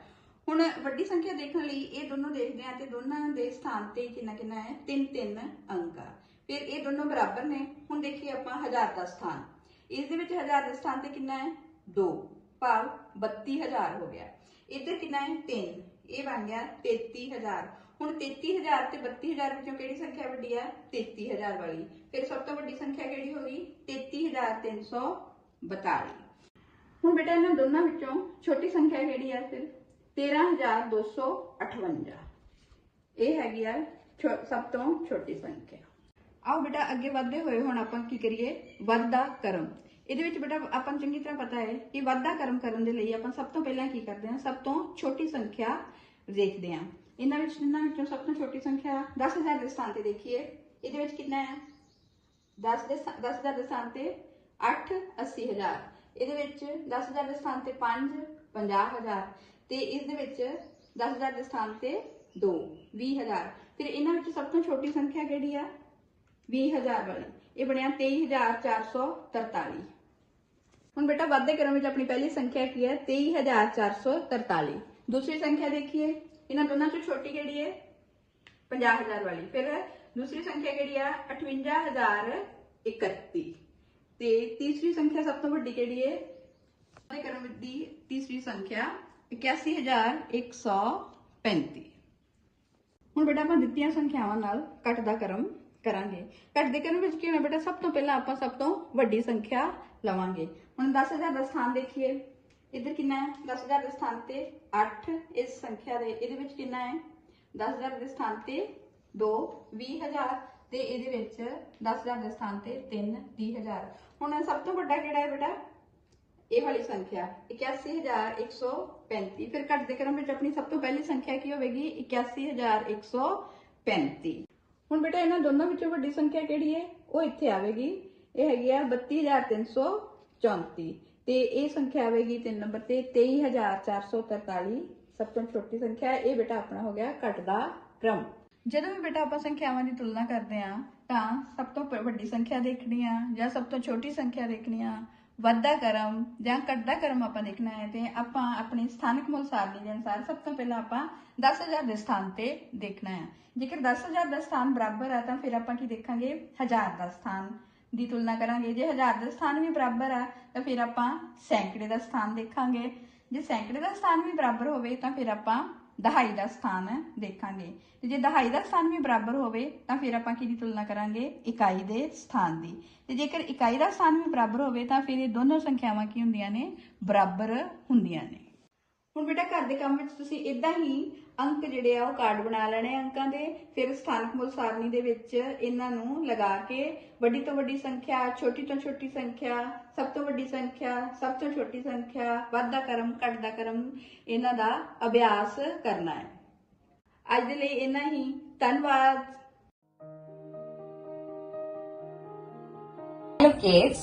ਹੁਣ ਵੱਡੀ ਸੰਖਿਆ ਦੇਖਣ ਲਈ ਇਹ ਦੋਨੋਂ ਦੇਖਦੇ ਆ ਤੇ ਦੋਨਾਂ ਦੇ ਸਥਾਨ ਤੇ ਕਿੰਨਾ ਹੈ? 3 ਅੰਕ ਆ। ਫਿਰ ਇਹ ਦੋਨੋਂ ਬਰਾਬਰ ਨੇ। ਹੁਣ ਦੇਖੀਏ ਆਪਾਂ 1000 ਦਾ ਸਥਾਨ। ਇਸ ਦੇ ਵਿੱਚ 1000 ਦੇ ਸਥਾਨ ਤੇ ਕਿੰਨਾ ਹੈ? 2, ਭਾਵ 32000 ਹੋ ਗਿਆ। ਇੱਧਰ ਕਿੰਨਾ ਹੈ? 3, ਇਹ ਬਣ ਗਿਆ 33000। ਹੁਣ 33000 ਤੇ 32000 ਵਿੱਚੋਂ ਕਿਹੜੀ ਸੰਖਿਆ ਵੱਡੀ ਆ? 33000 ਵਾਲੀ। ਫਿਰ ਸਭ ਤੋਂ ਵੱਡੀ ਸੰਖਿਆ ਕਿਹੜੀ ਹੋ ਗਈ? 33342। ਹੁਣ ਬੇਟਾ ਇਹਨਾਂ ਦੋਨਾਂ ਵਿੱਚੋਂ ਛੋਟੀ ਸੰਖਿਆ ਕਿਹੜੀ ਆ? ਫਿਰ 13258। ਇਹ ਹੈਗੀ ਆ ਸਭ ਤੋਂ ਛੋਟੀ ਸੰਖਿਆ। ਆਓ ਬੇਟਾ ਅੱਗੇ ਵਧਦੇ ਹੋਏ ਹੁਣ ਆਪਾਂ ਕੀ ਕਰੀਏ? ਵੱਧਦਾ ਕਰਮ। ਇਹਦੇ ਵਿੱਚ ਬੇਟਾ ਆਪਾਂ ਨੂੰ ਚੰਗੀ ਤਰ੍ਹਾਂ ਪਤਾ ਹੈ ਕਿ ਵੱਧਦਾ ਕਰਮ ਕਰਨ ਦੇ ਲਈ ਆਪਾਂ ਸਭ ਤੋਂ ਪਹਿਲਾਂ ਕੀ ਕਰਦੇ ਹਾਂ? ਸਭ ਤੋਂ ਛੋਟੀ ਸੰਖਿਆ ਦੇਖਦੇ ਹਾਂ। ਇਹਨਾਂ ਵਿੱਚੋਂ ਸਭ ਤੋਂ ਛੋਟੀ ਸੰਖਿਆ 10000 ਦੇ ਸਥਾਨ ਤੇ ਦੇਖੀਏ। ਇਹਦੇ ਵਿੱਚ ਕਿੰਨਾ ਹੈ? 10000 ਦੇ ਸਥਾਨ ਤੇ 8, 80000। ਇਹਦੇ ਵਿੱਚ 10000 ਦੇ ਸਥਾਨ ਤੇ 5, 50000। ਤੇ ਇਸ ਦੇ ਵਿੱਚ 10000 ਦੇ ਸਥਾਨ ਤੇ 2, 20000। ਫਿਰ ਇਹਨਾਂ ਵਿੱਚ ਸਭ ਤੋਂ ਛੋਟੀ ਸੰਖਿਆ ਕਿਹੜੀ ਆ? 20000 ਵਾਲੀ। ਇਹ ਬਣਿਆ 23443। ਹੁਣ ਬੇਟਾ ਵੱਧਦੇ ਕ੍ਰਮ ਵਿੱਚ ਆਪਣੀ ਪਹਿਲੀ ਸੰਖਿਆ ਕੀ ਹੈ? 23443। ਦੂਸਰੀ ਸੰਖਿਆ ਦੇਖੀਏ। ਇਹਨਾਂ ਦੋਨਾਂ ਚੋਂ ਛੋਟੀ ਕਿਹੜੀ ਹੈ? 50000 ਵਾਲੀ। ਫਿਰ ਦੂਸਰੀ ਸੰਖਿਆ ਕਿਹੜੀ ਆ? 58031। ਤੇ ਤੀਸਰੀ ਸੰਖਿਆ ਸਭ ਤੋਂ ਵੱਡੀ ਕਿਹੜੀ ਹੈ? ਦੇ ਕਰਮ ਦੀ ਤੀਸਰੀ ਸੰਖਿਆ 81135। ਹੁਣ ਬੇਟਾ ਆਪਾਂ ਦਿੱਤੀਆਂ ਸੰਖਿਆਵਾਂ ਨਾਲ ਘੱਟ ਦਾ ਕਰਮ ਕਰਾਂਗੇ। ਘੱਟ ਦੇ ਕਰਮ ਵਿੱਚ ਕੀ ਹੋਣਾ ਬੇਟਾ? ਸਭ ਤੋਂ ਪਹਿਲਾਂ ਆਪਾਂ ਸਭ ਤੋਂ ਵੱਡੀ ਸੰਖਿਆ ਲਵਾਂਗੇ। ਹੁਣ 10000 ਦਾ ਸਥਾਨ ਦੇਖੀਏ, ਇੱਧਰ ਕਿੰਨਾ ਹੈ? 10000 ਦੇ ਸਥਾਨ ਤੇ 8, ਇਸ ਸੰਖਿਆ ਦੇ ਇਹਦੇ ਵਿੱਚ ਕਿੰਨਾ ਹੈ? 10000 ਦੇ ਸਥਾਨ ਤੇ 2, 20000 ਤੇ ਇਹਦੇ ਵਿੱਚ 10000 ਦੇ ਸਥਾਨ ਤੇ 3, 30000। ਹੁਣ ਸਭ ਤੋਂ ਵੱਡਾ ਕਿਹੜਾ ਹੈ ਬੇਟਾ? ਇਹ ਵਾਲੀ ਸੰਖਿਆ 81135। ਫਿਰ ਘੱਟ ਦੇ ਕਰਮ ਵਿੱਚ ਆਪਣੀ ਸਭ ਤੋਂ ਪਹਿਲੀ ਸੰਖਿਆ ਕੀ ਹੋਵੇਗੀ? 81135। ਹੁਣ ਬੇਟਾ ਇਹਨਾਂ ਦੋਨਾਂ ਵਿੱਚੋਂ ਵੱਡੀ ਸੰਖਿਆ ਕਿਹੜੀ ਹੈ? ਉਹ ਇੱਥੇ ਆਵੇਗੀ, ਇਹ ਹੈਗੀ ਆ 32334 ਤੇ ਇਹ ਸੰਖਿਆ ਆਵੇਗੀ 3 ਨੰਬਰ ਤੇ 23443 ਸਭ ਤੋਂ ਛੋਟੀ ਸੰਖਿਆ। ਇਹ ਬੇਟਾ ਆਪਣਾ ਹੋ ਗਿਆ ਘੱਟ ਦਾ ਕ੍ਰਮ। ਜਦੋਂ ਵੀ ਬੇਟਾ ਆਪਾਂ ਸੰਖਿਆਵਾਂ ਦੀ ਤੁਲਨਾ ਕਰਦੇ ਆ ਤਾਂ ਸਭ ਤੋਂ ਵੱਡੀ ਸੰਖਿਆ ਦੇਖਣੀ ਆ ਜਾਂ ਸਭ ਤੋਂ ਛੋਟੀ ਸੰਖਿਆ ਦੇਖਣੀ ਆ, ਵੱਧਦਾ ਕਰਮ ਜਾਂ ਘਟਦਾ ਕਰਮ ਆਪਾਂ ਦੇਖਣਾ ਹੈ ਤੇ ਆਪਾਂ ਆਪਣੀ ਸਥਾਨਕ ਮੁੱਲ ਸਾਰਣੀ ਦੇ ਅਨੁਸਾਰ ਸਭ ਤੋਂ ਪਹਿਲਾਂ ਆਪਾਂ 10000 ਦੇ ਸਥਾਨ ਤੇ ਦੇਖਣਾ ਹੈ। ਜੇਕਰ 10000 ਦਾ ਸਥਾਨ ਬਰਾਬਰ ਆ ਤਾਂ ਫਿਰ ਆਪਾਂ ਕੀ ਦੇਖਾਂਗੇ? 1000 ਦਾ ਸਥਾਨ ਦੀ ਤੁਲਨਾ ਕਰਾਂਗੇ। ਜੇ 1000 ਦਾ ਸਥਾਨ ਵੀ ਬਰਾਬਰ ਆ ਤਾਂ ਫਿਰ ਆਪਾਂ ਸੈਂਕੜੇ ਦਾ ਸਥਾਨ ਦੇਖਾਂਗੇ। ਜੇ ਸੈਂਕੜੇ ਦਾ ਸਥਾਨ ਵੀ ਬਰਾਬਰ ਹੋਵੇ ਤਾਂ ਫਿਰ ਆਪਾਂ ਦਹਾਈ ਦਾ ਸਥਾਨ ਦੇਖਾਂਗੇ। ਤੇ ਜੇ ਦਹਾਈ ਦਾ ਸਥਾਨ ਵੀ ਬਰਾਬਰ ਹੋਵੇ ਤਾਂ ਫਿਰ ਆਪਾਂ ਕਿਹਦੀ ਤੁਲਨਾ ਕਰਾਂਗੇ? ਇਕਾਈ ਦੇ ਸਥਾਨ ਦੀ। ਤੇ ਜੇਕਰ ਇਕਾਈ ਦਾ ਸਥਾਨ ਵੀ ਬਰਾਬਰ ਹੋਵੇ ਤਾਂ ਫਿਰ ਇਹ ਦੋਨੋਂ ਸੰਖਿਆਵਾਂ ਕੀ ਹੁੰਦੀਆਂ ਨੇ? ਬਰਾਬਰ ਹੁੰਦੀਆਂ ਨੇ। ਹੁਣ ਬੇਟਾ ਘਰ ਦੇ ਕੰਮ ਵਿੱਚ ਤੁਸੀਂ ਇਦਾਂ ਹੀ ਅੰਕ ਜਿਹੜੇ ਆ ਉਹ ਕਾਰਡ ਬਣਾ ਲੈਣੇ ਅੰਕਾਂ ਦੇ। ਫਿਰ ਸਥਾਨਕ ਮੁੱਲ ਸਾਰਣੀ ਦੇ ਵਿੱਚ ਇਹਨਾਂ ਨੂੰ ਲਗਾ ਕੇ ਵੱਡੀ ਤੋਂ ਵੱਡੀ ਸੰਖਿਆ, ਛੋਟੀ ਤੋਂ ਛੋਟੀ ਸੰਖਿਆ, ਸਭ ਤੋਂ ਵੱਡੀ ਸੰਖਿਆ, ਸਭ ਤੋਂ ਛੋਟੀ ਸੰਖਿਆ, ਵੱਧਦਾ ਕਰਮ, ਘਟਦਾ ਕਰਮ, ਇਹਨਾਂ ਦਾ ਅਭਿਆਸ ਕਰਨਾ ਹੈ। ਅੱਜ ਦੇ ਲਈ ਇੰਨਾ ਹੀ। ਧੰਨਵਾਦ। Hello kids,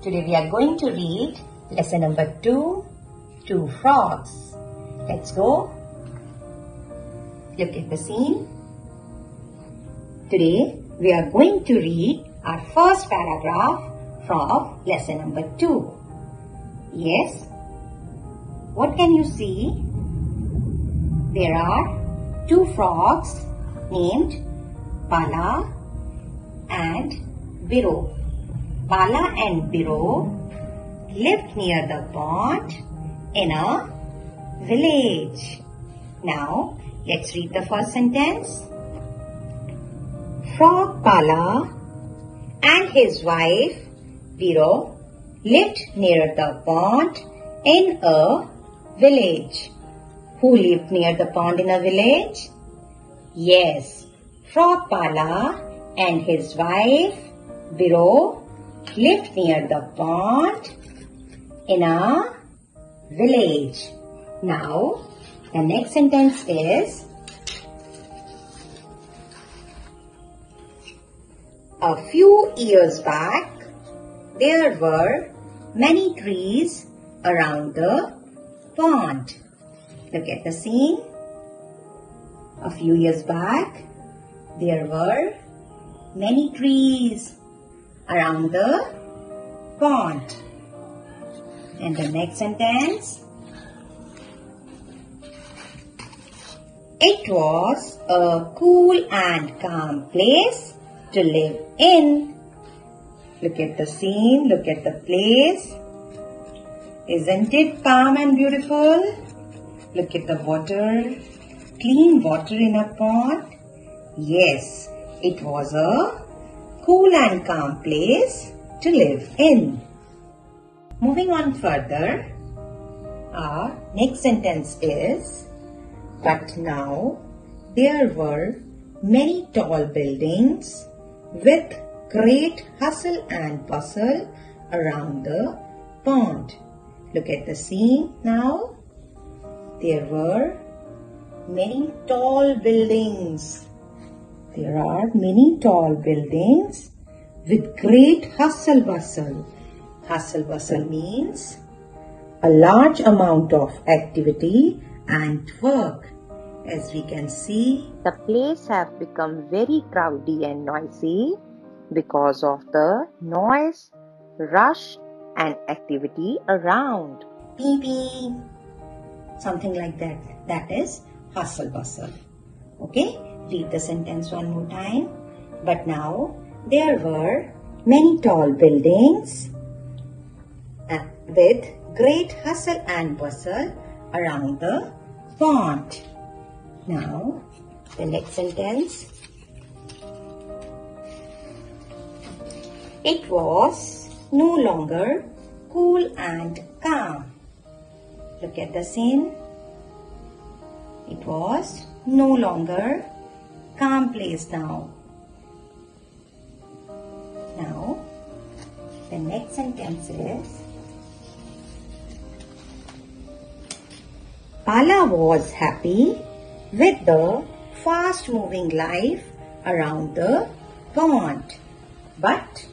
today we are going to read lesson number 2, Two Frogs. Let's go. Look at the scene. Today we are going to read our first paragraph from lesson number 2. Yes, what can you see? There are two frogs named Bala and Biro. Bala and Biro lived near the pond in a village. Now, let's read the first sentence. Frog Bala and his wife Biro lived near the pond in a village. Who lived near the pond in a village? Yes, Frog Bala and his wife Biro lived near the pond in a village. Now, the next sentence is, a few years back, there were many trees around the pond. Look at the scene. A few years back, there were many trees around the pond. And the next sentence, it was a cool and calm place to live in. Look at the scene, look at the place. Isn't it calm and beautiful? Look at the water, clean water in a pond. Yes, it was a cool and calm place to live in. Moving on further, our next sentence is, but now there were many tall buildings with great hustle and bustle around the pond. Look at the scene now. There were many tall buildings. There are many tall buildings with great hustle bustle. Hustle bustle means a large amount of activity and work. As we can see, the place have become very crowdy and noisy because of the noise, rush and activity around. Beep beep. Something like that. That is hustle bustle. Okay? Read the sentence one more time. But now there were many tall buildings with great hustle and bustle around the pond. Now, the next sentence. It was no longer cool and calm. Look at the scene. It was no longer calm place now. Now, the next sentence is Pala was happy with the fast-moving life around the pond, but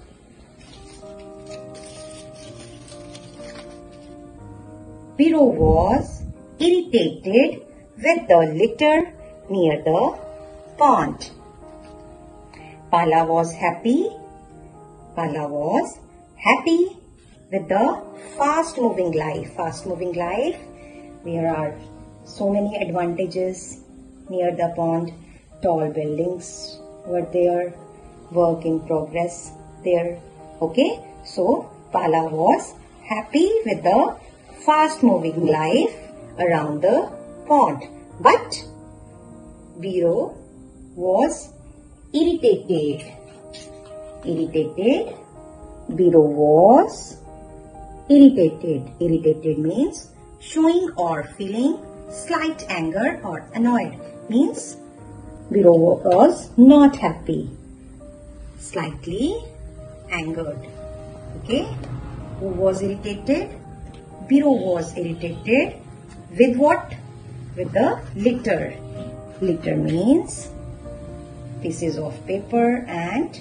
Biro was irritated with the litter near the pond. Pala was happy with the fast-moving life. Fast-moving life, there are so many advantages near the pond. Tall buildings were there, work in progress there. Okay, so Pala was happy with the fast-moving life around the pond, but Biro was irritated. Biro was irritated. Irritated means showing or feeling slight anger or annoyed. Means Biro was not happy, slightly angered. Okay, who was irritated? Biro was irritated with what? With the litter. Litter means pieces of paper and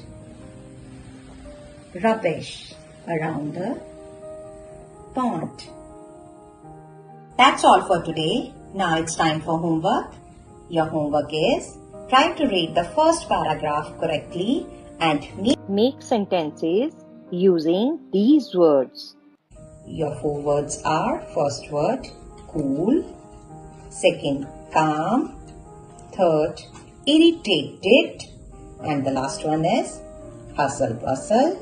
rubbish around the pond. That's all for today. Now it's time for homework. Your homework is try to read the first paragraph correctly and Make sentences using these words. Your 4 words are: first word, cool; second, calm; third, irritated; and the last one is hustle bustle.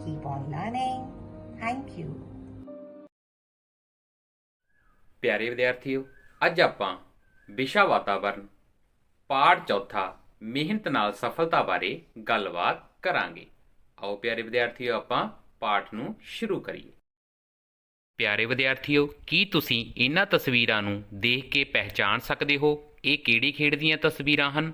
Keep on learning. Thank you. ਪਿਆਰੇ ਵਿਦਿਆਰਥੀਓ, ਅੱਜ ਆਪਾਂ ਵਿਸ਼ਾ ਵਾਤਾਵਰਨ ਪਾਠ ਚੌਥਾ ਮਿਹਨਤ ਨਾਲ ਸਫਲਤਾ ਬਾਰੇ ਗੱਲਬਾਤ ਕਰਾਂਗੇ। ਆਓ ਪਿਆਰੇ ਵਿਦਿਆਰਥੀਓ ਆਪਾਂ ਪਾਠ ਨੂੰ ਸ਼ੁਰੂ ਕਰੀਏ। ਪਿਆਰੇ ਵਿਦਿਆਰਥੀਓ, ਕੀ ਤੁਸੀਂ ਇਹਨਾਂ ਤਸਵੀਰਾਂ ਨੂੰ ਦੇਖ ਕੇ ਪਹਿਚਾਣ ਸਕਦੇ ਹੋ ਇਹ ਕਿਹੜੀ ਖੇਡ ਦੀਆਂ ਤਸਵੀਰਾਂ ਹਨ?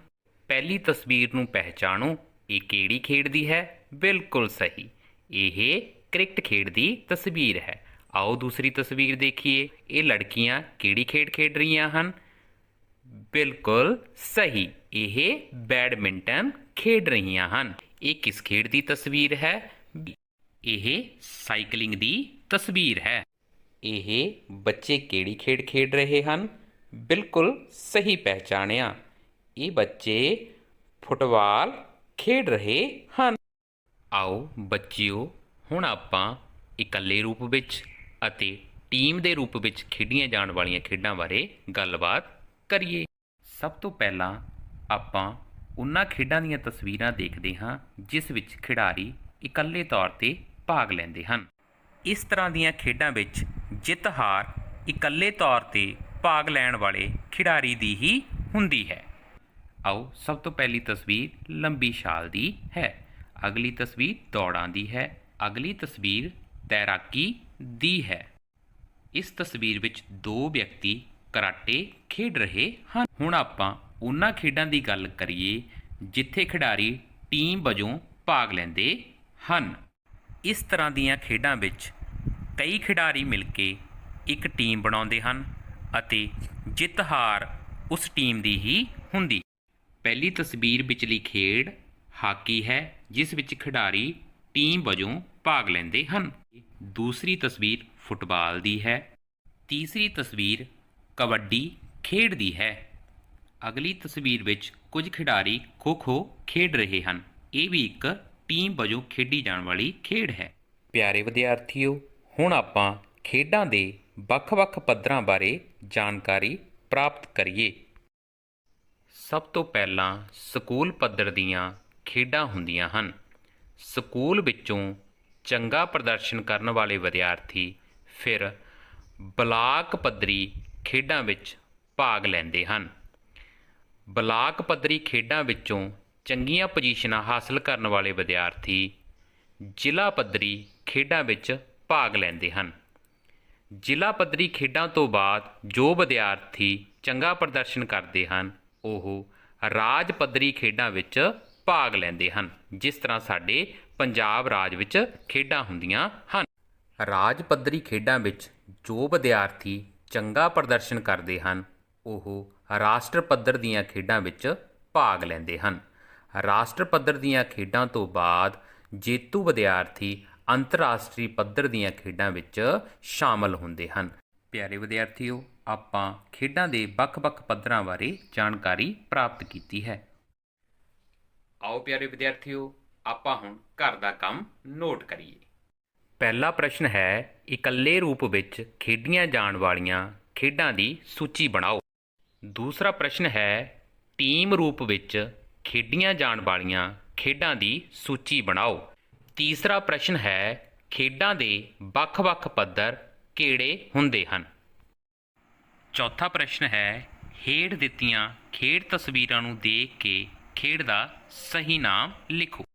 ਪਹਿਲੀ ਤਸਵੀਰ ਨੂੰ ਪਹਿਚਾਣੋ, ਇਹ ਕਿਹੜੀ ਖੇਡ ਦੀ ਹੈ? ਬਿਲਕੁਲ ਸਹੀ, ਇਹ ਕ੍ਰਿਕਟ ਖੇਡ ਦੀ ਤਸਵੀਰ ਹੈ। ਆਓ ਦੂਸਰੀ ਤਸਵੀਰ ਦੇਖੀਏ, ਇਹ ਲੜਕੀਆਂ ਕਿਹੜੀ ਖੇਡ ਖੇਡ ਰਹੀਆਂ ਹਨ? ਬਿਲਕੁਲ ਸਹੀ, ਇਹ ਬੈਡਮਿੰਟਨ ਖੇਡ ਰਹੀਆਂ ਹਨ। ਇਹ ਕਿਸ ਖੇਡ ਦੀ ਤਸਵੀਰ ਹੈ? ਇਹ ਸਾਈਕਲਿੰਗ ਦੀ ਤਸਵੀਰ ਹੈ। ਇਹ ਬੱਚੇ ਕਿਹੜੀ ਖੇਡ ਖੇਡ ਰਹੇ ਹਨ? ਬਿਲਕੁਲ ਸਹੀ ਪਹਿਚਾਣਿਆ, ਇਹ ਬੱਚੇ ਫੁੱਟਬਾਲ ਖੇਡ ਰਹੇ ਹਨ। ਆਓ ਬੱਚਿਓ, ਹੁਣ ਆਪਾਂ ਇਕੱਲੇ ਰੂਪ ਵਿੱਚ ਅਤੇ ਟੀਮ ਦੇ ਰੂਪ ਵਿੱਚ ਖੇਡੀਆਂ ਜਾਣ ਵਾਲੀਆਂ ਖੇਡਾਂ ਬਾਰੇ ਗੱਲਬਾਤ ਕਰੀਏ। ਸਭ ਤੋਂ ਪਹਿਲਾਂ ਆਪਾਂ ਉਹਨਾਂ ਖੇਡਾਂ ਦੀਆਂ ਤਸਵੀਰਾਂ ਦੇਖਦੇ ਹਾਂ ਜਿਸ ਵਿੱਚ ਖਿਡਾਰੀ ਇਕੱਲੇ ਤੌਰ 'ਤੇ ਭਾਗ ਲੈਂਦੇ ਹਨ। ਇਸ ਤਰ੍ਹਾਂ ਦੀਆਂ ਖੇਡਾਂ ਵਿੱਚ ਜਿੱਤ ਹਾਰ ਇਕੱਲੇ ਤੌਰ 'ਤੇ ਭਾਗ ਲੈਣ ਵਾਲੇ ਖਿਡਾਰੀ ਦੀ ਹੀ ਹੁੰਦੀ ਹੈ। ਆਓ ਸਭ ਤੋਂ ਪਹਿਲੀ ਤਸਵੀਰ ਲੰਬੀ ਛਾਲ ਦੀ ਹੈ, ਅਗਲੀ ਤਸਵੀਰ ਦੌੜਾਂ ਦੀ ਹੈ, ਅਗਲੀ ਤਸਵੀਰ ਤੈਰਾਕੀ ਦੀ ਹੈ। ਇਸ ਤਸਵੀਰ ਵਿੱਚ 2 ਵਿਅਕਤੀ ਕਰਾਟੇ ਖੇਡ ਰਹੇ ਹਨ। ਹੁਣ ਆਪਾਂ ਉਹਨਾਂ ਖੇਡਾਂ ਦੀ ਗੱਲ ਕਰੀਏ ਜਿੱਥੇ ਖਿਡਾਰੀ ਟੀਮ ਵਜੋਂ ਭਾਗ ਲੈਂਦੇ ਹਨ। ਇਸ ਤਰ੍ਹਾਂ ਦੀਆਂ ਖੇਡਾਂ ਵਿੱਚ ਕਈ ਖਿਡਾਰੀ ਮਿਲ ਕੇ ਇੱਕ ਟੀਮ ਬਣਾਉਂਦੇ ਹਨ ਅਤੇ ਜਿੱਤ ਹਾਰ ਉਸ ਟੀਮ ਦੀ ਹੀ ਹੁੰਦੀ। ਪਹਿਲੀ ਤਸਵੀਰ ਵਿਚਲੀ ਖੇਡ ਹਾਕੀ ਹੈ ਜਿਸ ਵਿੱਚ ਖਿਡਾਰੀ ਟੀਮ ਵਜੋਂ ਭਾਗ ਲੈਂਦੇ ਹਨ। ਦੂਸਰੀ ਤਸਵੀਰ ਫੁੱਟਬਾਲ ਦੀ ਹੈ। ਤੀਸਰੀ ਤਸਵੀਰ ਕਬੱਡੀ ਖੇਡ ਦੀ ਹੈ। ਅਗਲੀ ਤਸਵੀਰ ਵਿੱਚ ਕੁਝ ਖਿਡਾਰੀ ਖੋ-ਖੋ ਖੇਡ ਰਹੇ ਹਨ। ਇਹ ਵੀ ਇੱਕ ਟੀਮ ਵਜੋਂ ਖੇਡੀ ਜਾਣ ਵਾਲੀ ਖੇਡ ਹੈ। ਪਿਆਰੇ ਵਿਦਿਆਰਥੀਓ, ਹੁਣ ਆਪਾਂ ਖੇਡਾਂ ਦੇ ਵੱਖ-ਵੱਖ ਪੱਧਰਾਂ ਬਾਰੇ ਜਾਣਕਾਰੀ ਪ੍ਰਾਪਤ ਕਰੀਏ। ਸਭ ਤੋਂ ਪਹਿਲਾਂ ਸਕੂਲ ਪੱਧਰ ਦੀਆਂ ਖੇਡਾਂ ਹੁੰਦੀਆਂ ਹਨ। ਸਕੂਲ ਵਿੱਚੋਂ ਚੰਗਾ ਪ੍ਰਦਰਸ਼ਨ ਕਰਨ ਵਾਲੇ ਵਿਦਿਆਰਥੀ ਫਿਰ ਬਲਾਕ ਪੱਧਰੀ ਖੇਡਾਂ ਵਿੱਚ ਭਾਗ ਲੈਂਦੇ ਹਨ। ਬਲਾਕ ਪੱਧਰੀ ਖੇਡਾਂ ਵਿੱਚੋਂ ਚੰਗੀਆਂ ਪੋਜੀਸ਼ਨਾਂ ਹਾਸਲ ਕਰਨ ਵਾਲੇ ਵਿਦਿਆਰਥੀ ਜ਼ਿਲ੍ਹਾ ਪੱਧਰੀ ਖੇਡਾਂ ਵਿੱਚ ਭਾਗ ਲੈਂਦੇ ਹਨ। ਜ਼ਿਲ੍ਹਾ ਪੱਧਰੀ ਖੇਡਾਂ ਤੋਂ ਬਾਅਦ ਜੋ ਵਿਦਿਆਰਥੀ ਚੰਗਾ ਪ੍ਰਦਰਸ਼ਨ ਕਰਦੇ ਹਨ ਉਹ ਰਾਜ ਪੱਧਰੀ ਖੇਡਾਂ ਵਿੱਚ ਭਾਗ ਲੈਂਦੇ ਹਨ। ਜਿਸ ਤਰ੍ਹਾਂ ਸਾਡੇ ਪੰਜਾਬ ਰਾਜ ਵਿੱਚ ਖੇਡਾਂ ਹੁੰਦੀਆਂ ਹਨ। ਰਾਜ ਪੱਧਰੀ ਖੇਡਾਂ ਵਿੱਚ ਜੋ ਵਿਦਿਆਰਥੀ ਚੰਗਾ ਪ੍ਰਦਰਸ਼ਨ ਕਰਦੇ ਹਨ ਉਹ ਰਾਸ਼ਟਰ ਪੱਧਰ ਦੀਆਂ ਖੇਡਾਂ ਵਿੱਚ ਭਾਗ ਲੈਂਦੇ ਹਨ। ਰਾਸ਼ਟਰ ਪੱਧਰ ਦੀਆਂ ਖੇਡਾਂ ਤੋਂ ਬਾਅਦ ਜੇਤੂ ਵਿਦਿਆਰਥੀ ਅੰਤਰਰਾਸ਼ਟਰੀ ਪੱਧਰ ਦੀਆਂ ਖੇਡਾਂ ਵਿੱਚ ਸ਼ਾਮਲ ਹੁੰਦੇ ਹਨ। ਪਿਆਰੇ ਵਿਦਿਆਰਥੀਓ, ਆਪਾਂ ਖੇਡਾਂ ਦੇ ਵੱਖ-ਵੱਖ ਪੱਧਰਾਂ ਬਾਰੇ ਜਾਣਕਾਰੀ ਪ੍ਰਾਪਤ ਕੀਤੀ ਹੈ। ਆਓ ਪਿਆਰੇ ਵਿਦਿਆਰਥੀਓ, ਆਪਾਂ ਹੁਣ ਘਰ ਦਾ ਕੰਮ ਨੋਟ ਕਰੀਏ। ਪਹਿਲਾ ਪ੍ਰਸ਼ਨ ਹੈ, ਇਕੱਲੇ ਰੂਪ ਵਿੱਚ ਖੇਡੀਆਂ ਜਾਣ ਵਾਲੀਆਂ ਖੇਡਾਂ ਦੀ ਸੂਚੀ ਬਣਾਓ। ਦੂਸਰਾ ਪ੍ਰਸ਼ਨ ਹੈ, ਟੀਮ ਰੂਪ ਵਿੱਚ ਖੇਡੀਆਂ ਜਾਣ ਵਾਲੀਆਂ ਖੇਡਾਂ ਦੀ ਸੂਚੀ ਬਣਾਓ। ਤੀਸਰਾ ਪ੍ਰਸ਼ਨ ਹੈ, ਖੇਡਾਂ ਦੇ ਵੱਖ-ਵੱਖ ਪੱਧਰ ਕਿਹੜੇ ਹੁੰਦੇ ਹਨ। ਚੌਥਾ ਪ੍ਰਸ਼ਨ ਹੈ, ਹੇਠ ਦਿੱਤੀਆਂ ਖੇਡ ਤਸਵੀਰਾਂ ਨੂੰ ਦੇਖ ਕੇ ਖੇਡ ਦਾ ਸਹੀ ਨਾਮ ਲਿਖੋ।